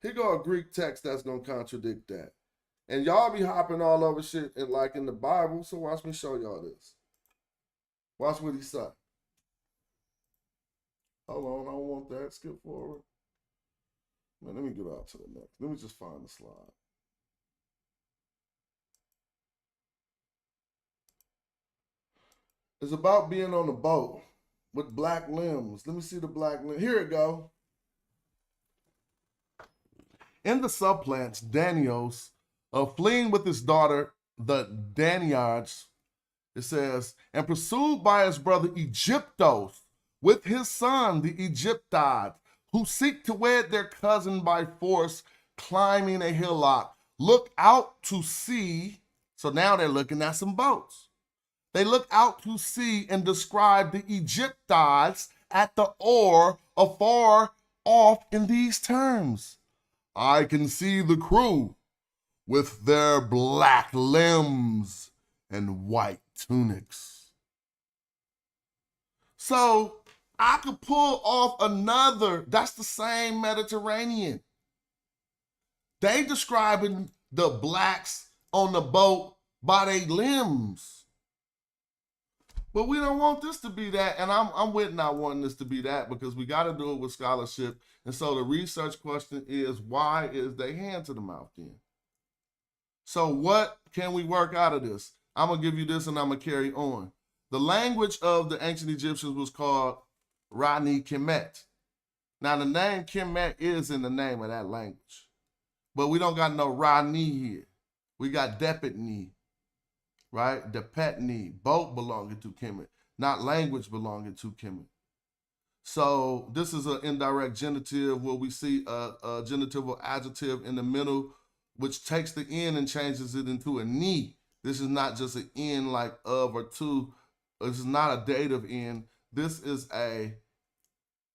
Here go a Greek text that's going to contradict that. And y'all be hopping all over shit like in the Bible, so watch me show y'all this. Watch what he said. Hold on, I don't want that. Skip forward. Man, let me get out to the next. Let me just find the slide. It's about being on a boat with black limbs. Let me see the black limbs. Here it go. In the subplants, Danios, fleeing with his daughter, the Daniards, it says, and pursued by his brother Egyptos, with his son, the Egyptides, who seek to wed their cousin by force, climbing a hillock, look out to sea. So now they're looking at some boats. They look out to sea and describe the Egyptides at the oar afar off in these terms. I can see the crew with their black limbs and white tunics. So I could pull off another, that's the same Mediterranean. They describing the blacks on the boat by their limbs. But we don't want this to be that, and I'm with not wanting this to be that because we got to do it with scholarship. And so the research question is, why is they hand to the mouth then? So what can we work out of this? I'm going to give you this and I'm going to carry on. The language of the ancient Egyptians was called Rani Kemet. Now the name Kemet is in the name of that language. But we don't got no Rani here. We got Depetni, right? Depetni, both belonging to Kemet, not language belonging to Kemet. So this is an indirect genitive where we see a genitival adjective in the middle, which takes the N and changes it into a ni. This is not just an N like of or to. This is not a dative N. This is a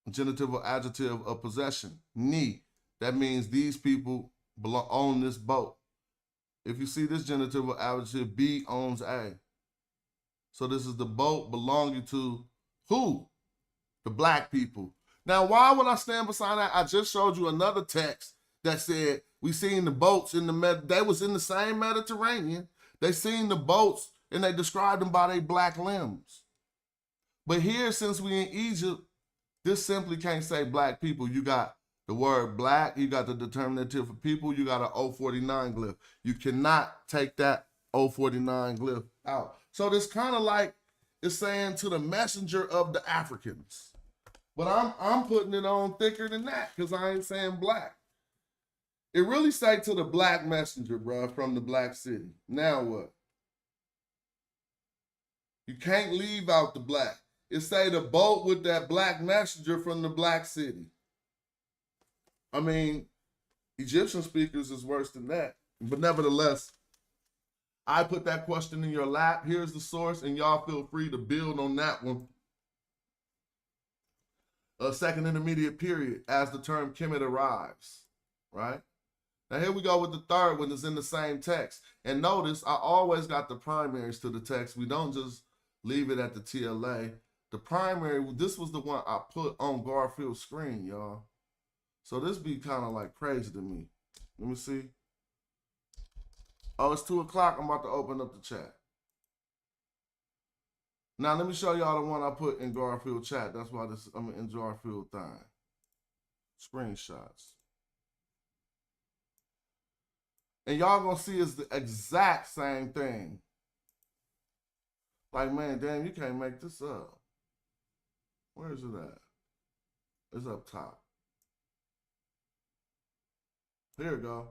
genitival adjective of possession, ni. That means these people belong on this boat. If you see this genitival adjective, B owns A. So this is the boat belonging to who? The black people. Now, why would I stand beside that? I just showed you another text that said we seen the boats in the they was in the same Mediterranean. They seen the boats and they described them by their black limbs. But here, since we in Egypt, this simply can't say black people. You got the word black, you got the determinative for people, you got an 049 glyph. You cannot take that 049 glyph out. So this kind of like it's saying to the messenger of the Africans. But I'm putting it on thicker than that because I ain't saying black. It really say to the black messenger, bro, from the black city. Now what? You can't leave out the black. It say the boat with that black messenger from the black city. I mean, Egyptian speakers is worse than that. But nevertheless, I put that question in your lap. Here's the source, and y'all feel free to build on that one. A second intermediate period as the term Kemet arrives, right? Now here we go with the third one that's in the same text. And notice I always got the primaries to the text. We don't just leave it at the TLA. The primary, this was the one I put on Garfield's screen, y'all. So this be kind of like crazy to me. Let me see. Oh, it's 2 o'clock. I'm about to open up the chat. Now let me show y'all the one I put in Garfield chat. That's why I'm in Garfield thing. Screenshots. And y'all gonna see it's the exact same thing. Like, man, damn, you can't make this up. Where is it at? It's up top. Here we go.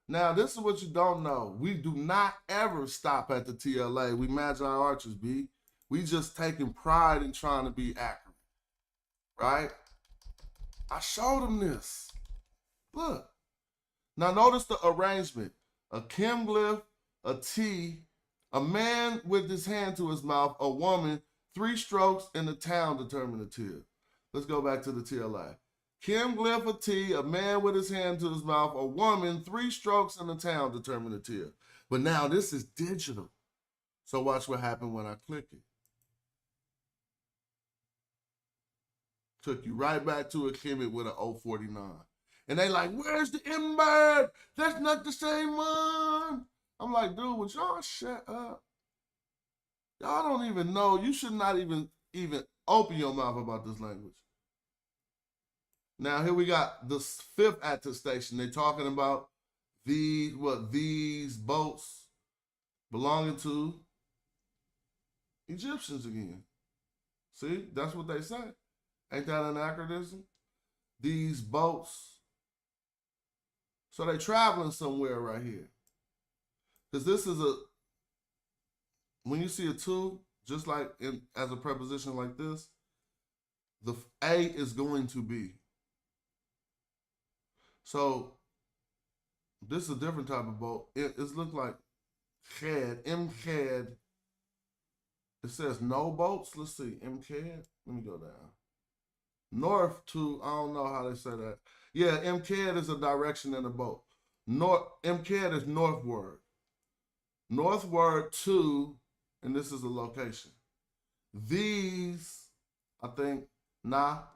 Now, this is what you don't know. We do not ever stop at the TLA. We Magi Archers, B. We just taking pride in trying to be accurate, right? I showed them this. Look. Now, notice the arrangement. A Kim glyph, a T, a man with his hand to his mouth, a woman, 3 strokes, and the town determinative. Let's go back to the TLA. Kim glyph, a T, a man with his hand to his mouth, a woman, 3 strokes, and the town determinative. But now this is digital. So watch what happened when I click it. Took you right back to a Kemet with an 049. And they like, where's the M-bird? That's not the same one. I'm like, dude, would y'all shut up? Y'all don't even know. You should not even open your mouth about this language. Now, here we got the 5th attestation. They're talking about these boats belonging to Egyptians again. See, that's what they say. Ain't that an anachronism? These boats. So they traveling somewhere right here. Because this is when you see a 2, just like as a preposition like this, the A is going to be. So this is a different type of boat. It looks like Cad, M-Cad. It says no boats. Let's see, M-Cad. Let me go down. North to, I don't know how they say that. Yeah, M-Cad is a direction in a boat. M-Cad is northward. Northward to, and this is a location. These, I think,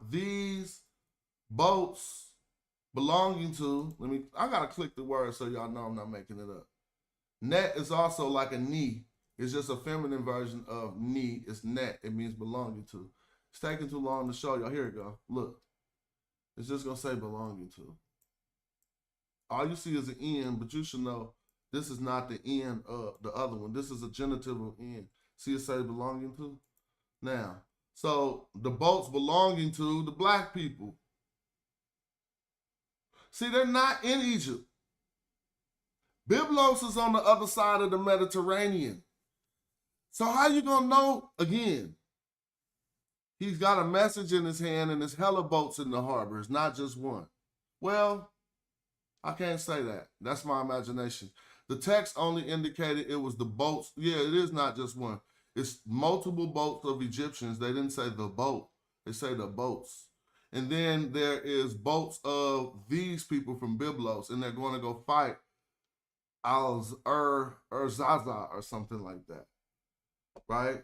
these boats belonging to, I gotta click the word so y'all know I'm not making it up. Net is also like a knee. It's just a feminine version of knee. It's net. It means belonging to. It's taking too long to show y'all. Here we go. Look. It's just going to say belonging to. All you see is an N, but you should know this is not the N of the other one. This is a genitive of N. See it say belonging to? Now, so the boats belonging to the black people. See, they're not in Egypt. Byblos is on the other side of the Mediterranean. So how you going to know, again, he's got a message in his hand and there's hella boats in the harbor. It's not just one. Well, I can't say that. That's my imagination. The text only indicated it was the boats. Yeah, it is not just one. It's multiple boats of Egyptians. They didn't say the boat. They say the boats. And then there is boats of these people from Byblos, and they're going to go fight Zaza or something like that. Right?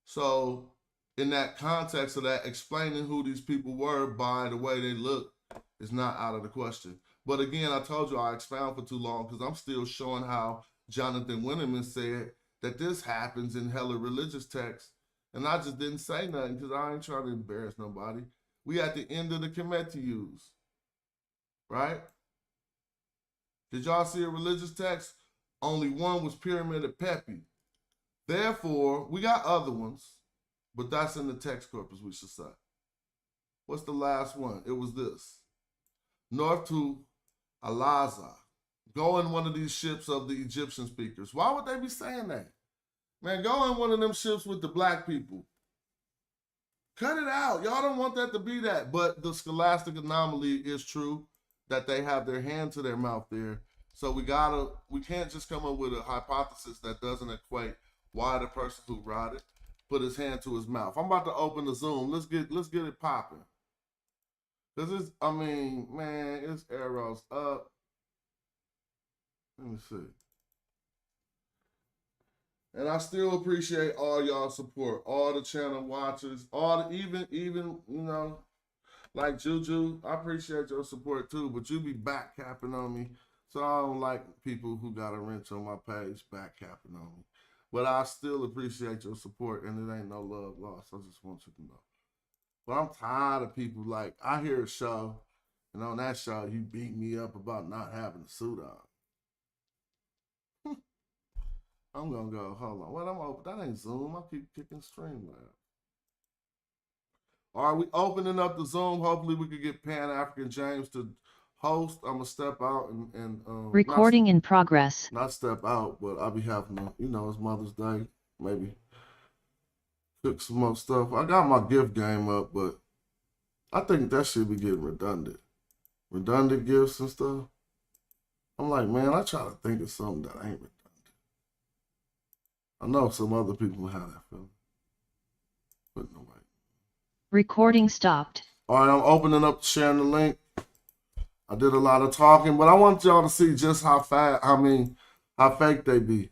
So in that context of that, explaining who these people were by the way they look is not out of the question. But again, I told you I expound for too long because I'm still showing how Jonathan Winterman said that this happens in hella religious texts. And I just didn't say nothing because I ain't trying to embarrass nobody. We at the end of the Kemet use, right? Did y'all see a religious text? Only one was Pyramid of Pepi. Therefore, we got other ones, but that's in the text corpus, we should say. What's the last one? It was this. North to Alaza. Go in one of these ships of the Egyptian speakers. Why would they be saying that? Man, go in one of them ships with the black people. Cut it out. Y'all don't want that to be that. But the scholastic anomaly is true that they have their hand to their mouth there. So we can't just come up with a hypothesis that doesn't equate why the person who wrote it put his hand to his mouth. I'm about to open the Zoom. Let's get it popping. Cause it's, I mean, man, it's arrows up. Let me see. And I still appreciate all y'all support, all the channel watchers, all the, even, you know, like Juju, I appreciate your support too, but you be back capping on me. So I don't like people who got a wrench on my page back capping on me. But I still appreciate your support, and it ain't no love lost. I just want you to know. But I'm tired of people like, I hear a show, and on that show, you beat me up about not having a suit on. I'm going to go, hold on. What I'm open? That ain't Zoom. I keep kicking Streamlabs. All right, we opening up the Zoom. Hopefully we could get Pan-African James to host, I'm gonna step out and recording in progress. Not step out, but I'll be having to, you know, it's Mother's Day, maybe cook some more stuff. I got my gift game up, but I think that should be getting redundant. Redundant gifts and stuff. I'm like, man, I try to think of something that ain't redundant. I know some other people have that feeling. But no way. Recording stopped. All right, I'm opening up, sharing the link. I did a lot of talking, but I want y'all to see just how fake they be.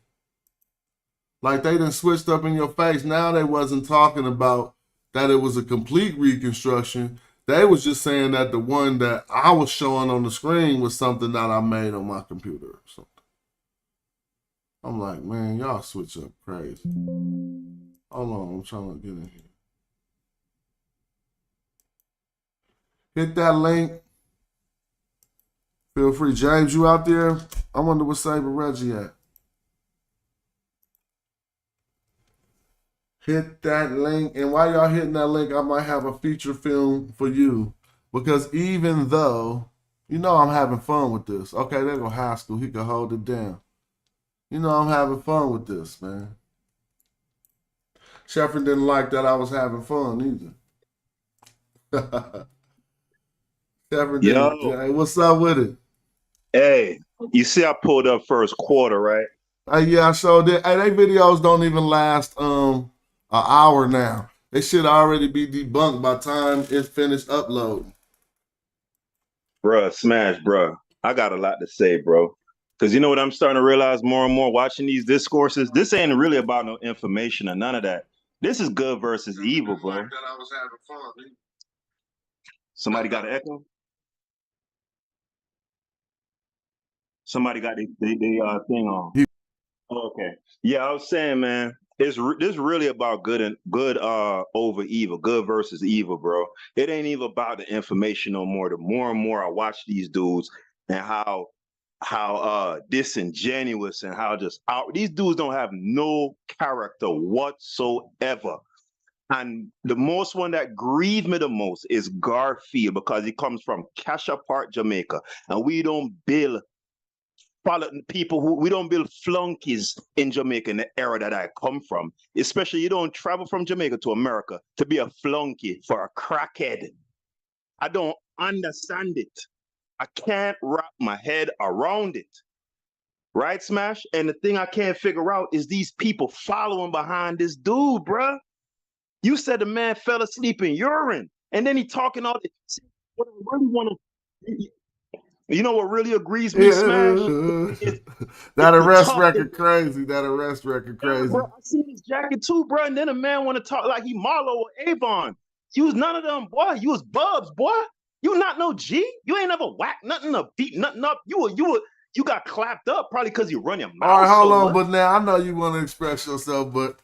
Like they done switched up in your face. Now they wasn't talking about that it was a complete reconstruction. They was just saying that the one that I was showing on the screen was something that I made on my computer or something. I'm like, man, y'all switch up crazy. Hold on, I'm trying to get in here. Hit that link. Feel free. James, you out there? I wonder where Saber Reggie at. Hit that link. And while y'all hitting that link, I might have a feature film for you. Because even though, you know I'm having fun with this. Okay, there go Haskell. He can hold it down. You know I'm having fun with this, man. Sheffrin didn't like that I was having fun either. Sheffrin didn't. Hey, what's up with it? Hey, you see I pulled up first quarter, right? Yeah, I showed it. Hey, they videos don't even last an hour now. They should already be debunked by the time it's finished uploading. Bruh, Smash, bruh. I got a lot to say, bro. Because you know what I'm starting to realize more and more watching these discourses? This ain't really about no information or none of that. This is good versus evil, bro. Somebody got an echo? Somebody got the thing on. Okay. Yeah, I was saying, man, this really about good over evil, good versus evil, bro. It ain't even about the information no more. The more and more I watch these dudes and how disingenuous and how just out these dudes don't have no character whatsoever. And the most one that grieves me the most is Garfield, because he comes from Cassia Park, Jamaica, and we don't build we don't build flunkies in Jamaica in the era that I come from. Especially you don't travel from Jamaica to America to be a flunky for a crackhead. I don't understand it. I can't wrap my head around it. Right, Smash? And the thing I can't figure out is these people following behind this dude, bruh. You said the man fell asleep in urine, and then he talking all this. What I really want to... You know what really agrees me, Smash? That arrest record crazy. That arrest record crazy. Bro, I see his jacket too, bro. And then a man want to talk like he Marlo or Avon. You was none of them, boy. You was Bubs, boy. You not no G. You ain't never whacked nothing up, beat nothing up. You got clapped up probably because you run your mouth. All right, hold on. But now I know you want to express yourself, but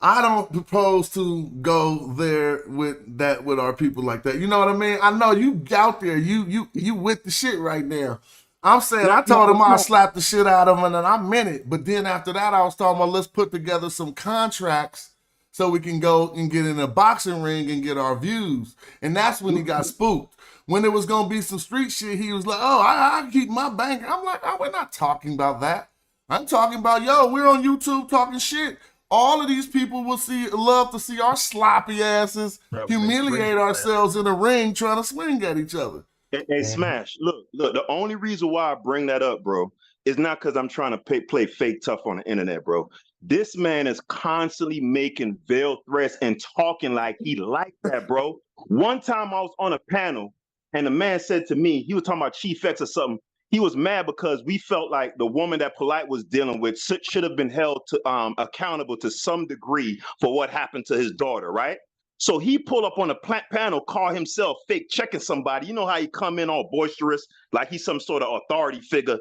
I don't propose to go there with our people like that. You know what I mean? I know you out there. You with the shit right now. I'm saying I told him I'd slap the shit out of him, and then I meant it. But then after that, I was talking about let's put together some contracts so we can go and get in a boxing ring and get our views. And that's when he got spooked. When it was gonna be some street shit, he was like, "Oh, I keep my bank." I'm like, "Oh, we're not talking about that. I'm talking about we're on YouTube talking shit." All of these people will love to see our sloppy asses humiliate ourselves in a ring trying to swing at each other. Hey, Smash, look, the only reason why I bring that up, bro, is not because I'm trying to play fake tough on the internet, bro. This man is constantly making veiled threats and talking like he like that, bro. One time I was on a panel and the man said to me, he was talking about Chief X or something. He was mad because we felt like the woman that Polite was dealing with should have been held to accountable to some degree for what happened to his daughter, right? So he pulled up on a panel, called himself fake checking somebody. You know how he come in all boisterous, like he's some sort of authority figure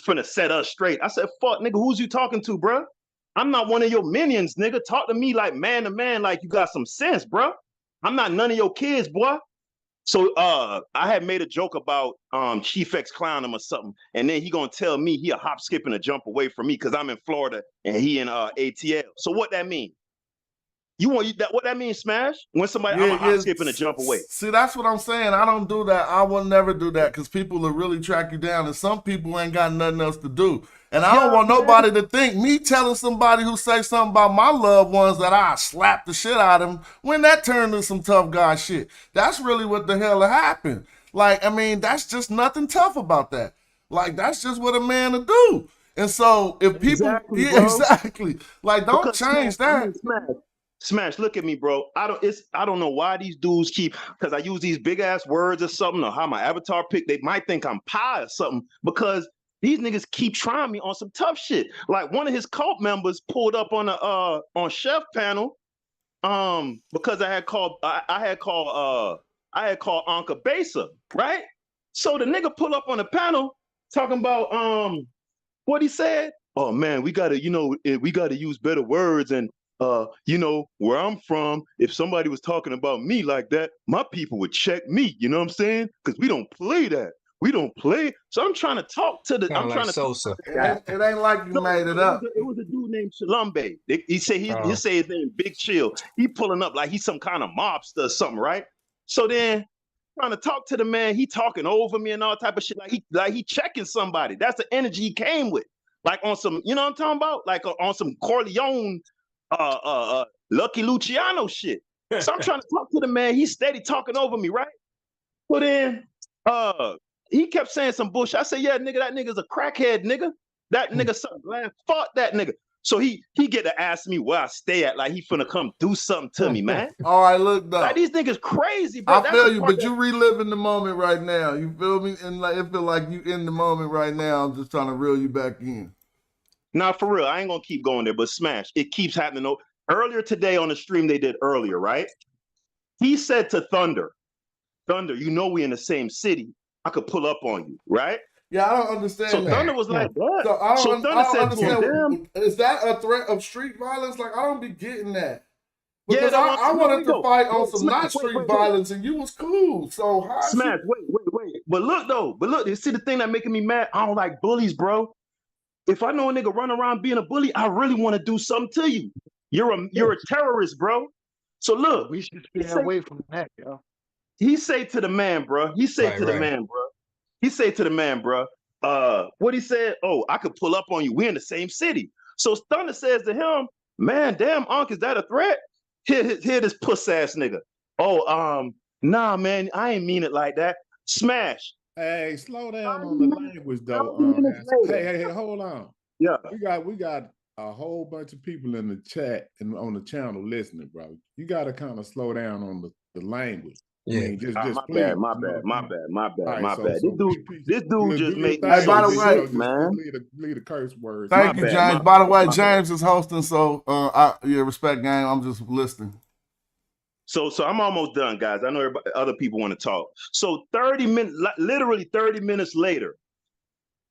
finna set us straight. I said, fuck, nigga, who's you talking to, bro? I'm not one of your minions, nigga. Talk to me like man to man, like you got some sense, bro. I'm not none of your kids, boy. So I had made a joke about Chief X clowning him or something, and then he gonna tell me he a hop, skip, and a jump away from me because I'm in Florida and he in ATL. So what that mean? what that means, Smash? When somebody I'm a hop, skip, and a jump away. See, that's what I'm saying. I don't do that. I will never do that because people will really track you down, and some people ain't got nothing else to do. And I don't want nobody to think me telling somebody who say something about my loved ones that I slap the shit out of them when that turned into some tough guy shit. That's really what the hell happened. Like, I mean, that's just nothing tough about that. Like, that's just what a man to do. And so if people, exactly. Like, don't because change that. Smash, look at me, bro. I don't know why these dudes keep, because I use these big ass words or something, or how my avatar pick. They might think I'm pie or something because these niggas keep trying me on some tough shit. Like one of his cult members pulled up on a on Chef panel, because I had called Anka Besa, right? So the nigga pull up on the panel talking about what he said. Oh man, we gotta use better words, and where I'm from, if somebody was talking about me like that, my people would check me. You know what I'm saying? Because we don't play that. We don't play. So I'm trying to talk to the. Kinda I'm like trying to Sosa. talk to the guy. It ain't like you made it up. It was a dude named Chalambe. He said he say his name Big Chill. He pulling up like he's some kind of mobster or something, right? So then trying to talk to the man, he talking over me and all type of shit. Like he checking somebody. That's the energy he came with. Like on some, you know what I'm talking about? Like on some Corleone, Lucky Luciano shit. So I'm trying to talk to the man. He's steady talking over me, right? So then he kept saying some bullshit. I said, yeah, nigga, that nigga's a crackhead, nigga. That nigga sucked glass. Fuck that nigga. So he get to ask me where I stay at, like he finna come do something to me, man. All right, look though. Like these niggas crazy, bro. I feel you, but you reliving the moment right now. You feel me? And like it feel like you in the moment right now. I'm just trying to reel you back in. Nah, for real. I ain't gonna keep going there, but Smash, it keeps happening. Earlier today on the stream they did earlier, right? He said to Thunder, you know we in the same city. I could pull up on you, right? Yeah, I don't understand so that. Thunder was like, what? So I don't understand. Damn. Is that a threat of street violence? Like, I don't be getting that. Because Yeah, I wanted to fight on some not street violence, and you was cool. So how Smash, wait. But look, you see the thing that making me mad? I don't like bullies, bro. If I know a nigga run around being a bully, I really want to do something to you. You're a terrorist, bro. So look, we should stay away from that, yo. He say to the man, bro. He say to the man, bro. What he said? Oh, I could pull up on you. We're in the same city. So Thunder says to him, man, damn, Unc, is that a threat? Here this puss ass nigga. Oh, nah, man, I ain't mean it like that. Smash. Hey, slow down on the language though. Hey, hold on. Yeah, we got a whole bunch of people in the chat and on the channel listening, bro. You got to kind of slow down on the language. Yeah, I mean, just my bad. This dude just made me. Hey, by the way, man, lead a curse words. Thank you, James. By the way, James is hosting, so respect, gang. I'm just listening. So I'm almost done, guys. I know other people want to talk. So 30 minutes, literally 30 minutes later,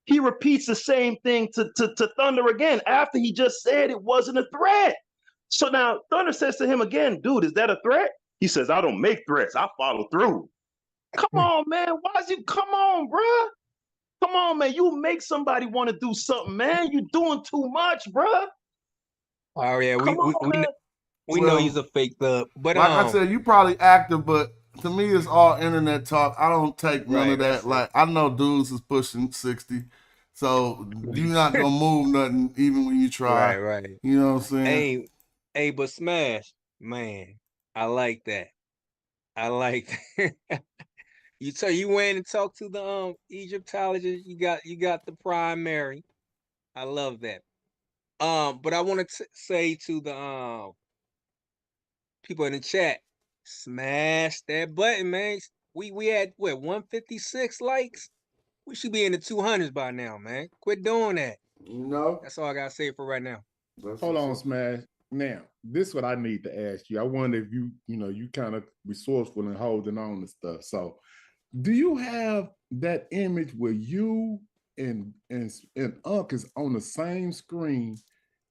he repeats the same thing to Thunder again after he just said it wasn't a threat. So now Thunder says to him again, dude, is that a threat? He says, I don't make threats. I follow through. Come on, man. Come on, bro. Come on, man. You make somebody want to do something, man. You doing too much, bro. Oh, yeah. We know he's a fake thug. But like I said, you probably active, but to me, it's all internet talk. I don't take none of that. Like, I know dudes is pushing 60. So you're not going to move nothing even when you try. Right. You know what I'm saying? Hey, but Smash, man. I like that. You went and talked to the Egyptologist. You got the primary. I love that. But I want to say to the people in the chat, smash that button, man. We had 156 likes. We should be in the 200s by now, man. Quit doing that. No, that's all I gotta say for right now. Hold on, Smash. Now, this is what I need to ask you. I wonder if you kind of resourceful and holding on to stuff. So, do you have that image where you and Unc is on the same screen,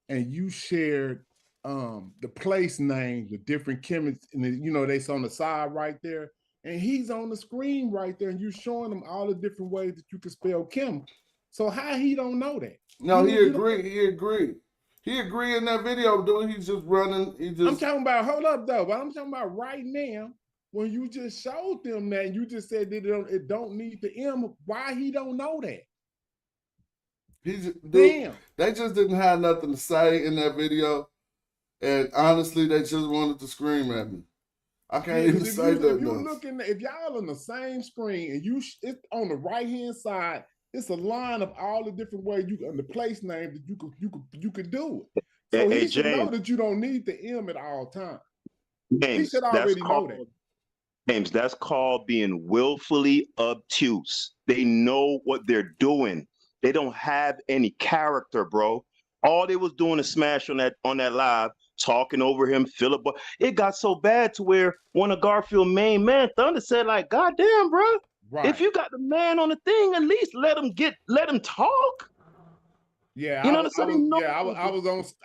and you shared the place names, the different Kemets, and they's on the side right there, and he's on the screen right there, and you're showing him all the different ways that you can spell Kim. So how he don't know that? No, he agreed. He agreed in that video, dude. He's just running. I'm talking about, hold up though, but I'm talking about right now, when you just showed them that, you just said that it don't need the M, why he don't know that? Damn. They just didn't have nothing to say in that video. And honestly, they just wanted to scream at me. I can't even say that. If y'all on the same screen and it's on the right hand side, it's a line of all the different ways the place names that you could do it. So he should know that you don't need the M at all times. He should already know that. James, that's called being willfully obtuse. They know what they're doing. They don't have any character, bro. All they was doing is smash on that live, talking over him, Philip. It got so bad to where one of Garfield's main man, Thunder, said, like, God damn, bro. Right. If you got the man on the thing, at least let him talk. Yeah, you know what I'm saying?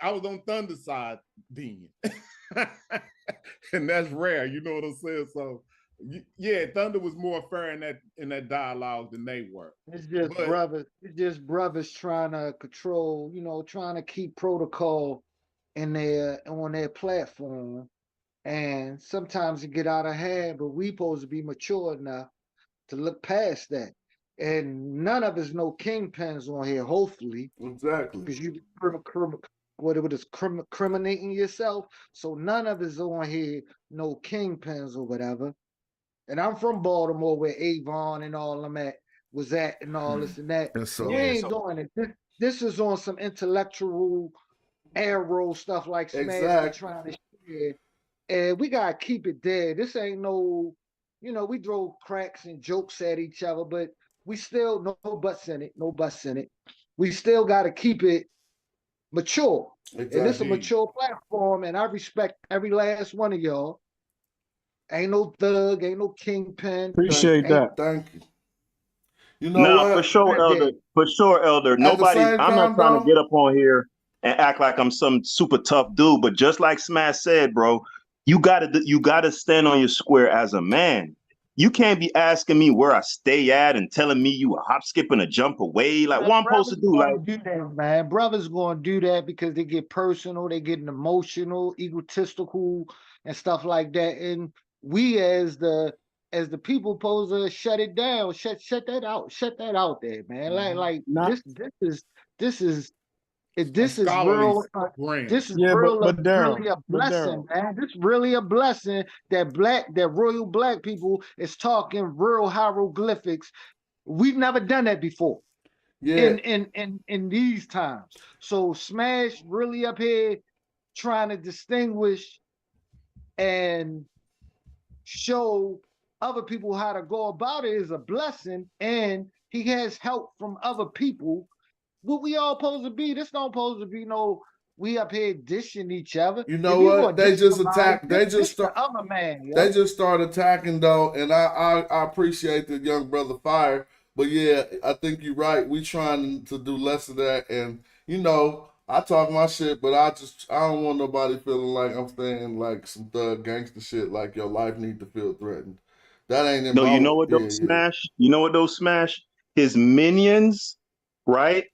I was on Thunder's side then. And that's rare, you know what I'm saying? So yeah, Thunder was more fair in that dialogue than they were. It's just brothers trying to control, trying to keep protocol on their platform. And sometimes it get out of hand, but we supposed to be mature enough to look past that. And none of us know kingpins on here, hopefully. Exactly. Because you criminating yourself. So none of us on here know kingpins or whatever. And I'm from Baltimore, where Avon and all them was at, and all this and that. We ain't doing it. This is on some intellectual arrow stuff like Smash trying to share. And we gotta keep it there. This ain't no, we throw cracks and jokes at each other, but we still no buts in it. We still gotta keep it mature. Exactly. And this is a mature platform, and I respect every last one of y'all. Ain't no thug, ain't no kingpin. Appreciate that. Thank you. You know what? For sure, Elder. For sure, Elder. Nobody. I'm not trying to get up on here and act like I'm some super tough dude, but just like Smash said, bro, you gotta stand on your square as a man. You can't be asking me where I stay at and telling me you a hop, skip, and a jump away. Like, what I'm supposed to do? Like, do that, man. Brothers gonna do that because they get personal, they get emotional, egotistical, and stuff like that. And we as the people supposed to shut it down, shut that out there, man. This is real. This is really a blessing, man. This is really a blessing that royal black people is talking real hieroglyphics. We've never done that before. Yeah. In these times. So Smash really up here trying to distinguish and show other people how to go about it is a blessing, and he has help from other people. What we all supposed to be? This don't supposed to be no we up here dishing each other. You know what? They just attacked. They just start attacking though, and I appreciate the young brother Fire, but yeah, I think you're right. We trying to do less of that, and I talk my shit, but I don't want nobody feeling like I'm saying like some thug gangster shit, like your life need to feel threatened. That ain't in my. You know what though, Smash? You know what though, Smash? His minions, right?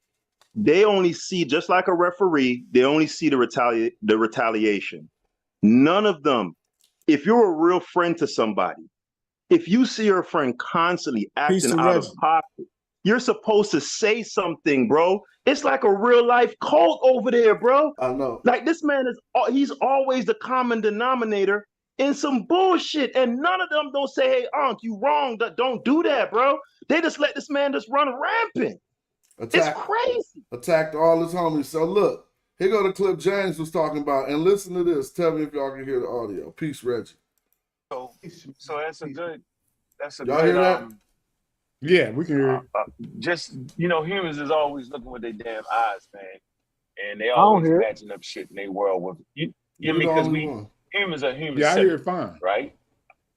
They only see, just like a referee, they only see the retaliation. None of them, if you're a real friend to somebody, if you see your friend constantly acting out of pocket, you're supposed to say something, bro. It's like a real life cult over there, bro. I know. Like this man he's always the common denominator in some bullshit. And none of them don't say, hey, Ankh, you wrong. Don't do that, bro. They just let this man just run rampant. It's crazy. Attacked all his homies. So look, here go the clip James was talking about. And listen to this. Tell me if y'all can hear the audio. Peace, Reggie. So that's a good. Y'all hear that? Yeah, we can hear it. Just, humans is always looking with their damn eyes, man. And they always matching up shit in their world with you. Because humans are humans. Yeah, I hear it fine. Right?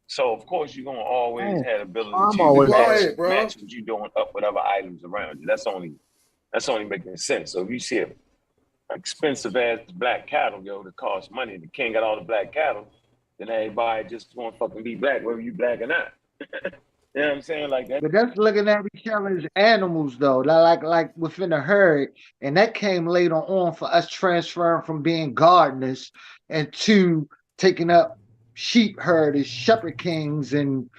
So, of course, you're going to always have the ability to match what you're doing up with other items around you. That's only making sense. So if you see an expensive ass black cattle, that costs money, the king got all the black cattle, then everybody just want to fucking be black, whether you black or not. You know what I'm saying? Like that. But that's looking at each other as animals, though, like within the herd, and that came later on for us transferring from being gardeners and to taking up sheep herders, shepherd kings, and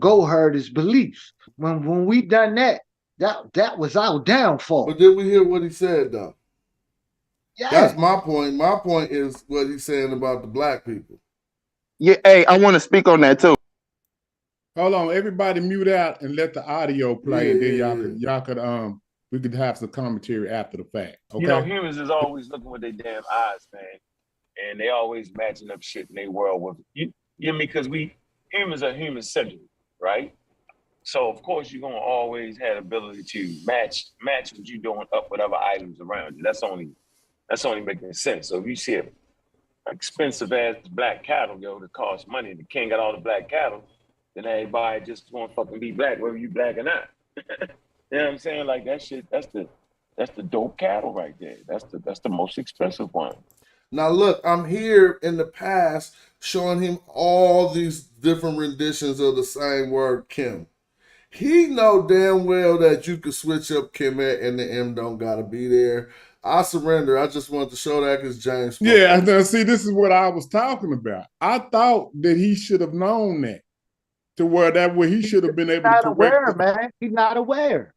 goat herders beliefs. When we done that, that was our downfall. But did we hear what he said though? Yeah. That's my point. My point is what he's saying about the black people. Yeah, hey, I want to speak on that too. Hold on, everybody mute out and let the audio play, and then y'all could we could have some commentary after the fact. Okay. You know, humans is always looking with their damn eyes, man, and they always matching up shit in their world with you. You know me? Because we humans are human centered, right? So of course you're gonna always have the ability to match what you're doing up with other items around you. That's only making sense. So if you see an expensive ass black cattle, yo, that costs money, and the king got all the black cattle, then everybody just want to fucking be black, whether you black or not. You know what I'm saying? Like that shit, that's the dope cattle right there. That's the most expensive one. Now look, I'm here in the past showing him all these different renditions of the same word Kim. He know damn well that you could switch up Kemet and the M don't gotta be there. I surrender. I just wanted to show that because James spoke. Yeah, now see, this is what I was talking about. I thought that he should have known that. To where he should have been able to correct. Man. He's not aware.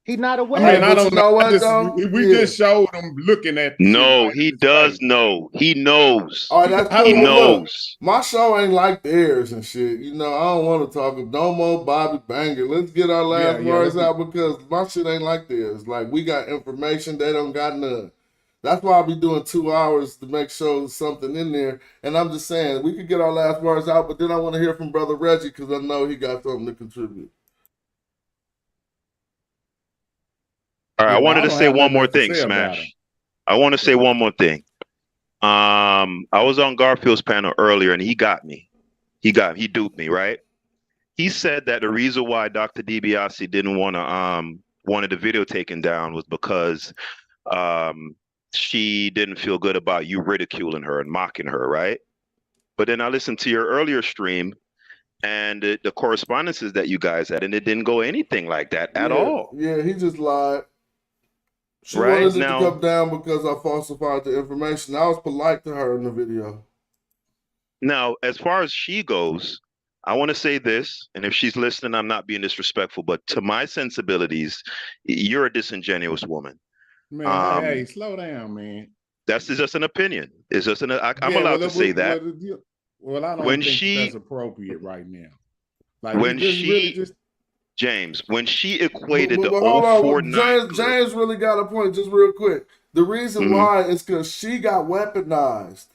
He's not aware. I mean, I don't know. We just showed him looking at. No, he does know. He knows. All right, that's cool. He Look, knows. my show ain't like theirs and shit. You know, I don't want to talk no more Bobby Banger. Let's get our last words out because my shit ain't like theirs. Like, we got information, they don't got none. That's why I'll be doing 2 hours to make sure there's something in there. And I'm just saying, we could get our last words out, but then I want to hear from Brother Reggie because I know he got something to contribute. All right, I wanted to say one more thing, Smash. I want to say one more thing. I was on Garfield's panel earlier, and he got me. He duped me, right? He said that the reason why Dr. DiBiase didn't wanted the video taken down was because she didn't feel good about you ridiculing her and mocking her, right? But then I listened to your earlier stream and the correspondences that you guys had, and it didn't go anything like that at all. Yeah, he just lied. She wanted it to come down because I falsified the information. I was polite to her in the video. Now, as far as she goes, I want to say this, and if she's listening, I'm not being disrespectful, but to my sensibilities, you're a disingenuous woman. Man, hey, slow down, man. That's just an opinion. It's just I'm allowed to say that. Well, I don't think that's appropriate right now. Like when James, when she equated the hold on, 049 James really got a point. Just real quick, the reason why is because she got weaponized,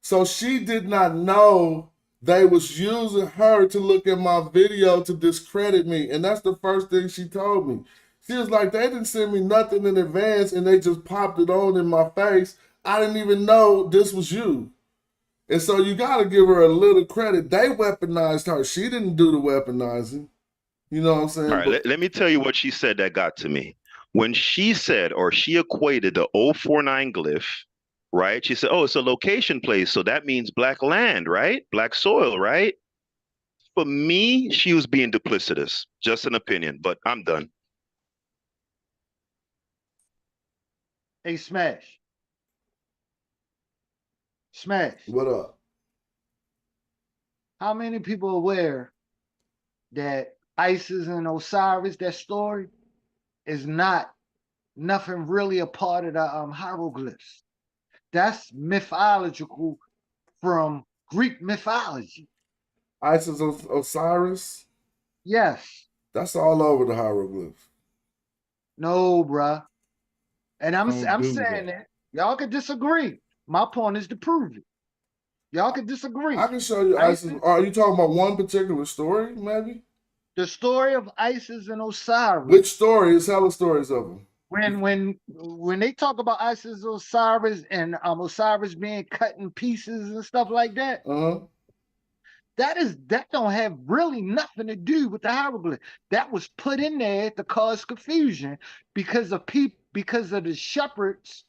so she did not know they was using her to look at my video to discredit me, and that's the first thing she told me. She was like, they didn't send me nothing in advance, and they just popped it on in my face. I didn't even know this was you. And so you got to give her a little credit. They weaponized her. She didn't do the weaponizing. You know what I'm saying? All right, let me tell you what she said that got to me. When she said, or she equated the 049 glyph, right? She said, oh, it's a location place, so that means black land, right? Black soil, right? For me, she was being duplicitous. Just an opinion, but I'm done. Hey, Smash. What up? How many people are aware that Isis and Osiris, that story, is not nothing really a part of the hieroglyphs? That's mythological from Greek mythology. Isis, Osiris? Yes. That's all over the hieroglyphs. No, bruh. And I'm saying that. Y'all can disagree. My point is to prove it. Y'all can disagree. I can show you Isis. Are you talking about one particular story, maybe? The story of Isis and Osiris. Which story? It's hella stories of them. When they talk about Isis, Osiris, and Osiris being cut in pieces and stuff like that, that don't have really nothing to do with the hieroglyph. That was put in there to cause confusion because of the shepherds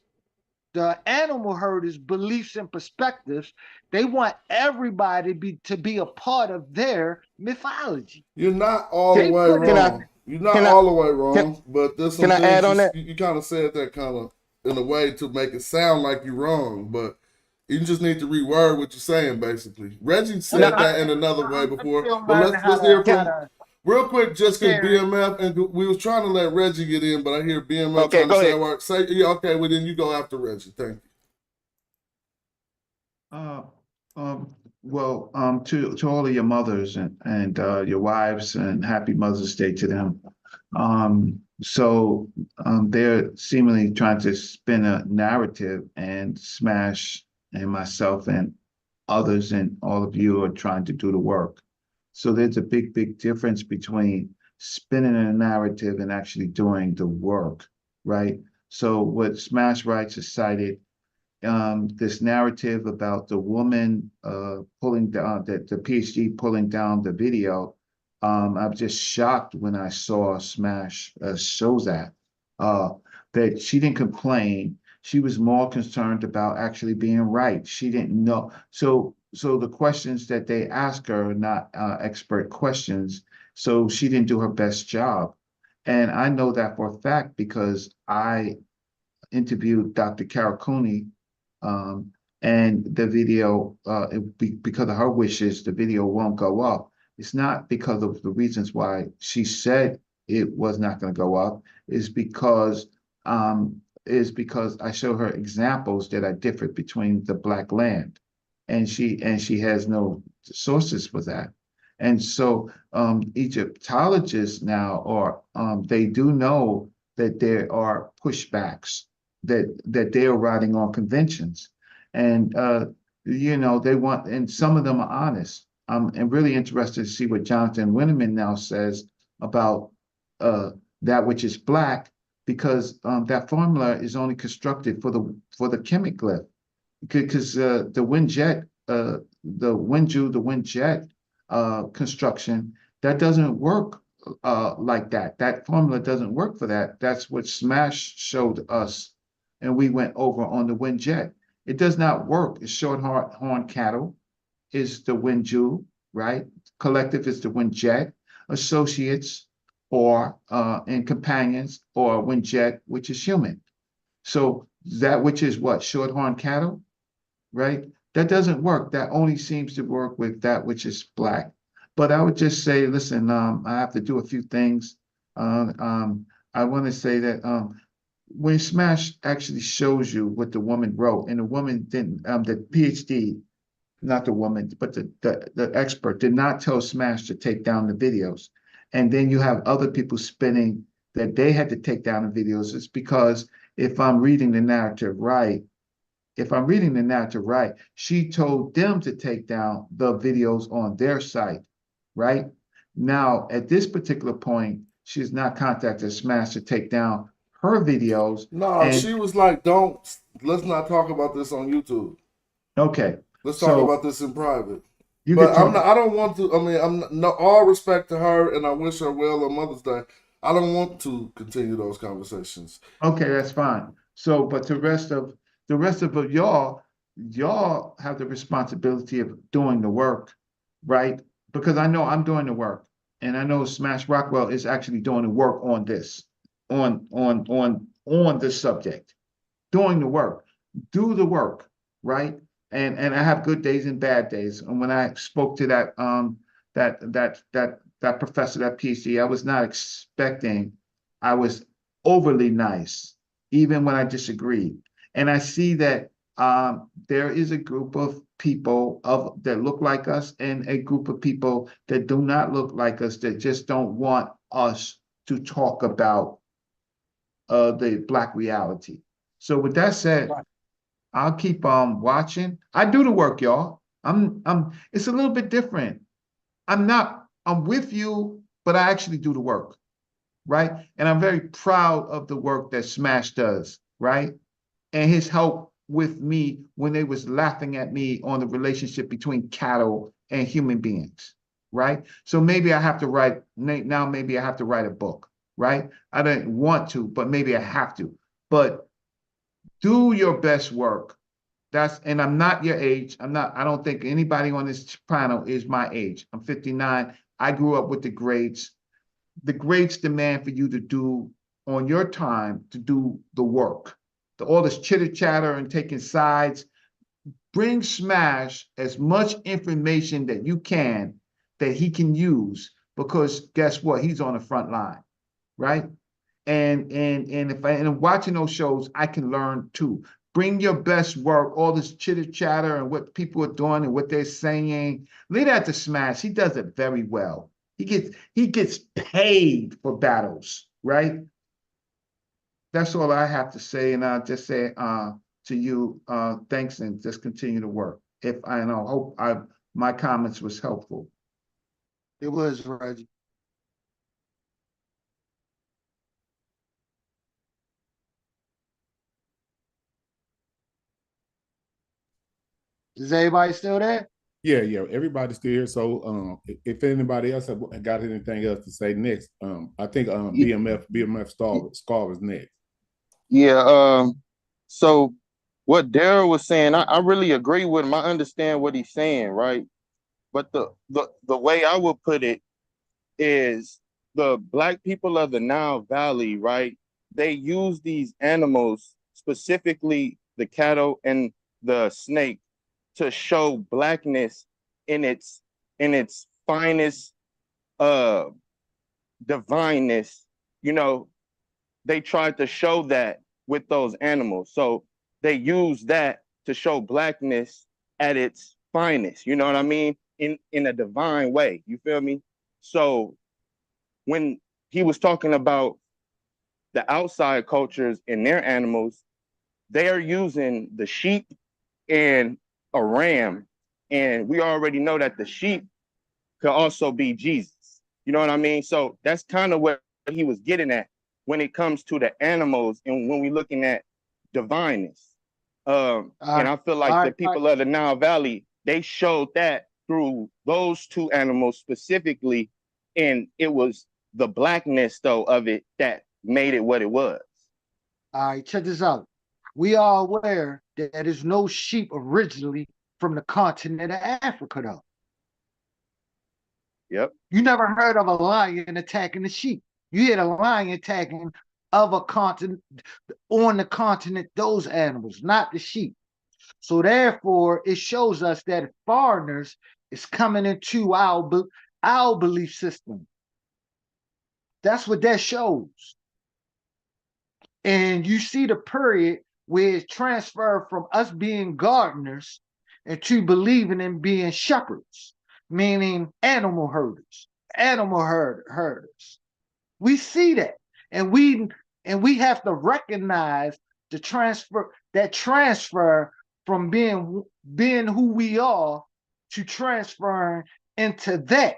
the animal herders' beliefs and perspectives. They want everybody to be a part of their mythology. You're not all the way wrong. You're not all the way wrong, but there's some can I add things on that? you kind of said that kind of in a way to make it sound like you're wrong, but you just need to reword what you're saying, basically. Reggie said that in another way before, but let's hear from real quick, just because BMF, and we was trying to let Reggie get in, but I hear BMF trying to say a word. Say, yeah, okay, well then you go after Reggie. Thank you. To all of your mothers and your wives, and happy Mother's Day to them. They're seemingly trying to spin a narrative, and Smash and myself and others and all of you are trying to do the work. So there's a big difference between spinning a narrative and actually doing the work, right? So what Smash Writes has cited, this narrative about the woman pulling down, the PhD pulling down the video. I'm just shocked when I saw Smash shows that she didn't complain. She was more concerned about actually being right. She didn't know. So the questions that they ask her are not expert questions. So she didn't do her best job. And I know that for a fact because I interviewed Dr. Karakuni, and the video, because of her wishes, the video won't go up. It's not because of the reasons why she said it was not going to go up. Is because I show her examples that are different between the Black land, and she has no sources for that. And so Egyptologists now they do know that there are pushbacks, that they are riding on conventions, and they want, and some of them are honest. I'm really interested to see what Jonathan Winneman now says about that which is Black, because that formula is only constructed for the Kemet glyph, because the Windjet, the Windjet construction, that doesn't work like that. That formula doesn't work for that. That's what Smash showed us, and we went over on the Windjet. It does not work. It's short horn cattle is the Windju, right? Collective is the Windjet. Associates and companions or Windjet, which is human. So that which is what? Short horn cattle, right? That doesn't work. That only seems to work with that which is Black. But I would just say, listen, I have to do a few things. I want to say that when Smash actually shows you what the woman wrote, and the woman didn't, the PhD, not the woman, but the expert did not tell Smash to take down the videos. And then you have other people spinning that they had to take down the videos. It's because if I'm reading the narrative right, she told them to take down the videos on their site, right? Now, at this particular point, she's not contacted Smash to take down her videos. No, she was like, let's not talk about this on YouTube. Okay. Let's talk about this in private. But I don't want to, all respect to her, and I wish her well on Mother's Day. I don't want to continue those conversations. Okay, that's fine. So, but the rest of y'all have the responsibility of doing the work, right? Because I know I'm doing the work, and I know Smash Rockwell is actually doing the work on this, on this subject, doing the work. Do the work, right? And I have good days and bad days. And when I spoke to that professor, that PhD, I was not expecting. I was overly nice, even when I disagreed. And I see that there is a group of people that look like us, and a group of people that do not look like us, that just don't want us to talk about the Black reality. So with that said, I'll keep watching. I do the work, y'all. It's a little bit different. I'm with you, but I actually do the work, right? And I'm very proud of the work that Smash does, right? And his help with me when they was laughing at me on the relationship between cattle and human beings, right? So maybe I have to write a book, right? I didn't want to, but maybe I have to. But Do your best work. And I'm not your age. I don't think anybody on this panel is my age. I'm 59. I grew up with the greats. The greats demand for you to do on your time to do the work. All this chitter chatter and taking sides. Bring Smash as much information that you can that he can use, because guess what? He's on the front line, right? And if I'm watching those shows, I can learn too. Bring your best work, all this chitter chatter and what people are doing and what they're saying. Leave that to Smash. He does it very well. He gets paid for battles, right? That's all I have to say, and I'll just say to you, thanks, and just continue to work. Hope my comments was helpful. It was, Reggie. Is everybody still there? Yeah, everybody's still here. So if anybody else have got anything else to say next, I think BMF Scar is next. Yeah, so what Daryl was saying, I really agree with him. I understand what he's saying, right? But the way I would put it is the Black people of the Nile Valley, right? They use these animals, specifically the cattle and the snake, to show Blackness in its finest divineness. You know, they tried to show that with those animals. So they use that to show Blackness at its finest. You know what I mean? In a divine way. You feel me? So when he was talking about the outside cultures and their animals, they are using the sheep and a ram. And we already know that the sheep could also be Jesus. You know what I mean? So that's kind of what he was getting at when it comes to the animals and when we're looking at divineness. And I feel like the people of the Nile Valley, they showed that through those two animals specifically. And it was the Blackness, though, of it that made it what it was. All right, check this out. We are aware that there's no sheep originally from the continent of Africa, though. Yep. You never heard of a lion attacking a sheep. You hear a lion attacking other continent on the continent, those animals, not the sheep. So therefore, it shows us that foreigners is coming into our belief system. That's what that shows. And you see the period where it's transferred from us being gardeners into believing in being shepherds, meaning animal herders. We see that. And we have to recognize the transfer from being who we are to transferring into that.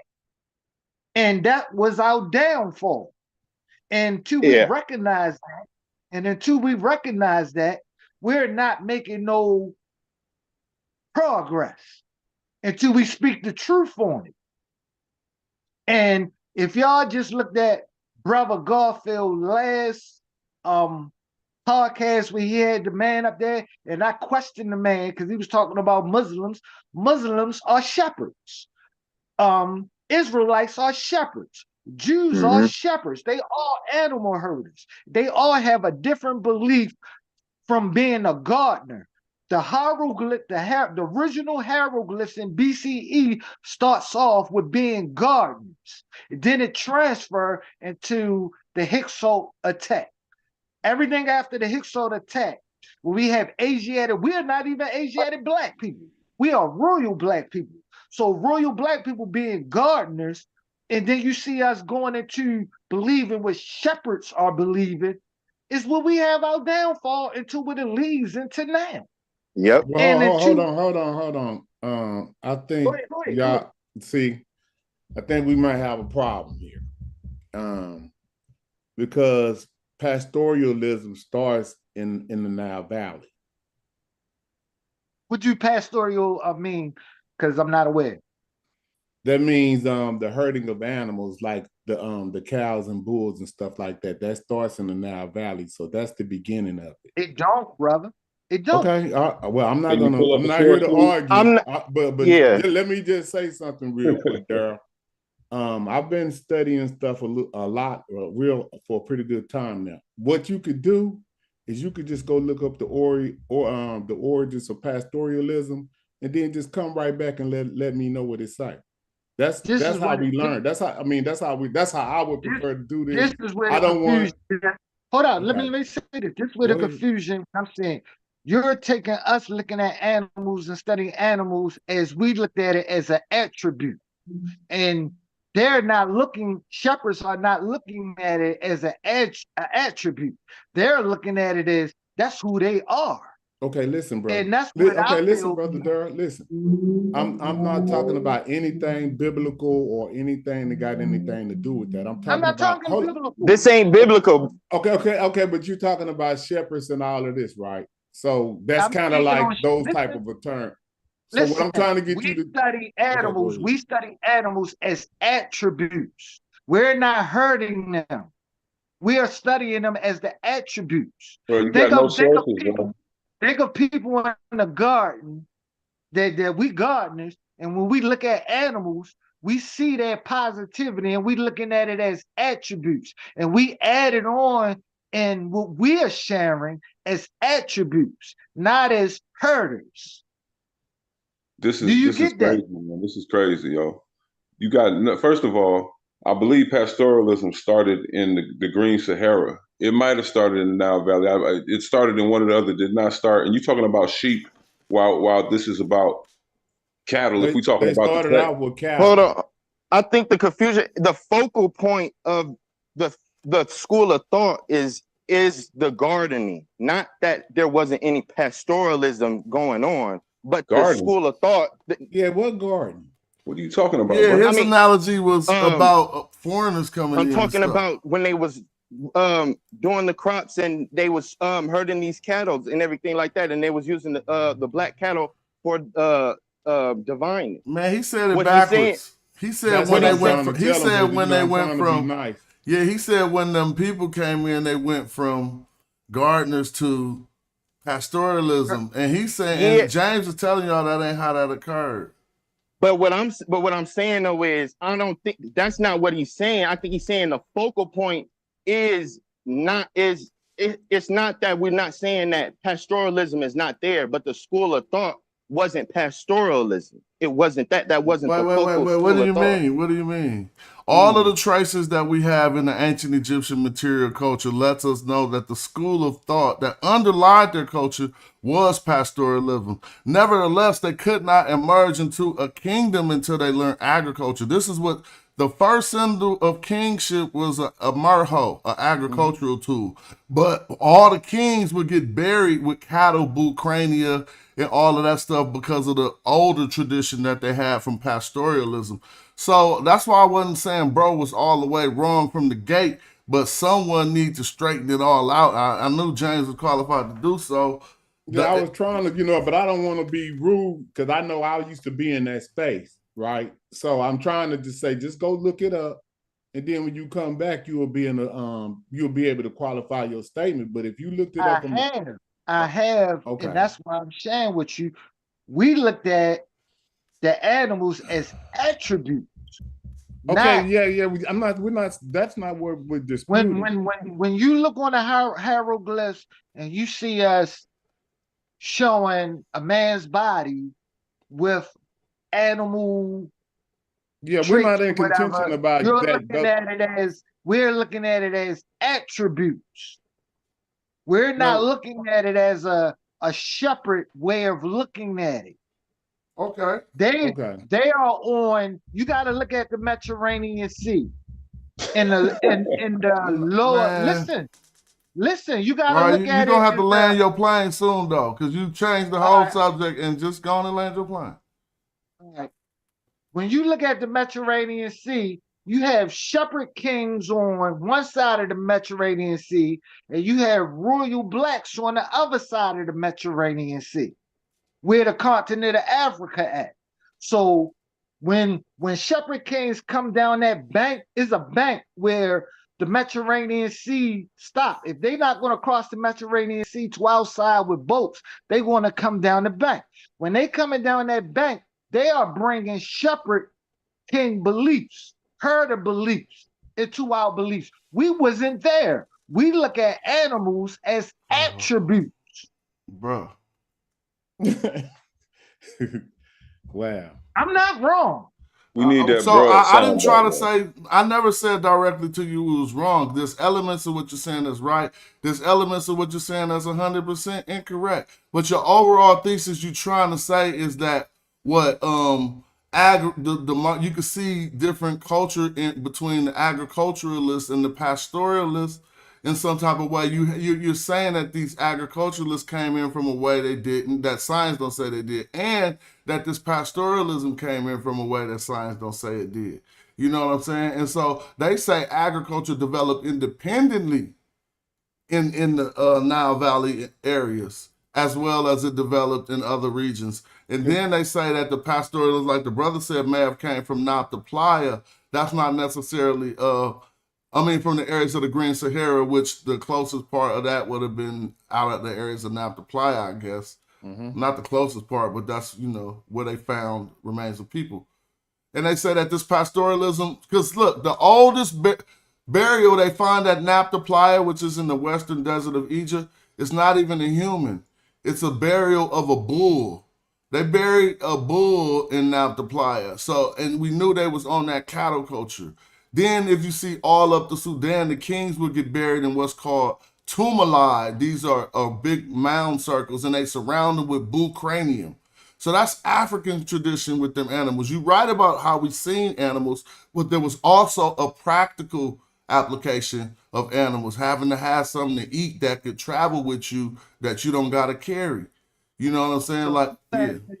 And that was our downfall. And until we recognize that, we're not making no progress until we speak the truth on it. And if y'all just looked at Brother Garfield last podcast where he had the man up there, and I questioned the man because he was talking about Muslims. Muslims are shepherds. Israelites are shepherds. Jews are shepherds. They are animal herders. They all have a different belief from being a gardener. The hieroglyph, the original hieroglyphs in BCE starts off with being gardeners. Then it transferred into the Hyksos attack. Everything after the Hyksos attack, when we have Asiatic, we are not even Asiatic Black people. We are royal Black people. So royal Black people being gardeners, and then you see us going into believing what shepherds are believing, is what we have our downfall into what it leads into now. Yep. Well, And hold on. I think y'all see. I think we might have a problem here, because pastoralism starts in the Nile Valley. What do pastoral mean? Because I'm not aware. That means the herding of animals, like the cows and bulls and stuff like that. That starts in the Nile Valley, so that's the beginning of it. It don't, brother. It don't. Okay, well, I'm not Can you gonna. pull up I'm the not here to source, argue. please? But yeah. let me just say something real quick, Daryl. I've been studying stuff a lot, for a pretty good time now. What you could do is you could just go look up the origins of pastoralism, and then just come right back and let me know what it's like. That's how we learn. That's how I would prefer to do this. This is where I the don't want. confusion. Hold on, Okay. let me say this. This is where the confusion I'm saying. You're taking us looking at animals and studying animals as we looked at it as an attribute. And they're not looking, shepherds are not looking at it as an attribute. They're looking at it as that's who they are. Okay, listen, brother. And that's what I listen, feel. brother Daryl. Listen, I'm not talking about anything biblical or anything that got anything to do with that. I'm not talking biblical. This ain't biblical. Okay, but you're talking about shepherds and all of this, right? So that's kind of like those type of a term. So what I'm trying to get you to study animals. We study animals as attributes. We're not hurting them. We are studying them as the attributes. Bro, you got no sources, bro. Think of people in the garden that we gardeners, and when we look at animals, we see their positivity and we looking at it as attributes. And we add it on and what we are sharing as attributes, not as herders. This is crazy, man. This is crazy, yo. You got, first of all, I believe pastoralism started in the Green Sahara. It might have started in the Nile Valley. It started in one or the other, did not start. And you're talking about sheep while this is about cattle. If we're talking about started out with cattle. Hold on. I think the confusion, the focal point of the school of thought is the gardening. Not that there wasn't any pastoralism going on, but the school of thought. What garden? What are you talking about? Yeah, his analogy was about foreigners coming in. I'm talking about when they was doing the crops and they was herding these cattle and everything like that, and they was using the black cattle for divine. Man, he said it backwards. He said when they went from. He said when they went from. Yeah, he said when them people came in, they went from gardeners to pastoralism, and he's saying, and James is telling y'all that ain't how that occurred. But what I'm saying though is I don't think that's not what he's saying. I think he's saying the focal point is not it's not that we're not saying that pastoralism is not there, but the school of thought wasn't pastoralism. It wasn't that. That wasn't the focal. Wait. What do you mean? What do you mean? All of the traces that we have in the ancient Egyptian material culture lets us know that the school of thought that underlied their culture was pastoralism. Nevertheless, they could not emerge into a kingdom until they learned agriculture. This is what the first symbol of kingship was a merho, an agricultural tool. But all the kings would get buried with cattle, boot crania, and all of that stuff because of the older tradition that they had from pastoralism. So that's why I wasn't saying bro was all the way wrong from the gate, but someone needs to straighten it all out. I knew James was qualified to do so. Yeah, I was trying to, but I don't want to be rude because I know I used to be in that space, right? So I'm trying to just say, just go look it up, and then when you come back, you will be you'll be able to qualify your statement. But if you looked it up, I have, okay. And that's why I'm sharing with you. We looked at the animals as attributes. Okay, we're not. That's not what we're disputing. When you look on the hieroglyphs and you see us showing a man's body with animal. Yeah, we're not in contention about that. We're looking at it as attributes. We're not looking at it as a shepherd way of looking at it. Okay. They are on. You got to look at the Mediterranean Sea in the lower. Listen. You got to look at it. You're gonna have to land your plane soon though, because you changed the whole subject and just go on and land your plane. All right. When you look at the Mediterranean Sea, you have shepherd kings on one side of the Mediterranean Sea, and you have royal blacks on the other side of the Mediterranean Sea, where the continent of Africa at. So when shepherd kings come down that bank, is a bank where the Mediterranean Sea stop. If they're not going to cross the Mediterranean Sea to outside with boats, they want to come down the bank. When they coming down that bank, they are bringing shepherd king beliefs, herder beliefs into our beliefs. We wasn't there. We look at animals as attributes. Bro. Wow. I'm not wrong. We need that, So bro. I didn't try to say, I never said directly to you it was wrong. There's elements of what you're saying that's right. There's elements of what you're saying that's 100% incorrect. But your overall thesis you're trying to say is that what you can see different culture in between the agriculturalists and the pastoralists in some type of way. You're saying that these agriculturalists came in from a way they didn't, that science don't say they did, and that this pastoralism came in from a way that science don't say it did. You know what I'm saying? And so they say agriculture developed independently in the Nile Valley areas, as well as it developed in other regions. And then they say that the pastoralists, like the brother said, may have came from Nabta Playa. That's not necessarily from the areas of the Green Sahara, which the closest part of that would have been out at the areas of Nabta Playa, I guess. Not the closest part, but that's, where they found remains of people. And they say that this pastoralism, because look, the oldest burial they find at Nabta Playa, which is in the western desert of Egypt, is not even a human. It's a burial of a bull. They buried a bull in Nabta Playa. So, and we knew they was on that cattle culture. Then if you see all up the Sudan, the kings would get buried in what's called tumuli. These are big mound circles, and they surround them with bull cranium. So that's African tradition with them animals. You write about how we seen animals, but there was also a practical application of animals, having to have something to eat that could travel with you that you don't got to carry. You know what I'm saying?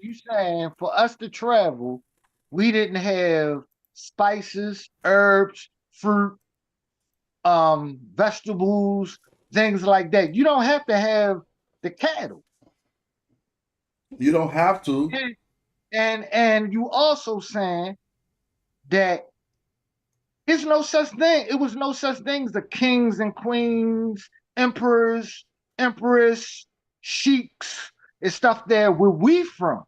You saying for us to travel, we didn't have spices, herbs, fruit, vegetables, things like that. You don't have to have the cattle. You don't have to. And you also saying that it's no such thing. It was no such thing as the kings and queens, emperors, empress, sheiks, and stuff there where we from.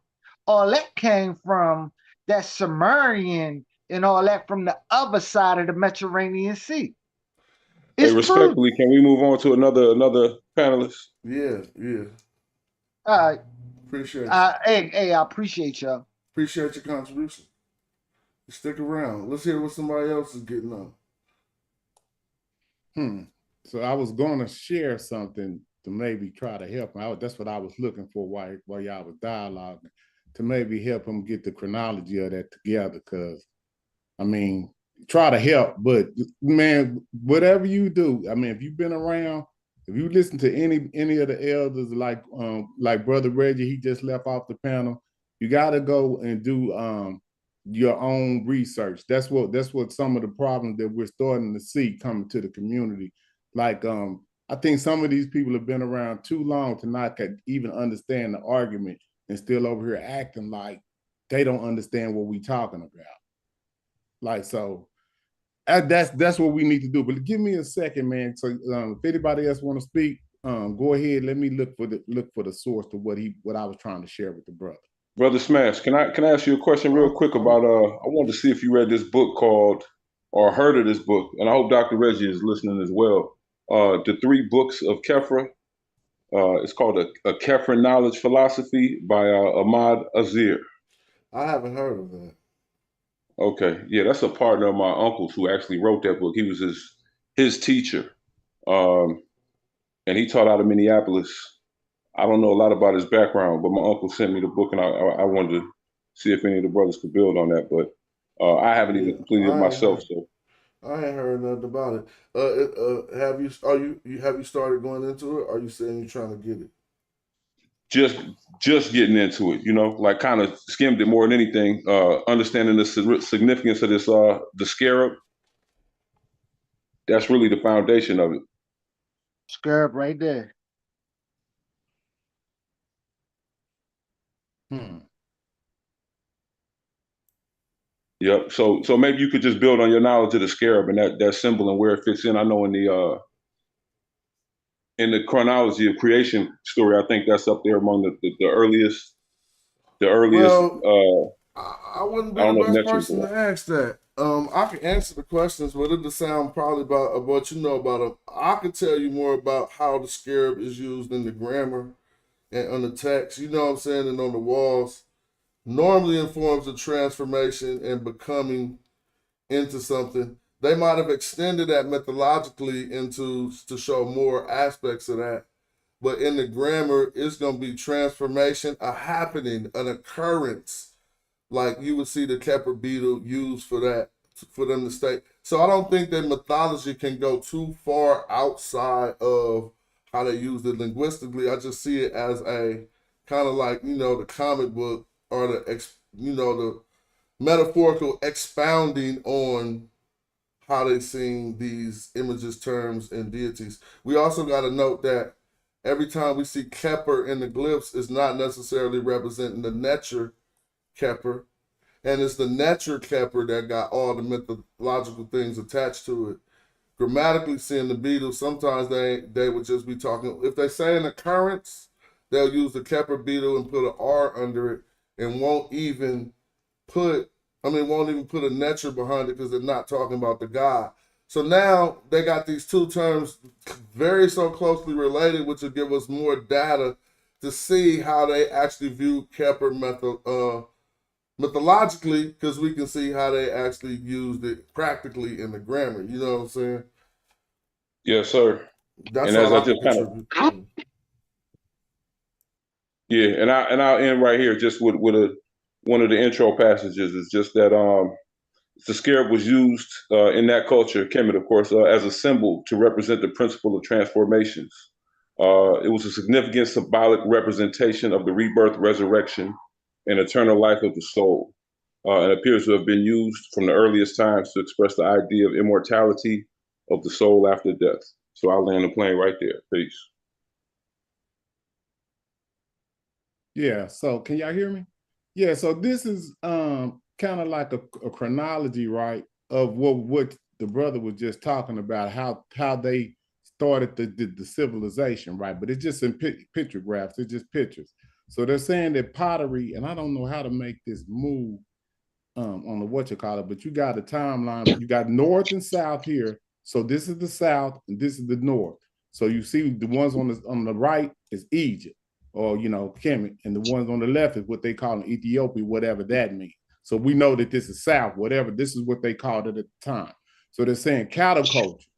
All that came from that Sumerian and all that from the other side of the Mediterranean Sea. Hey, respectfully, can we move on to another panelist? Yeah. All right. Appreciate you. Hey, I appreciate y'all. Appreciate your contribution. Stick around. Let's hear what somebody else is getting on. So I was going to share something to maybe try to help him. That's what I was looking for while y'all was dialoguing, to maybe help him get the chronology of that together. Because, try to help, but man, whatever you do, if you've been around, if you listen to any of the elders, like Brother Reggie, he just left off the panel, you got to go and do your own research. That's what some of the problems that we're starting to see coming to the community. Like, I think some of these people have been around too long to not even understand the argument and still over here acting like they don't understand what we're talking about. Like, so that's what we need to do. But give me a second, man. So if anybody else want to speak, go ahead. Let me look for the source to what I was trying to share with the brother. Brother Smash, can I ask you a question real quick about I wanted to see if you read this book called or heard of this book, and I hope Dr. Reggie is listening as well. The 3 books of Kefra. It's called a Kefra Knowledge Philosophy by Ahmad Azir. I haven't heard of that. Okay, yeah, that's a partner of my uncle's who actually wrote that book. He was his teacher, and he taught out of Minneapolis. I don't know a lot about his background, but my uncle sent me the book, and I wanted to see if any of the brothers could build on that. But I haven't even completed it myself. So I ain't heard nothing about it. Have you started going into it? Or are you saying you're trying to get it? Just getting into it, like kind of skimmed it more than anything. Understanding the significance of this the scarab. That's really the foundation of it. Scarab right there. Yep. So maybe you could just build on your knowledge of the scarab and that symbol and where it fits in. I know in the chronology of creation story, I think that's up there among the earliest. Well, I wouldn't be I don't the know if best Neptune's person the to one. ask that. I can answer the questions, but it'll sound probably about what you know about them. I can tell you more about how the scarab is used in the grammar and on the text. You know what I'm saying, and on the walls. Normally in forms of transformation and becoming into something. They might have extended that methodologically to show more aspects of that. But in the grammar, it's going to be transformation, a happening, an occurrence. Like you would see the Kepler beetle used for that, for them to state. So I don't think that mythology can go too far outside of how they use it linguistically. I just see it as a kind of like, the comic book or the metaphorical expounding on how they sing these images, terms, and deities. We also got to note that every time we see Kepler in the glyphs, it's not necessarily representing the Netcher Kepler, and it's the Netcher Kepler that got all the mythological things attached to it. Grammatically, seeing the Beatles, sometimes they would just be talking. If they say an occurrence, they'll use the Kepler beetle and put an R under it, and won't even put a Netcher behind it because they're not talking about the God. So now they got these two terms very so closely related, which will give us more data to see how they actually view Kepler mythologically, because we can see how they actually used it practically in the grammar. You know what I'm saying? Yes, sir. That's And as all I I can just kind of contribute. and I'll end right here just with one of the intro passages is just that the scarab was used in that culture, Kemet, of course, as a symbol to represent the principle of transformations. It was a significant symbolic representation of the rebirth, resurrection, and eternal life of the soul. And appears to have been used from the earliest times to express the idea of immortality of the soul after death. So I'll land the plane right there. Peace. Yeah, so can y'all hear me? Yeah, so this is kind of like a chronology, right, of what the brother was just talking about, how they started the civilization, right? But it's just in picture graphs, it's just pictures. So they're saying that pottery, and I don't know how to make this move on the but you got a timeline, you got north and south here. So this is the south and this is the north. So you see the ones on the right is Egypt, or Kemet, and the ones on the left is what they call in Ethiopia, whatever that means. So we know that this is south, whatever, this is what they called it at the time. So they're saying cattle culture,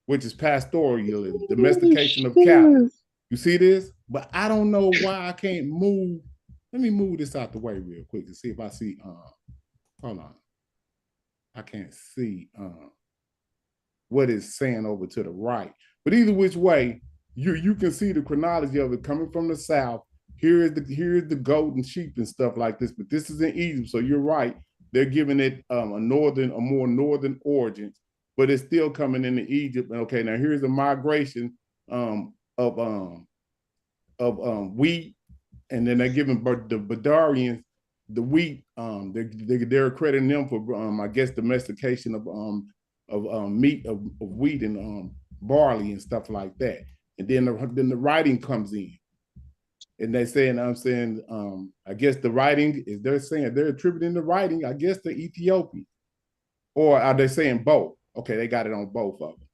which is pastoralism, domestication of cattle. You see this? But I don't know why I can't move. Let me move this out the way real quick to see if I see, hold on. I can't see what it's saying over to the right. But either which way, you can see the chronology of it coming from the south. Here is the goat and sheep and stuff like this, but this is in Egypt, so you're right. They're giving it a more northern origin, but it's still coming into Egypt. And okay, now here's the migration of wheat, and then they're giving the Badarians the wheat. They're accrediting them for I guess domestication of meat of wheat and barley and stuff like that. And then the writing comes in, and they're saying, I guess the writing is they're attributing the writing, I guess, to Ethiopia, or are they saying both? Okay, they got it on both of them.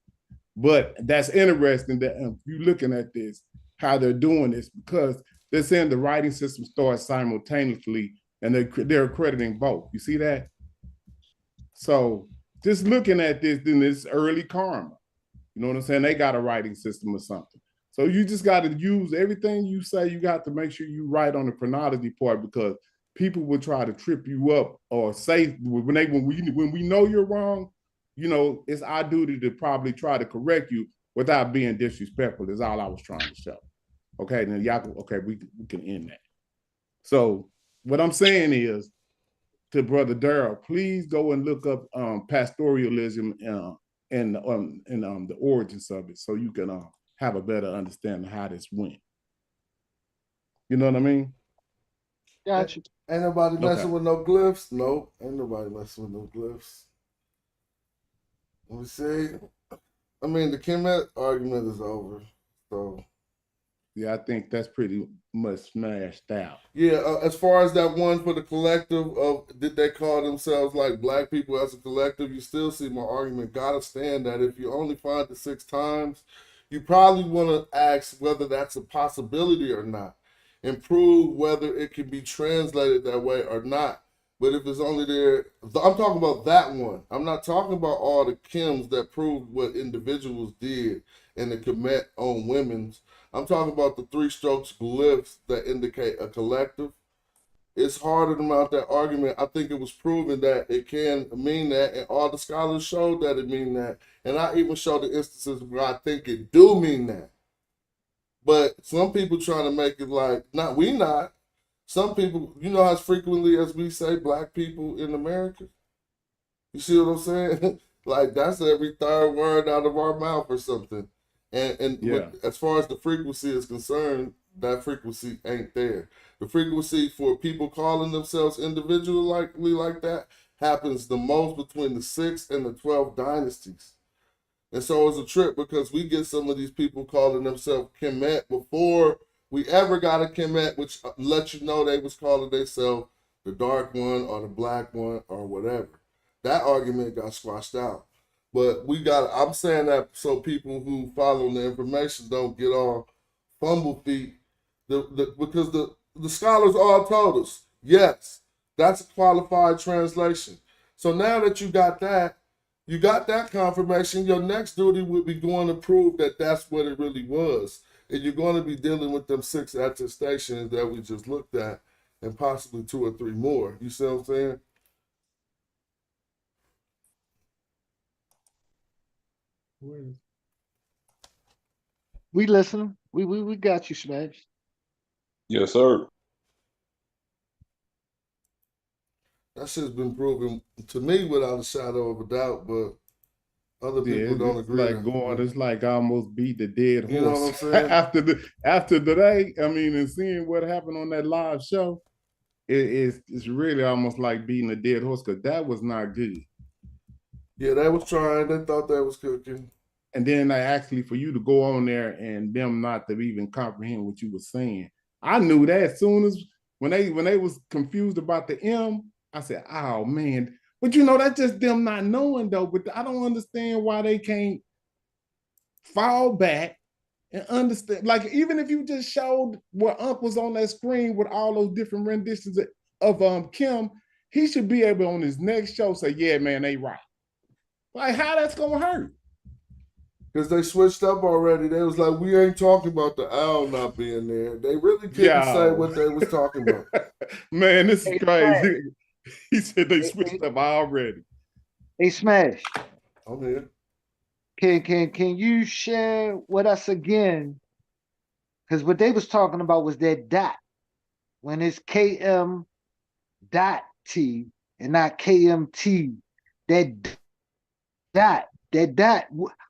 But that's interesting that if you're looking at this, how they're doing this, because they're saying the writing system starts simultaneously, and they're accrediting both. You see that? So just looking at this, then it's early karma. You know what I'm saying? They got a writing system or something. So you just got to use everything you say. You got to make sure you write on the chronology part, because people will try to trip you up or say when we know you're wrong. It's our duty to probably try to correct you without being disrespectful. Is all I was trying to show. Okay, then we can end that. So what I'm saying is, to Brother Darrell, please go and look up pastoralism and the origins of it, so you can have a better understanding of how this went. You know what I mean? Gotcha. Ain't nobody messing Okay. with no glyphs. Nope, ain't nobody messing with no glyphs. Let me see. I mean, the Kemet argument is over. So yeah, I think that's pretty much smashed out. yeah, as far as that one for the collective of did they call themselves like black people as a collective, you still see my argument. Gotta stand that if you only find it 6 times, you probably want to ask whether that's a possibility or not, and prove whether it can be translated that way or not. But if it's only there, I'm talking about that one. I'm not talking about all the Kims that proved what individuals did and the Kemet on women's. I'm talking about the 3 strokes glyphs that indicate a collective. It's harder to mount that argument. I think it was proven that it can mean that, and all the scholars showed that it mean that. And I even showed the instances where I think it do mean that. But some people trying to make it like, not. Some people, you know, as frequently as we say black people in America. You see what I'm saying? Like that's every 3rd word out of our mouth or something. And Yeah. as far as the frequency is concerned, that frequency ain't there. The frequency for people calling themselves individually like that happens the most between the 6th and the 12th dynasties. And so it's a trip because we get some of these people calling themselves Kemet before we ever got a Kemet, which let you know they was calling themselves the dark one or the black one or whatever. That argument got squashed out. But I'm saying that so people who follow the information don't get all fumble feet. Because the scholars all told us, yes, that's a qualified translation. So now that you got that confirmation, your next duty would be going to prove that that's what it really was. And you're going to be dealing with them 6 attestations that we just looked at and possibly 2 or 3 more. You see what I'm saying? We listening. We got you, Smash. Yes, sir. That shit's been proven to me without a shadow of a doubt, but other people don't it's agree. like going, it's like almost beat the dead horse. You know what I'm saying? after today, I mean, and seeing what happened on that live show, it's really almost like beating a dead horse because that was not good. Yeah, they was trying. They thought they was cooking. And then actually for you to go on there and them not to even comprehend what you were saying. I knew that as soon as when they was confused about the M, I said, oh man. But you know, that's just them not knowing though. But I don't understand why they can't fall back and understand. Like even if you just showed what Unc was on that screen with all those different renditions of Kim, he should be able on his next show say, yeah, man, they right. Like how that's gonna hurt? Because they switched up already. They was like, we ain't talking about the owl not being there. They really couldn't say what they was talking about. Man, this is crazy. He said they switched up already. Hey, Smash. I'm here. Can you share with us again? Because what they was talking about was that dot. When it's KM dot T and not KMT. That dot.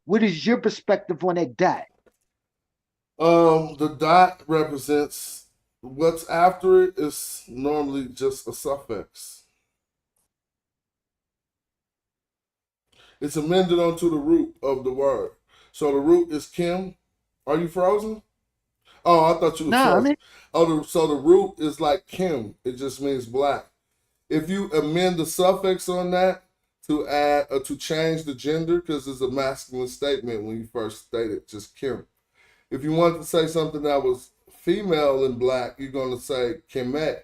What is your perspective on that dot? The dot represents what's after it is normally just a suffix. It's amended onto the root of the word. So the root is Kim. Are you frozen? Oh, I thought you were frozen. So the root is like Kim. It just means black. If you amend the suffix on that to add or to change the gender, because it's a masculine statement when you first state it, just Kim. If you wanted to say something that was female in black, you're going to say Kemet.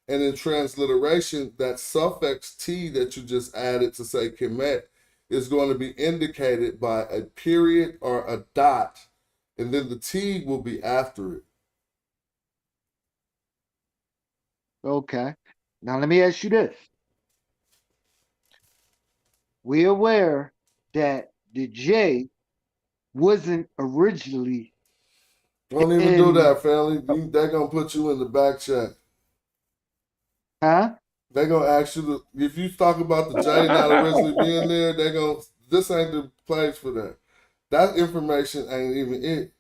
And in transliteration, that suffix T that you just added to say Kemet is going to be indicated by a period or a dot, and then the T will be after it. Okay. Now let me ask you this. We're aware that the J wasn't originally. Don't even do that, family. They're going to put you in the back chat. Huh? They're going to ask you, if you talk about the J not originally being there, they're going to, this ain't the place for that. That information ain't even it.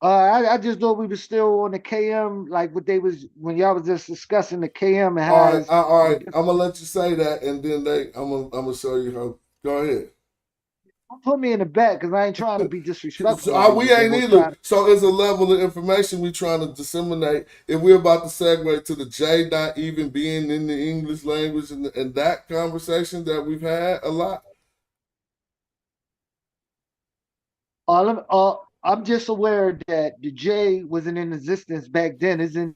I just thought we were still on the KM, like what they was when y'all was just discussing the KM and how. All right. I'm gonna let you say that, and then I'm gonna show you how. Go ahead. Put me in the back because I ain't trying to be disrespectful. We ain't either. So it's a level of information we trying to disseminate. If we're about to segue to the J not even being in the English language and that conversation that we've had a lot. I'm just aware that the J wasn't in existence back then. Isn't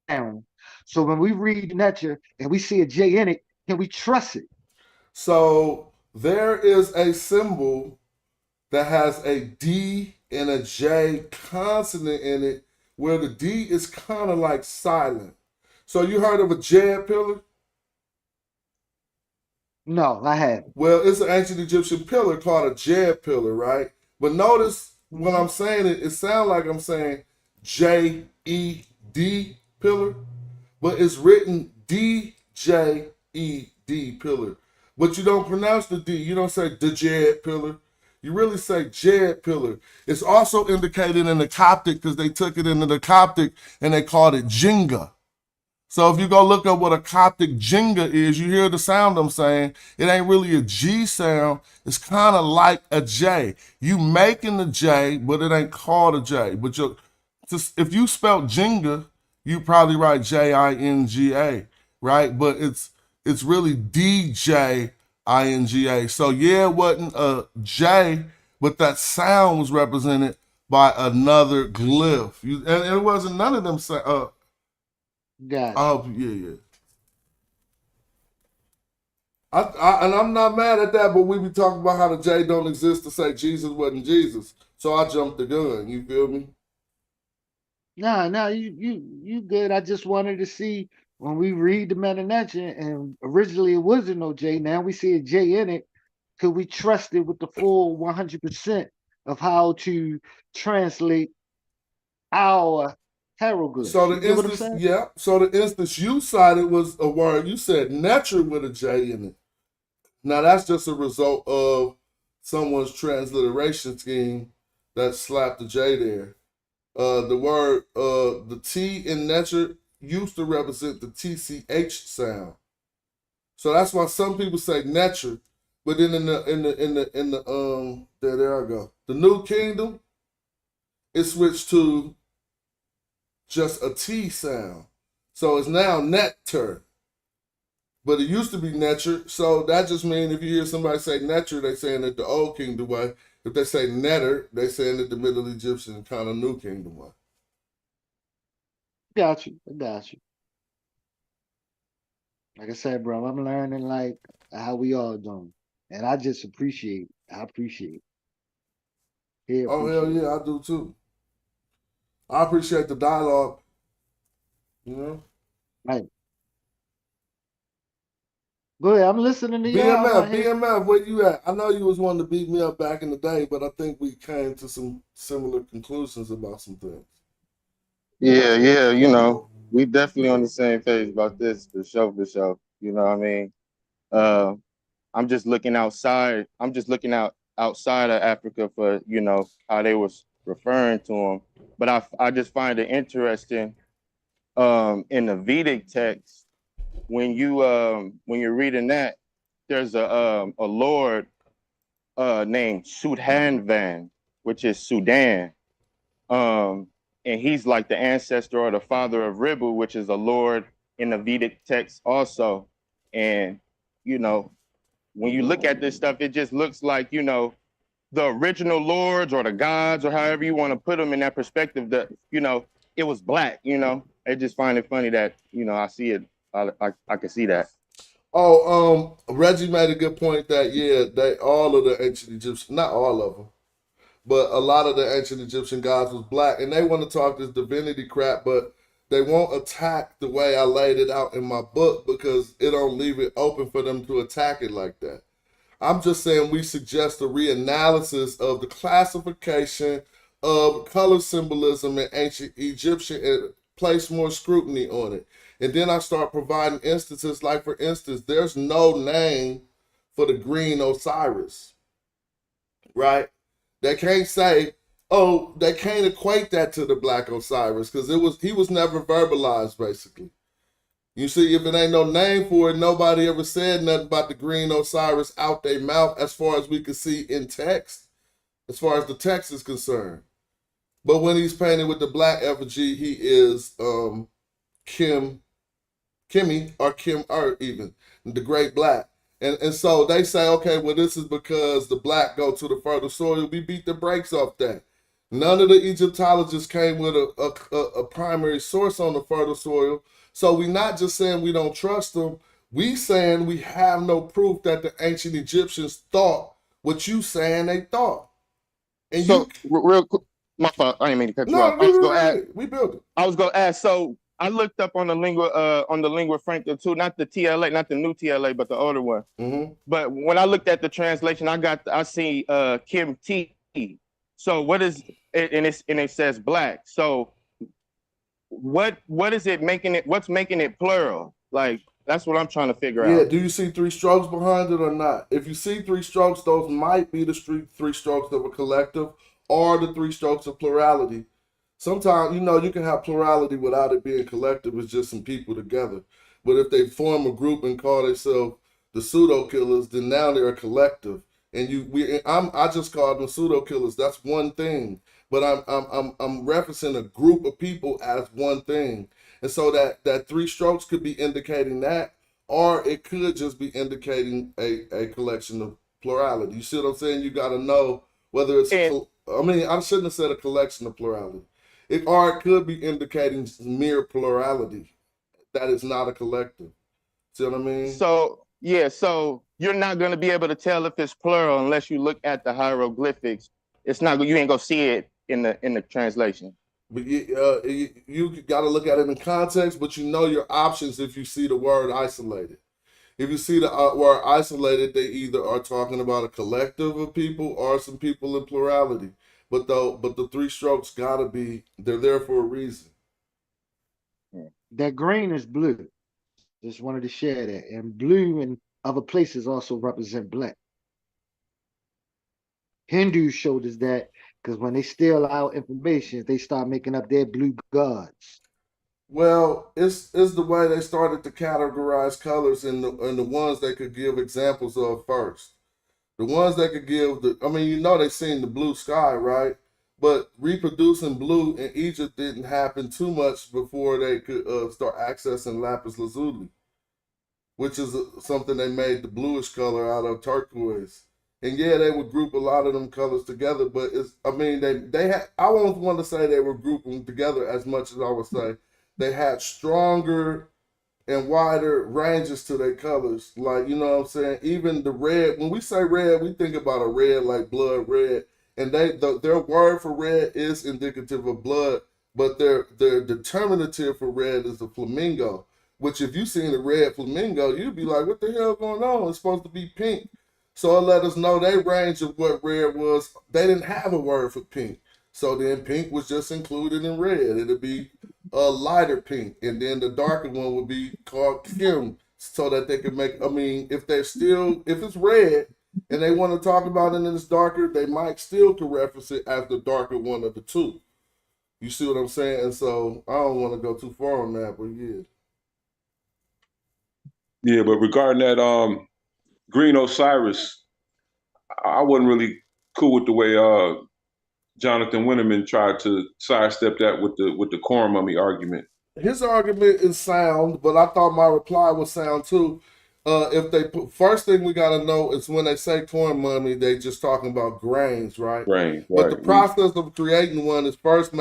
now. So when we read nature and we see a J in it, can we trust it? So there is a symbol that has a D and a J consonant in it, where the D is kind of like silent. So you heard of a Jed pillar? No, I haven't. Well, it's an ancient Egyptian pillar called a Jed pillar, right? But notice when I'm saying it, it sounds like I'm saying J-E-D pillar, but it's written D-J-E-D pillar. But you don't pronounce the D. You don't say the Jed pillar. You really say Jed pillar. It's also indicated in the Coptic because they took it into the Coptic and they called it Jenga. So if you go look up what a Coptic Jenga is, you hear the sound I'm saying. It ain't really a G sound. It's kind of like a J. You making the J, but it ain't called a J. But if you spelled Jenga, you probably write J-I-N-G-A, right? But it's really D-J-I-N-G-A. So yeah, it wasn't a J, but that sound was represented by another glyph. And it wasn't none of them Gotcha. Oh, yeah. And I'm not mad at that, but we be talking about how the J don't exist to say Jesus wasn't Jesus. So I jumped the gun. You feel me? No, you good. I just wanted to see when we read the Meta-Nature, and originally it wasn't no J. Now we see a J in it. Could we trust it with the full 100% of how to translate our hieroglyphs? So You get what I'm the saying? instance, So the instance you cited was a word you said nature with a J in it. Now that's just a result of someone's transliteration scheme that slapped the J there. The word the T in nature used to represent the TCH sound. So that's why some people say nature, but then in the there I go. The New Kingdom, it switched to just a T sound. So it's now nectar. But it used to be nature. So that just means if you hear somebody say nature, they saying it the Old Kingdom way. If they say netter, they saying it the Middle Egyptian kind of New Kingdom way. Got you. Like I said, bro, I'm learning like how we all doing. And I just appreciate it. I appreciate it. Oh, hell yeah, I do too. I appreciate the dialogue. You know? Right. Go ahead, I'm listening to you. BMF, where you at? I know you was wanting to beat me up back in the day, but I think we came to some similar conclusions about some things. Yeah, you know, we definitely on the same page about this, for sure. You know what I mean? I'm just looking outside. I'm just looking outside of Africa for, you know, how they was referring to them. But I just find it interesting in the Vedic text, when you're reading that, there's a lord named Sudhanvan, which is Sudan. And he's like the ancestor or the father of Ribu, which is a lord in the Vedic text also. And, you know, when you look at this stuff, it just looks like, you know, the original lords or the gods or however you want to put them in that perspective, that, you know, it was black, you know. I just find it funny that, you know, I see it. I can see that. Oh, Reggie made a good point that, yeah, all of the ancient Egyptians, not all of them, but a lot of the ancient Egyptian gods was black, and they want to talk this divinity crap, but they won't attack the way I laid it out in my book because it don't leave it open for them to attack it like that. I'm just saying we suggest a reanalysis of the classification of color symbolism in ancient Egyptian and place more scrutiny on it. And then I start providing instances, like for instance, there's no name for the green Osiris, right? They can't say, oh, they can't equate that to the Black Osiris because he was never verbalized, basically. You see, if it ain't no name for it, nobody ever said nothing about the green Osiris out their mouth as far as we could see in text, as far as the text is concerned. But when he's painted with the black effigy, he is Kimmy or Kim even, the Great Black. And so they say, okay, well, this is because the black go to the fertile soil. We beat the brakes off that. None of the Egyptologists came with a primary source on the fertile soil. So we're not just saying we don't trust them. We saying we have no proof that the ancient Egyptians thought what you saying they thought. And so real quick, my fault. I didn't mean to cut you off. We built it. I was gonna ask. So I looked up on the lingua franca too, not the TLA, not the new TLA, but the older one. But when I looked at the translation, I see Kim T. So what is it? And it says black. So what is it making it? What's making it plural? Like that's what I'm trying to figure out. Yeah. Do you see three strokes behind it or not? If you see three strokes, those might be the three strokes of a collective or the three strokes of plurality. Sometimes, you can have plurality without it being collective. It's just some people together. But if they form a group and call themselves the pseudo killers, then now they're a collective. And I just called them pseudo killers. That's one thing. But I'm referencing a group of people as one thing. And so that three strokes could be indicating that, or it could just be indicating a collection of plurality. You see what I'm saying? You got to know whether it's. I shouldn't have said a collection of plurality. It could be indicating mere plurality that is not a collective. See what I mean? So you're not going to be able to tell if it's plural unless you look at the hieroglyphics. It's not. You ain't gonna see it in the translation. But you got to look at it in context. But you know your options if you see the word isolated. If you see the word isolated, they either are talking about a collective of people or some people in plurality. But the three strokes gotta be, they're there for a reason. That green is blue. Just wanted to share that. And blue in other places also represent black. Hindus showed us that because when they steal our information, they start making up their blue gods. Well, it's the way they started to categorize colors and the ones they could give examples of first. The ones that could give they seen the blue sky, right? But reproducing blue in Egypt didn't happen too much before they could start accessing lapis lazuli, which is something they made the bluish color out of turquoise. And yeah, they would group a lot of them colors together, but they had, I won't want to say they were grouping them together as much as I would say they had stronger and wider ranges to their colors. Like, you know what I'm saying? Even the red, when we say red, we think about a red like blood red. And their word for red is indicative of blood, but their determinative for red is the flamingo, which if you seen a red flamingo, you'd be like, what the hell going on? It's supposed to be pink. So it let us know their range of what red was. They didn't have a word for pink. So then pink was just included in red. It'd be a lighter pink. And then the darker one would be called Kim, so that they could make, if it's red and they want to talk about it and it's darker, they might still could reference it as the darker one of the two. You see what I'm saying? And so I don't want to go too far on that, but yeah. Yeah, but regarding that green Osiris, I wasn't really cool with the way Jonathan Winterman tried to sidestep that with the corn mummy argument. His argument is sound, but I thought my reply was sound too. First thing we got to know is when they say corn mummy, they just talking about grains, right? Grains, But right. the process of creating one is first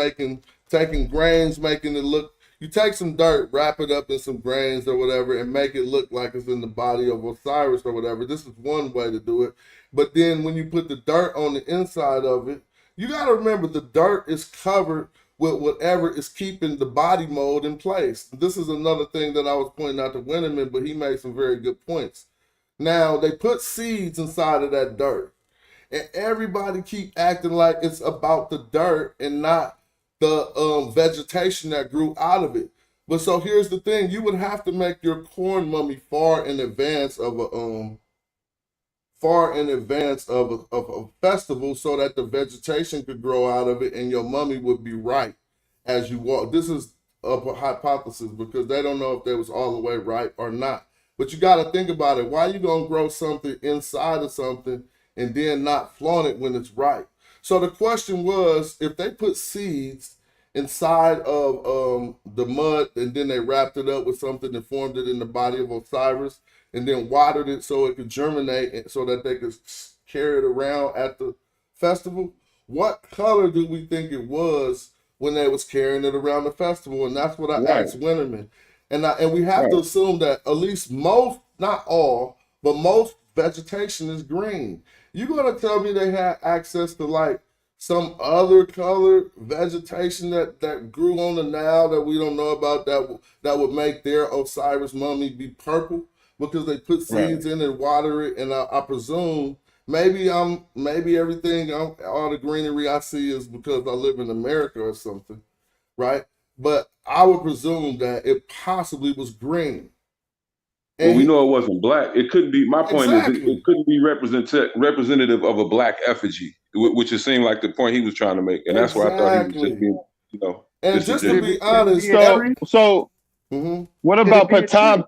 taking grains, making it look. You take some dirt, wrap it up in some grains or whatever, and make it look like it's in the body of Osiris or whatever. This is one way to do it. But then when you put the dirt on the inside of it, you got to remember the dirt is covered with whatever is keeping the body mold in place. This is another thing that I was pointing out to Winterman, but he made some very good points. Now, they put seeds inside of that dirt, and everybody keep acting like it's about the dirt and not the vegetation that grew out of it. But so here's the thing, you would have to make your corn mummy far in advance of far in advance of a festival so that the vegetation could grow out of it and your mummy would be right as you walk. This is a hypothesis because they don't know if they was all the way right or not. But you got to think about it. Why are you going to grow something inside of something and then not flaunt it when it's right? So the question was, if they put seeds inside of the mud and then they wrapped it up with something and formed it in the body of Osiris and then watered it so it could germinate so that they could carry it around at the festival, what color do we think it was when they was carrying it around the festival? And that's what I asked Winterman. And we have to assume that at least most, not all, but most vegetation is green. You're gonna tell me they had access to like some other color vegetation that grew on the Nile that we don't know about that would make their Osiris mummy be purple because they put seeds in and water it? And I presume maybe everything, all the greenery I see is because I live in America or something, right? But I would presume that it possibly was green. Well, we know it wasn't black. It couldn't be. My point is, it couldn't be representative of a black effigy, which it seemed like the point he was trying to make, and that's why I thought he was just being, And just to be honest, what about Ptah?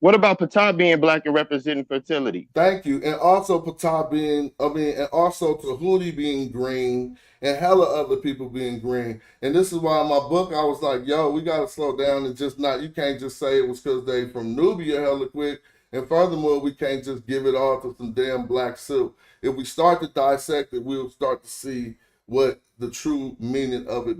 What about Ptah being black and representing fertility? Thank you. And also Ptah being, and also Tahuti being green and hella other people being green. And this is why in my book, I was like, yo, we got to slow down and just not, you can't just say it was because they from Nubia hella quick. And furthermore, we can't just give it all to some damn black silk. If we start to dissect it, we'll start to see what the true meaning of it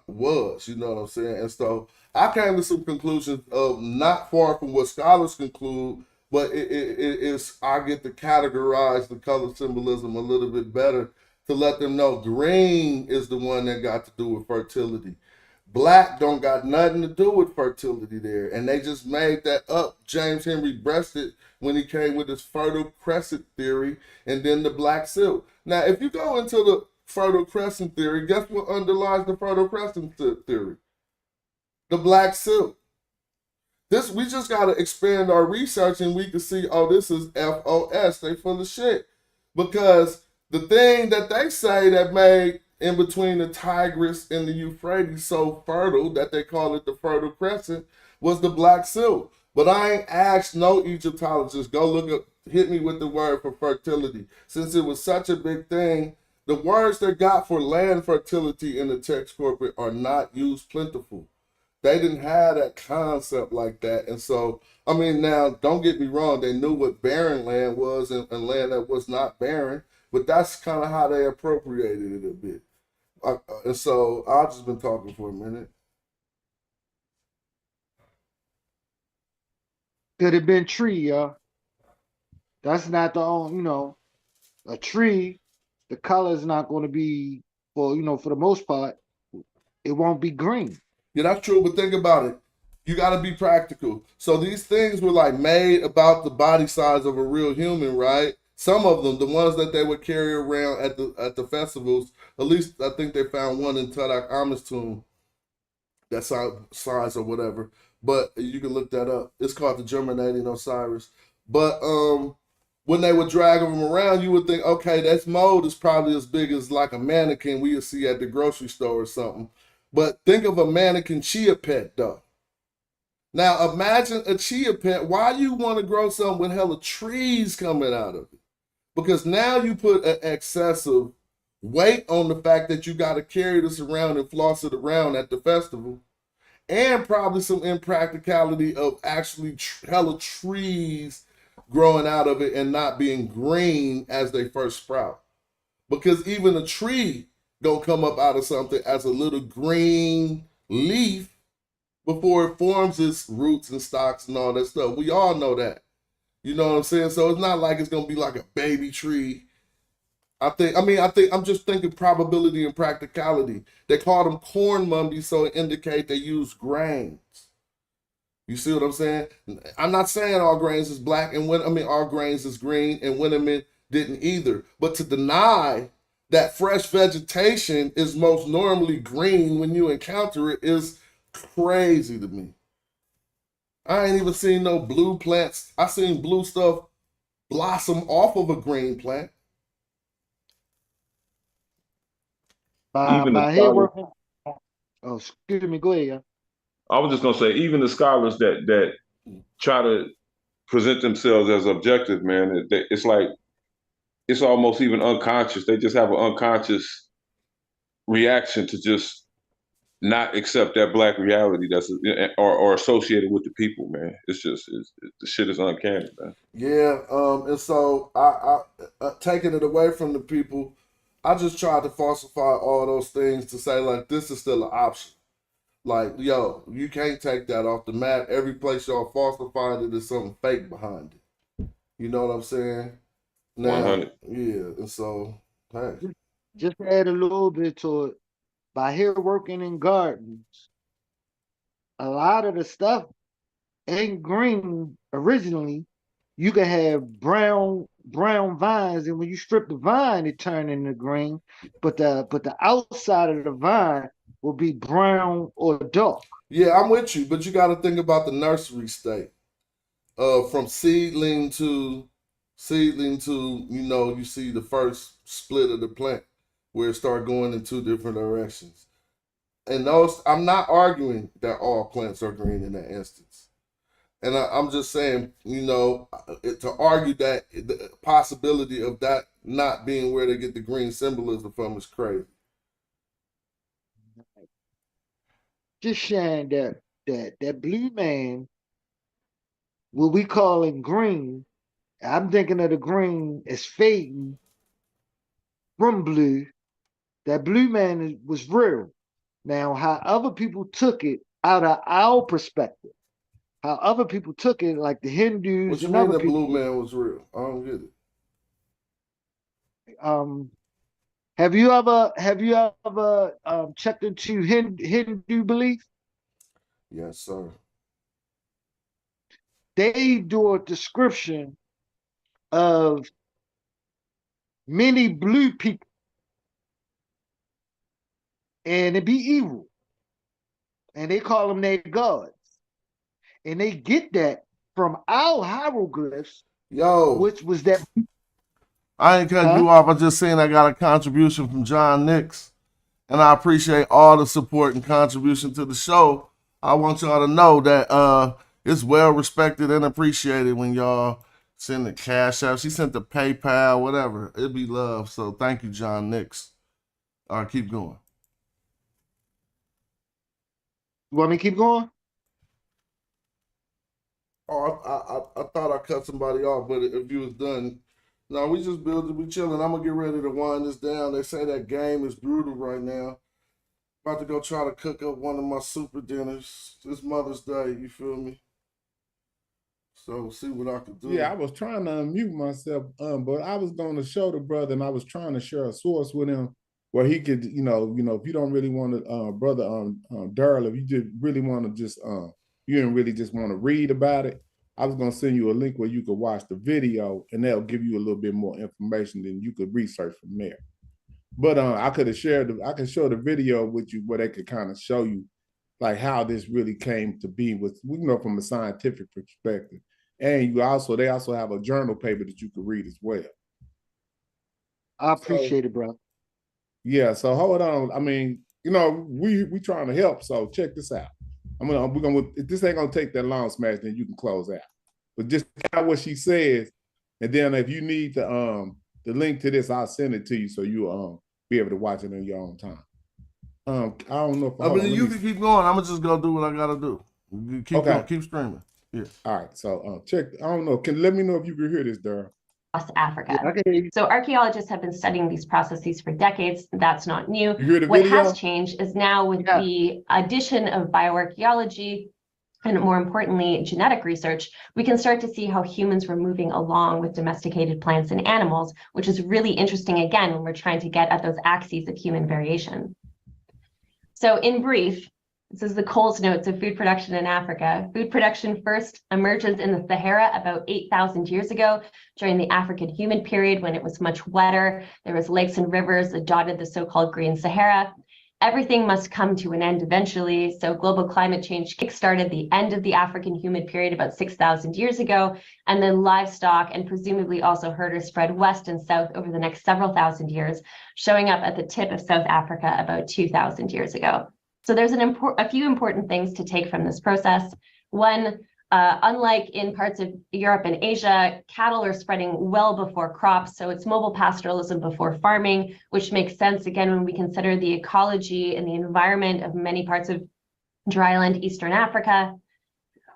was, you know what I'm saying? And so I came to some conclusions of not far from what scholars conclude, but it is, I get to categorize the color symbolism a little bit better to let them know green is the one that got to do with fertility. Black don't got nothing to do with fertility there. And they just made that up. James Henry breasted when he came with his fertile crescent theory and then the black silk. Now, if you go into the fertile crescent theory, guess what underlies the fertile crescent theory? The black silk. We just got to expand our research and we can see, oh, this is FOS. They full of shit. Because the thing that they say that made in between the Tigris and the Euphrates so fertile that they call it the Fertile Crescent was the black silk. But I ain't asked no Egyptologist, go look up, hit me with the word for fertility. Since it was such a big thing, the words they got for land fertility in the text corporate are not used plentiful. They didn't have that concept like that. And so, I mean, now, don't get me wrong, they knew what barren land was and land that was not barren, but that's kind of how they appropriated it a bit. And so I've just been talking for a minute. Could have been tree, y'all. That's not the only, a tree, the color is not going to be, for the most part, it won't be green. Yeah, that's true, but think about it. You got to be practical. So these things were like made about the body size of a real human, right? Some of them, the ones that they would carry around at the festivals, at least I think they found one in Tadak Amis tomb, that size or whatever. But you can look that up. It's called the Germinating Osiris. But when they would drag them around, you would think, okay, that mold is probably as big as like a mannequin we would see at the grocery store or something. But think of a mannequin chia pet, though. Now, imagine a chia pet. Why do you want to grow something with hella trees coming out of it? Because now you put an excessive weight on the fact that you got to carry this around and floss it around at the festival. And probably some impracticality of actually hella trees growing out of it and not being green as they first sprout. Because even a tree gonna come up out of something as a little green leaf before it forms its roots and stalks and all that stuff. We all know that. You know what I'm saying? So it's not like it's gonna be like a baby tree. I'm just thinking probability and practicality. They call them corn mummies, so it indicate they use grains. You see what I'm saying? I'm not saying all grains is black and all grains is green and Winterman didn't either. But to deny that fresh vegetation is most normally green when you encounter it is crazy to me. I ain't even seen no blue plants. I seen blue stuff blossom off of a green plant. Even the By here scholars, working. Oh, excuse me. Go ahead. Yeah. I was just gonna say, even the scholars that try to present themselves as objective, man, it's like it's almost even unconscious. They just have an unconscious reaction to just not accept that black reality that's or associated with the people, man. The shit is uncanny, man. Yeah, and so I taking it away from the people, I just tried to falsify all those things to say like this is still an option. Like, yo, you can't take that off the map. Every place y'all falsified it, there's something fake behind it. You know what I'm saying? Now, 100. yeah, and so hey, Just to add a little bit to it. By here working in gardens, a lot of the stuff ain't green originally. You can have brown vines, and when you strip the vine, it turn into green. But the outside of the vine will be brown or dark. yeah, I'm with you, but you got to think about the nursery state. From seedling to you see the first split of the plant where it start going in two different directions. And those, I'm not arguing that all plants are green in that instance. And I'm just saying, to argue that the possibility of that not being where they get the green symbolism from is crazy. Just sharing that blue man, what we call in green, I'm thinking of the green as fading from blue. That blue man was real. Now, how other people took it out of our perspective, how other people took it, like the Hindus What you and mean other the people. blue man was real? I don't get it. Have you ever checked into Hindu belief? Yes, sir. They do a description of many blue people, and it be evil, and they call them their gods, and they get that from our hieroglyphs. Yo, which was that? I ain't cutting you off. I just saying I got a contribution from John Nix, and I appreciate all the support and contribution to the show. I want y'all to know that it's well respected and appreciated when y'all send the cash out. She sent the PayPal, whatever. It'd be love. So thank you, John Nix. All right, keep going. You want me to keep going? Oh, I thought I cut somebody off, but if you was done, no, we just building, we chilling. I'm gonna get ready to wind this down. They say that game is brutal right now. About to go try to cook up one of my super dinners. It's Mother's Day, you feel me? So see what I can do. Yeah, I was trying to unmute myself, but I was going to show the brother, and I was trying to share a source with him where he could, if you don't really want to, brother Daryl, if you just really want to just, you didn't really just want to read about it, I was going to send you a link where you could watch the video, and that'll give you a little bit more information than you could research from there. But I could have I can show the video with you where they could kind of show you like how this really came to be with, from a scientific perspective. And they also have a journal paper that you could read as well. I appreciate it, bro. Yeah, so hold on. I mean, we trying to help. So check this out. If this ain't gonna take that long, Smash, then you can close out. But just out what she says, and then if you need the link to this, I'll send it to you so you'll be able to watch it in your own time. I don't know if you can keep going. I'm gonna just go do what I gotta do. Keep going, keep streaming. Yeah. All right. So check. I don't know. Let me know if you can hear this, Daryl. Across Africa. So archaeologists have been studying these processes for decades. That's not new. What has changed is now with the addition of bioarchaeology and, more importantly, genetic research, we can start to see how humans were moving along with domesticated plants and animals, which is really interesting, again, when we're trying to get at those axes of human variation. So in brief, this is the Coles notes of food production in Africa. Food production first emerges in the Sahara about 8,000 years ago during the African humid period when it was much wetter. There was lakes and rivers that dotted the so-called Green Sahara. everything must come to an end eventually. So global climate change kickstarted the end of the African humid period about 6,000 years ago, and then livestock and presumably also herders spread west and south over the next several thousand years, showing up at the tip of South Africa about 2,000 years ago. So there's a few important things to take from this process. One, unlike in parts of Europe and Asia, cattle are spreading well before crops. So it's mobile pastoralism before farming, which makes sense, again, when we consider the ecology and the environment of many parts of dryland Eastern Africa.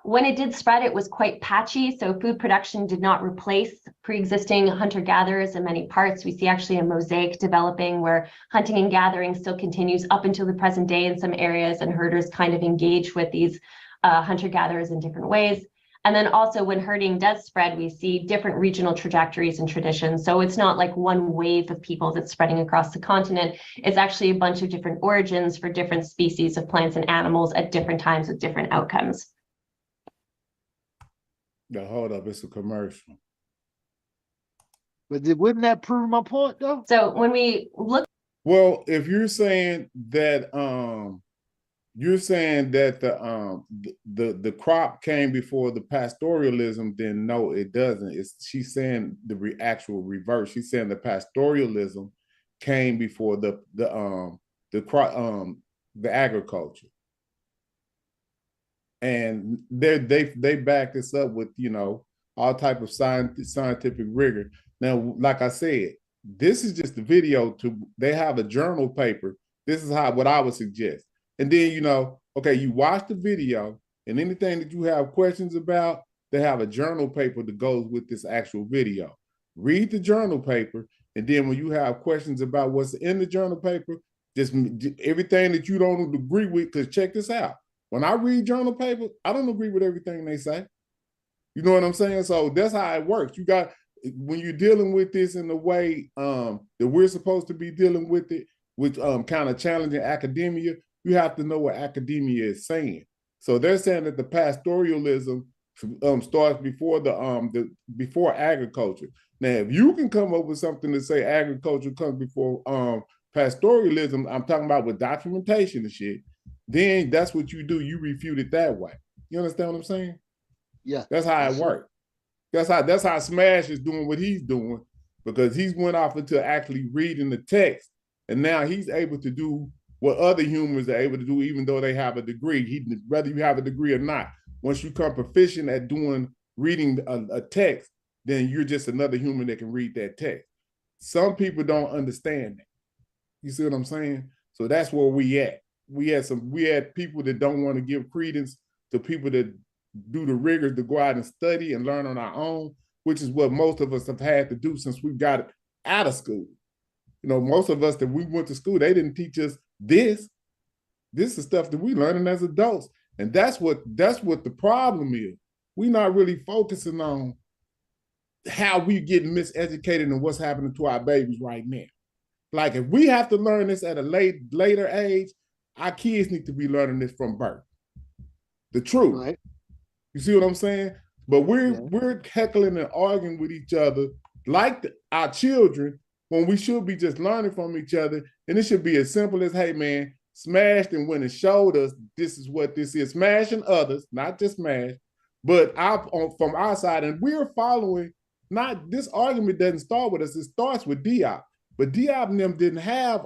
When it did spread, it was quite patchy. So food production did not replace pre-existing hunter-gatherers in many parts. We see actually a mosaic developing where hunting and gathering still continues up until the present day in some areas, and herders kind of engage with these hunter-gatherers in different ways. And then also when herding does spread, we see different regional trajectories and traditions. So it's not like one wave of people that's spreading across the continent. It's actually a bunch of different origins for different species of plants and animals at different times with different outcomes. Now, hold up, it's a commercial. But wouldn't that prove my point, though? So when we look... Well, if you're saying that the crop came before the pastoralism, then no, it doesn't. She's saying the actual reverse. She's saying the pastoralism came before the agriculture. And they back this up with, you know, all type of scientific rigor. Now, like I said, this is just the video. They have a journal paper. This is what I would suggest. And then, you know, okay, you watch the video, and anything that you have questions about, they have a journal paper that goes with this actual video. Read the journal paper, and then when you have questions about what's in the journal paper, just everything that you don't agree with, because check this out. When I read journal paper, I don't agree with everything they say. You know what I'm saying? So that's how it works. You got, when you're dealing with this in the way that we're supposed to be dealing with it, with kind of challenging academia, you have to know what academia is saying. So they're saying that the pastoralism starts before before agriculture. Now, if you can come up with something to say agriculture comes before pastoralism, I'm talking about with documentation and shit, then that's what you do. You refute it that way. You understand what I'm saying? Yeah. That's how it works. That's how Smash is doing what he's doing, because he's went off into actually reading the text, and now he's able to do what other humans are able to do, even though they have a degree. Whether you have a degree or not, once you become proficient at reading a text, then you're just another human that can read that text. Some people don't understand that. You see what I'm saying? So that's where we at. We had people that don't want to give credence to people that do the rigors to go out and study and learn on our own, which is what most of us have had to do since we got out of school. You know, most of us that we went to school, they didn't teach us this. This is stuff that we learning as adults. And that's what the problem is. We're not really focusing on how we get miseducated and what's happening to our babies right now. Like, if we have to learn this at a later age, our kids need to be learning this from birth. The truth. Right. You see what I'm saying? But we're heckling and arguing with each other like our children, when we should be just learning from each other. And it should be as simple as, hey man, Smashed and went and showed us this is what this is. Smash and others, not just Smash, but from our side, and we're following. Not this argument doesn't start with us; it starts with Diop. But Diop and them didn't have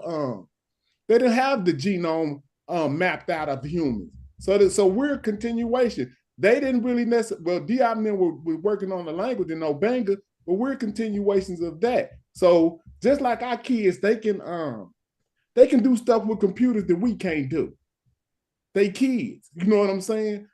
they didn't have the genome mapped out of humans. So we're a continuation. They didn't really necessarily. Well, Diop and them were working on the language in Obanga, but we're continuations of that. So just like our kids, they can do stuff with computers that we can't do. They kids, you know what I'm saying?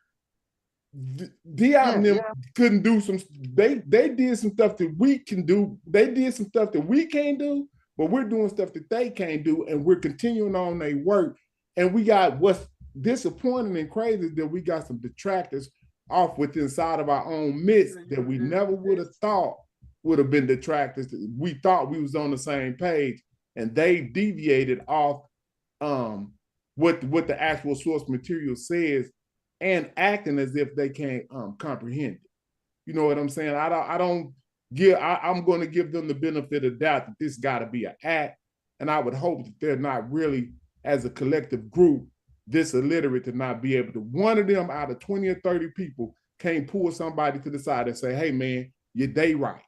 Diop and them couldn't do some. They did some stuff that we can do. They did some stuff that we can't do, but we're doing stuff that they can't do, and we're continuing on their work. And we got what's disappointing and crazy is that we got some detractors off with inside of our own midst that we never would have thought would have been detractors. We thought we was on the same page, and they deviated off what the actual source material says, and acting as if they can't comprehend it. You know what I'm saying? I'm going to give them the benefit of doubt that this got to be an act, and I would hope that they're not really as a collective group this illiterate to not be able to. One of them out of 20 or 30 people can't pull somebody to the side and say, hey man, they right.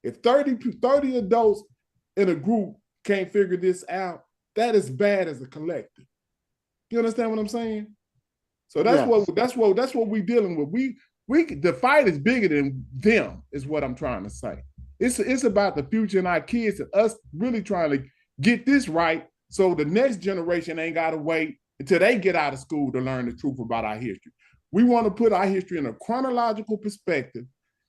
If 30 adults in a group can't figure this out, that is bad as a collective. You understand what I'm saying? So that's what we're dealing with. The fight is bigger than them, is what I'm trying to say. It's about the future and our kids and us really trying to get this right so the next generation ain't got to wait until they get out of school to learn the truth about our history. We want to put our history in a chronological perspective,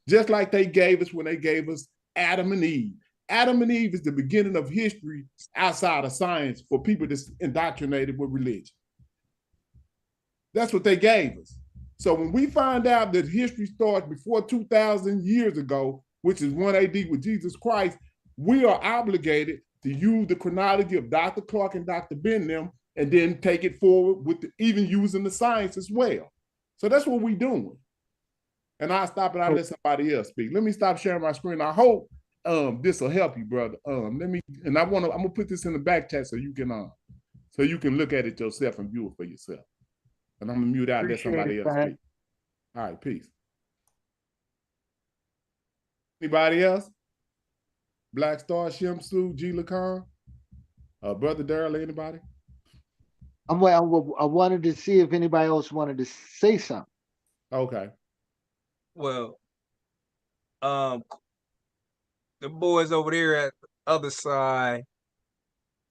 just like they gave us when they gave us Adam and Eve. Adam and Eve is the beginning of history outside of science for people that's indoctrinated with religion. That's what they gave us. So when we find out that history starts before 2,000 years ago, which is 1 AD with Jesus Christ, we are obligated to use the chronology of Dr. Clark and Dr. Ben them, and then take it forward with even using the science as well. So that's what we're doing. And I'll stop and I'll let somebody else speak. Let me stop sharing my screen. I hope this will help you, brother. I'm gonna put this in the back chat so you can look at it yourself and view it for yourself. And I'm gonna mute out and let somebody else speak. All right, peace. Anybody else? Black Star, Shimsu, G. Lacan, Brother Daryl, anybody? I wanted to see if anybody else wanted to say something. Okay. Well, the boys over there at the other side,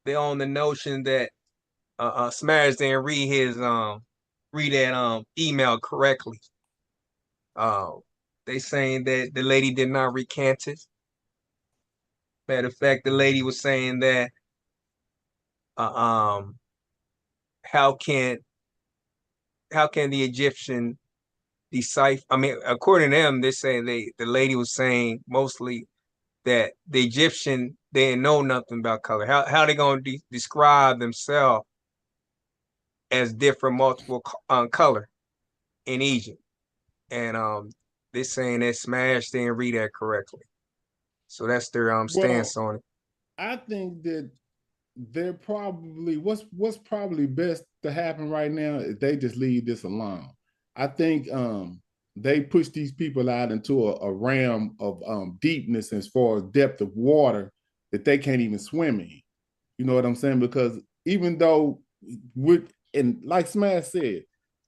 they on the notion that Smash didn't read that email correctly. They saying that the lady did not recant it. Matter of fact, the lady was saying that how can the Egyptian decipher? I mean, according to them, they're saying the lady was saying mostly that the Egyptian didn't know nothing about color. How they gonna describe themselves as different multiple color in Egypt? And they're saying that Smash didn't read that correctly. So that's their stance on it. I think that they're probably what's probably best to happen right now is they just leave this alone. I think they push these people out into a realm of deepness as far as depth of water that they can't even swim in. You know what I'm saying? Because even though and like Smash said,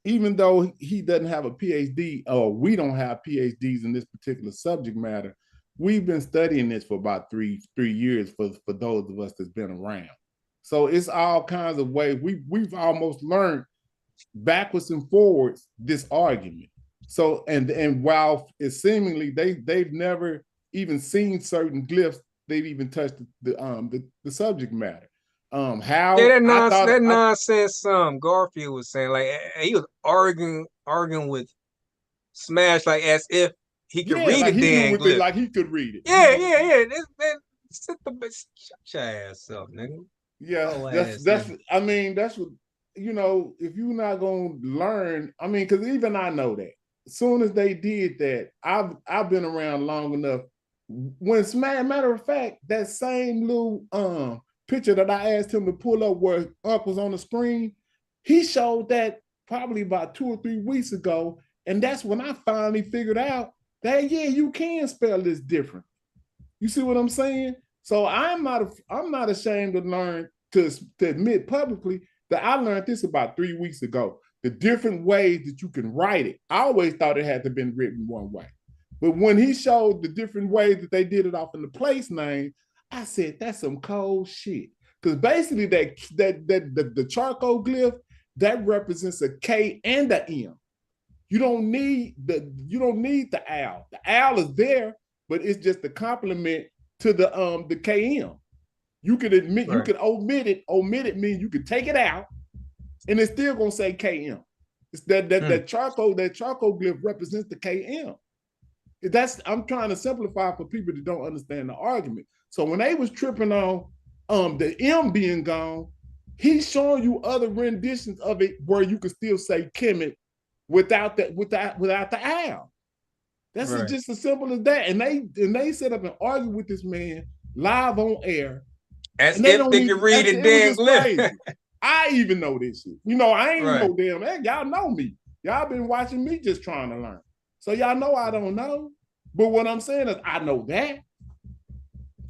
even though he doesn't have a PhD or we don't have PhDs in this particular subject matter, we've been studying this for about three years for those of us that's been around. So it's all kinds of ways. We've almost learned backwards and forwards this argument. So and while it's seemingly they've never even seen certain glyphs, they've even touched the subject matter. That nonsense Garfield was saying, like he was arguing with Smash like as if he could read like it, then like he could read it. Yeah. Shut your ass up, nigga. Yeah, that's I mean, that's what, you know, if you're not gonna learn, I mean, because even I know that. As soon as they did that, I've been around long enough. When Smash, matter of fact, that same little picture that I asked him to pull up where Unc was on the screen, he showed that probably about 2 or 3 weeks ago. And that's when I finally figured out that, yeah, you can spell this different. You see what I'm saying? So I'm not ashamed to learn, to admit publicly that I learned this about 3 weeks ago. The different ways that you can write it. I always thought it had to have been written one way. But when he showed the different ways that they did it off in the place name, I said, that's some cold shit. Because basically the charcoal glyph, that represents a K and a M. You don't need the owl. The owl is there, but it's just a complement to the KM. You could admit, right. You could omit it. Omit it means you could take it out, and it's still gonna say KM. It's that charcoal glyph represents the KM. I'm trying to simplify for people that don't understand the argument. So when they was tripping on the M being gone, he's showing you other renditions of it where you can still say Kemet without the owl. That's right. Just as simple as that. And they set up and argue with this man live on air. As if they can read it, damn glyph. I even know this shit. I ain't no damn, man, y'all know me. Y'all been watching me just trying to learn. So y'all know I don't know. But what I'm saying is I know that.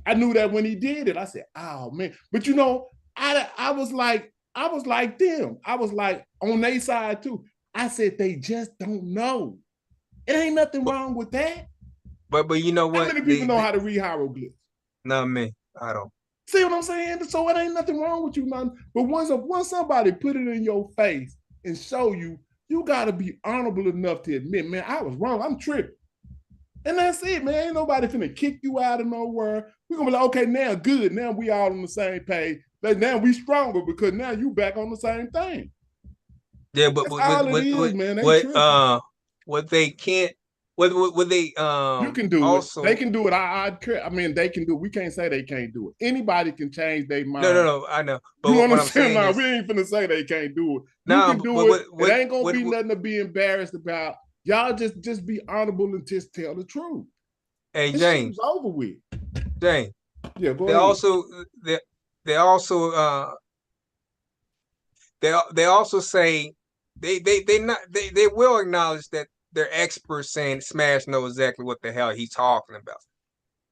I knew that when he did it. I said, oh man. But I was like them. I was like on their side too. I said they just don't know. It ain't nothing wrong with that. But you know what? How many people know how to read hieroglyphs? Not me. I don't. See what I'm saying? So it ain't nothing wrong with you, man. But once somebody put it in your face and show you, you got to be honorable enough to admit, man, I was wrong. I'm tripping. And that's it, man. Ain't nobody finna kick you out of nowhere. We're going to be like, okay, now good. Now we all on the same page. But now we stronger because now you back on the same thing. Yeah, but what they can't, what they you can do also, it. They can do it. I mean, they can do it. We can't say they can't do it. Anybody can change their mind. No, I know. But you what I'm saying is, we ain't finna say they can't do it. You can do it. It ain't gonna be nothing to be embarrassed about. Y'all just be honorable and just tell the truth. Hey, this James, over with. James. Yeah, go ahead. They also say they will acknowledge that they're experts saying Smash knows exactly what the hell he's talking about.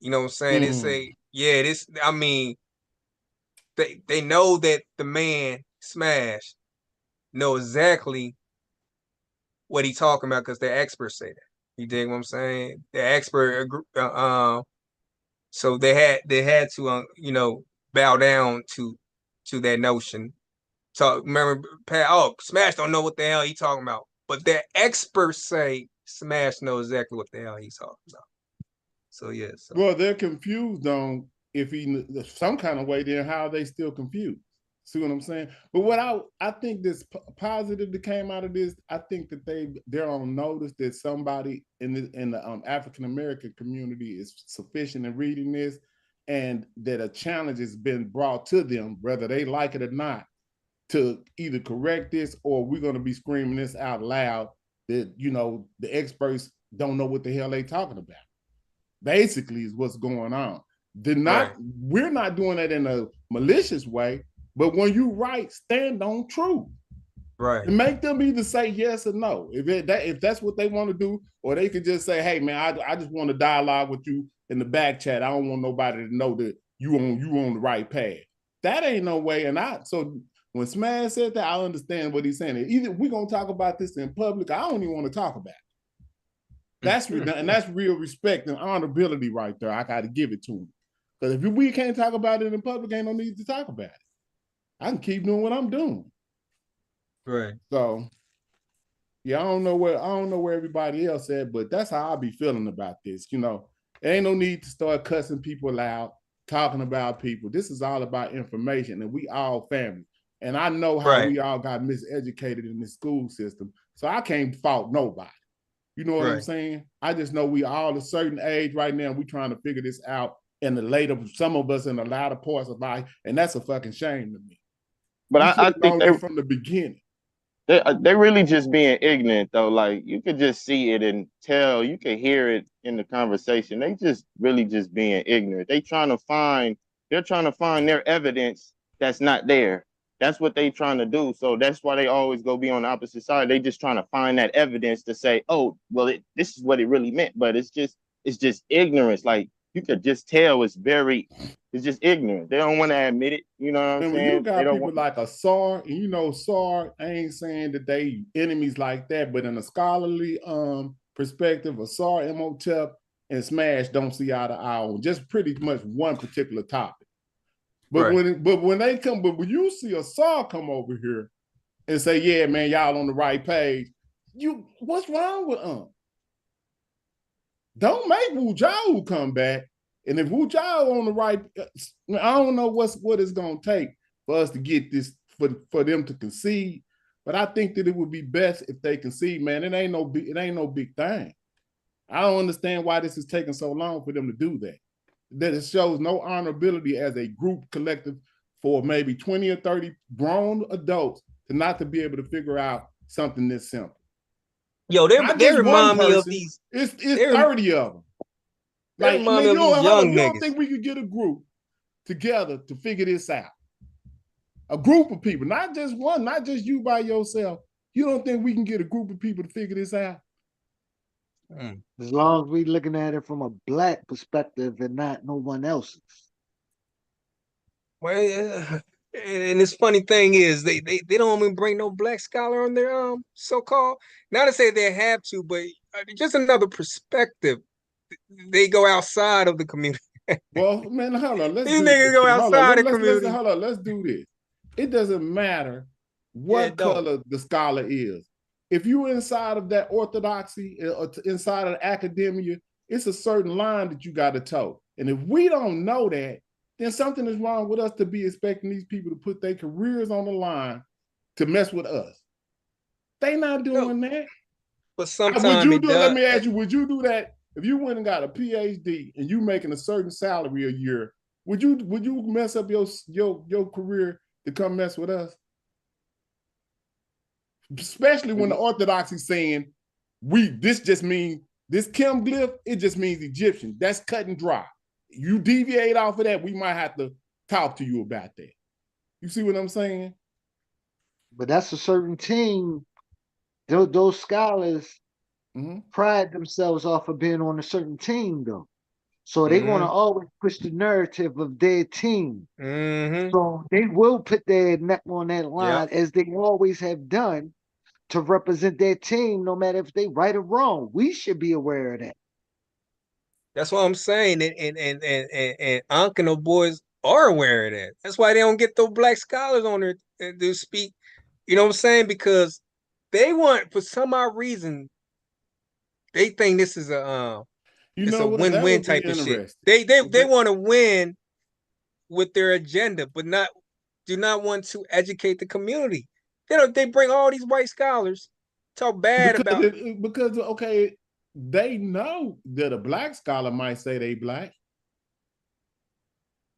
You know what I'm saying? They say, yeah, they know that the man Smash know exactly what he's talking about because they're experts say that. You dig what I'm saying? They're expert. So they had to bow down to that notion. So remember, Smash don't know what the hell he's talking about, but their experts say Smash knows exactly what the hell he's talking about. So yes. Yeah, well, they're confused on if he some kind of way. Then how are they still confused? See what I'm saying? But what I think this positive that came out of this, I think that they're on notice that somebody in the African American community is sufficient in reading this, and that a challenge has been brought to them, whether they like it or not, to either correct this or we're going to be screaming this out loud that the experts don't know what the hell they talking about. Basically, is what's going on. We're not doing it in a malicious way. But when you write, stand on truth. Right. And make them either say yes or no. If that's what they want to do, or they could just say, hey man, I just want to dialogue with you in the back chat. I don't want nobody to know that you on the right path. That ain't no way. So when Smash said that, I understand what he's saying. Either we're gonna talk about this in public, I don't even want to talk about it. That's real respect and honorability right there. I gotta give it to him. Because if we can't talk about it in public, ain't no need to talk about it. I can keep doing what I'm doing. Right. So, yeah, I don't know where everybody else at, but that's how I be feeling about this. There ain't no need to start cussing people out, talking about people. This is all about information, and we all family. And I know how we all got miseducated in the school system, so I can't fault nobody. You know what I'm saying? I just know we all a certain age right now. We trying to figure this out in the later, some of us in the latter parts of life, and that's a fucking shame to me. But I think they from the beginning. They're really just being ignorant though. Like you could just see it and tell, you can hear it in the conversation. They just really just being ignorant. They're trying to find their evidence that's not there. That's what they trying to do. So that's why they always go be on the opposite side. They just trying to find that evidence to say, oh, well, this is what it really meant. But it's just ignorance. Like you could just tell it's just ignorant. They don't want to admit it. You know what I'm saying? You got people like a SAR, and SAR ain't saying that they enemies like that, but in a scholarly perspective, a SAR, Imhotep, and Smash don't see eye to eye on just pretty much one particular topic. But when you see a SAR come over here and say, yeah, man, y'all on the right page, what's wrong with Don't make Wu Jiao come back. And if Wu Jiao on the right, I don't know what it's gonna take for us to get this for them to concede. But I think that it would be best if they concede, man. It ain't no big thing. I don't understand why this is taking so long for them to do that. That it shows no honorability as a group collective for maybe 20 or 30 grown adults to not to be able to figure out something this simple. Yo, they remind me of these. It's 30 of them. Like, you don't think we could get a group together to figure this out? A group of people, not just one, not just you by yourself. You don't think we can get a group of people to figure this out? As long as we looking at it from a black perspective and not no one else's. Well, and this funny thing is they don't even bring no black scholar on their so-called. Not to say they have to, but just another perspective. They go outside of the community. Well, man, hold on. These niggas go outside the community. Hold on. Let's do this. It doesn't matter what color the scholar is. If you're inside of that orthodoxy or inside of academia, it's a certain line that you got to toe. And if we don't know that, then something is wrong with us to be expecting these people to put their careers on the line to mess with us. They not doing that. But sometimes let me ask you, would you do that if you went and got a PhD and you making a certain salary a year? Would you mess up your career to come mess with us? Especially when the orthodoxy saying this just means this Kim glyph, it just means Egyptian. That's cut and dry. You deviate off of that, we might have to talk to you about that. You see what I'm saying? But that's a certain team. Those scholars pride themselves off of being on a certain team, though. So they want to always push the narrative of their team. So they will put their neck on that line as they always have done to represent their team, no matter if they right or wrong. We should be aware of that. That's what I'm saying. And Ankh and the boys are aware of that. That's why they don't get those black scholars on there to speak. You know what I'm saying? Because they want, for some odd reason, they think this is a win-win type of shit. They want to win with their agenda, but do not want to educate the community. They bring all these white scholars, talk bad because okay, they know that a black scholar might say they black.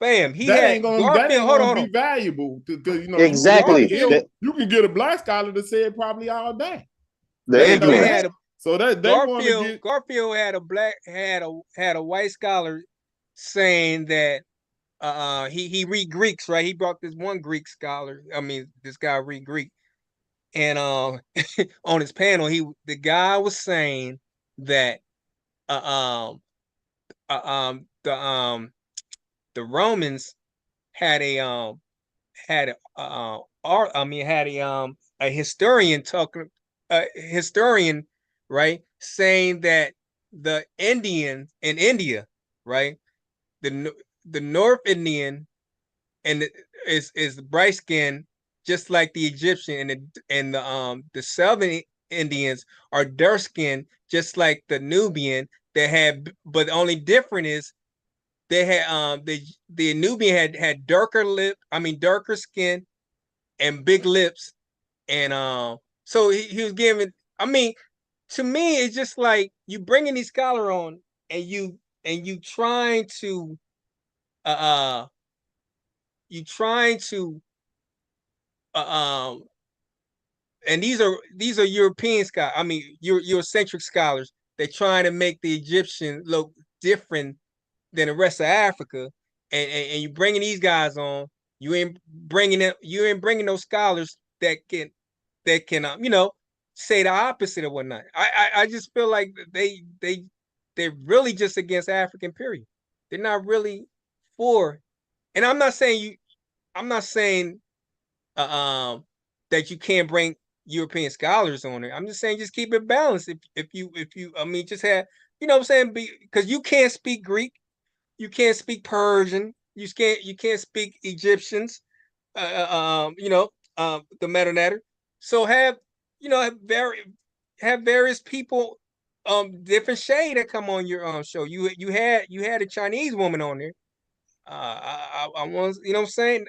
Bam, that ain't gonna be valuable because exactly. You can get a black scholar to say it probably all day. Garfield had a white scholar saying that he read Greeks, right? He brought this one Greek scholar. I mean, this guy read Greek, and on his panel, the guy was saying that the Romans had a historian, right, saying that the Indians in India, right, the North Indian is bright skin, just like the Egyptian, and the Southern Indians are dark skin, just like the Nubian. But the only difference is they had the Nubian had darker skin and big lips, and so he was giving. I mean, to me, it's just like you bringing these scholar on, and you trying to and these are European scholars. I mean, Eurocentric scholars. They're trying to make the Egyptian look different than the rest of Africa, and you bringing these guys on. You ain't bringing those scholars that can say the opposite or whatnot. I just feel like they're really just against African, period. They're not really for. And I'm not saying that you can't bring European scholars on there. I'm just saying just keep it balanced. If you I mean, just have, you know what I'm saying, because you can't speak Greek, you can't speak Persian, you can't speak Egyptians, the metanatter. So have various people, different shade that come on your show. You had a Chinese woman on there. I want, you know what I'm saying?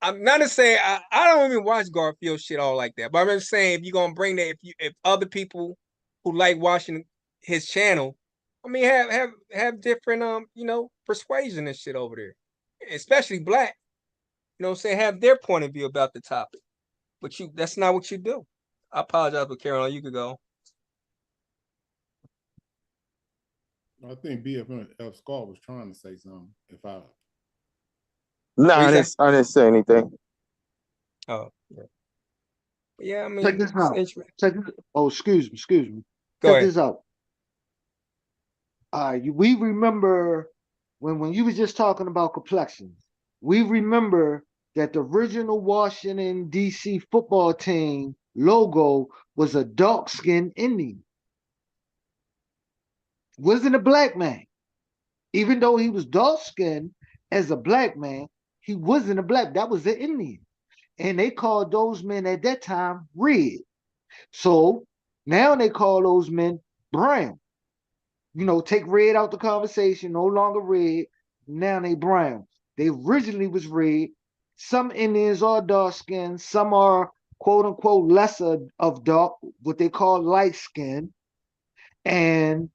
I'm not to say I don't even watch Garfield shit all like that, but I'm just saying if you're gonna bring that, if other people who like watching his channel, I mean have different persuasion and shit over there, especially black. You know what I'm saying? Have their point of view about the topic. But that's not what you do. I apologize for Carolyn. You could go. I think BFF Scar was trying to say something. No, I didn't say anything. Oh, yeah. Yeah, I mean, Check this out. essentially. Check this. Oh, excuse me. Go Check ahead. this out. We remember when you was just talking about complexions. We remember that the original Washington D.C. football team logo was a dark-skinned Indian. Wasn't a black man. Even though he was dark-skinned as a black man, he wasn't a black. That was an Indian. And they called those men at that time red. So now they call those men brown. You know, take red out the conversation, no longer red. Now they brown. They originally was red. Some Indians are dark skinned, some are quote unquote lesser of dark, what they call light skin. And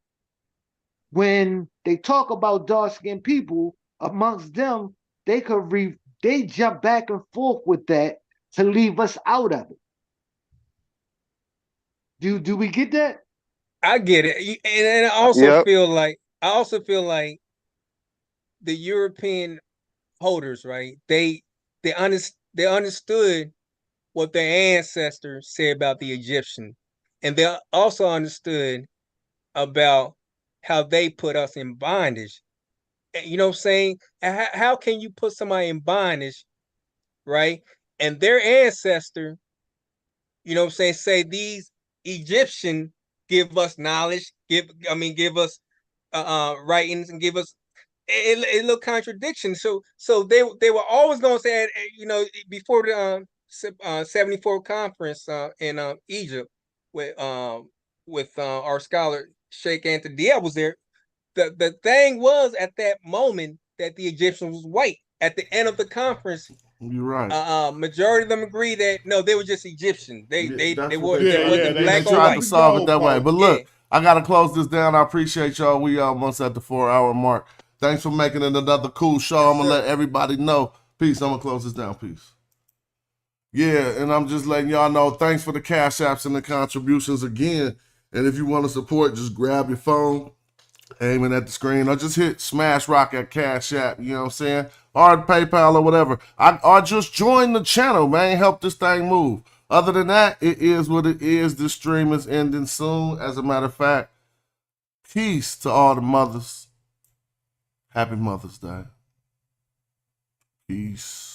when they talk about dark skinned people, amongst them, they jump back and forth with that to leave us out of it. Do we get that? I get it, and I also feel like the European holders, right? They understood what their ancestors said about the Egyptian, and they also understood about how they put us in bondage. You know what I'm saying? How can you put somebody in bondage, right? And their ancestor, you know what I'm saying, say these Egyptian give us knowledge, give us writings and give us a little contradiction. So they were always going to say, you know, before the 74 conference in Egypt with our scholar Sheikh Anthony Diab was there. The thing was at that moment that the Egyptian was white. At the end of the conference, you're right. Majority of them agree that no, they were just Egyptian. They wasn't black they or tried white. to solve it that way. But look, I gotta close this down. I appreciate y'all. We almost at the 4-hour mark. Thanks for making it another cool show. I'm gonna let everybody know. Peace. I'm gonna close this down. Peace. Yeah, and I'm just letting y'all know. Thanks for the cash apps and the contributions again. And if you want to support, just grab your phone, aiming at the screen, or just hit Smash Rock at Cash App, you know what I'm saying? Or PayPal or whatever. Or just join the channel, man. Help this thing move. Other than that, it is what it is. This stream is ending soon. As a matter of fact, peace to all the mothers. Happy Mother's Day. Peace.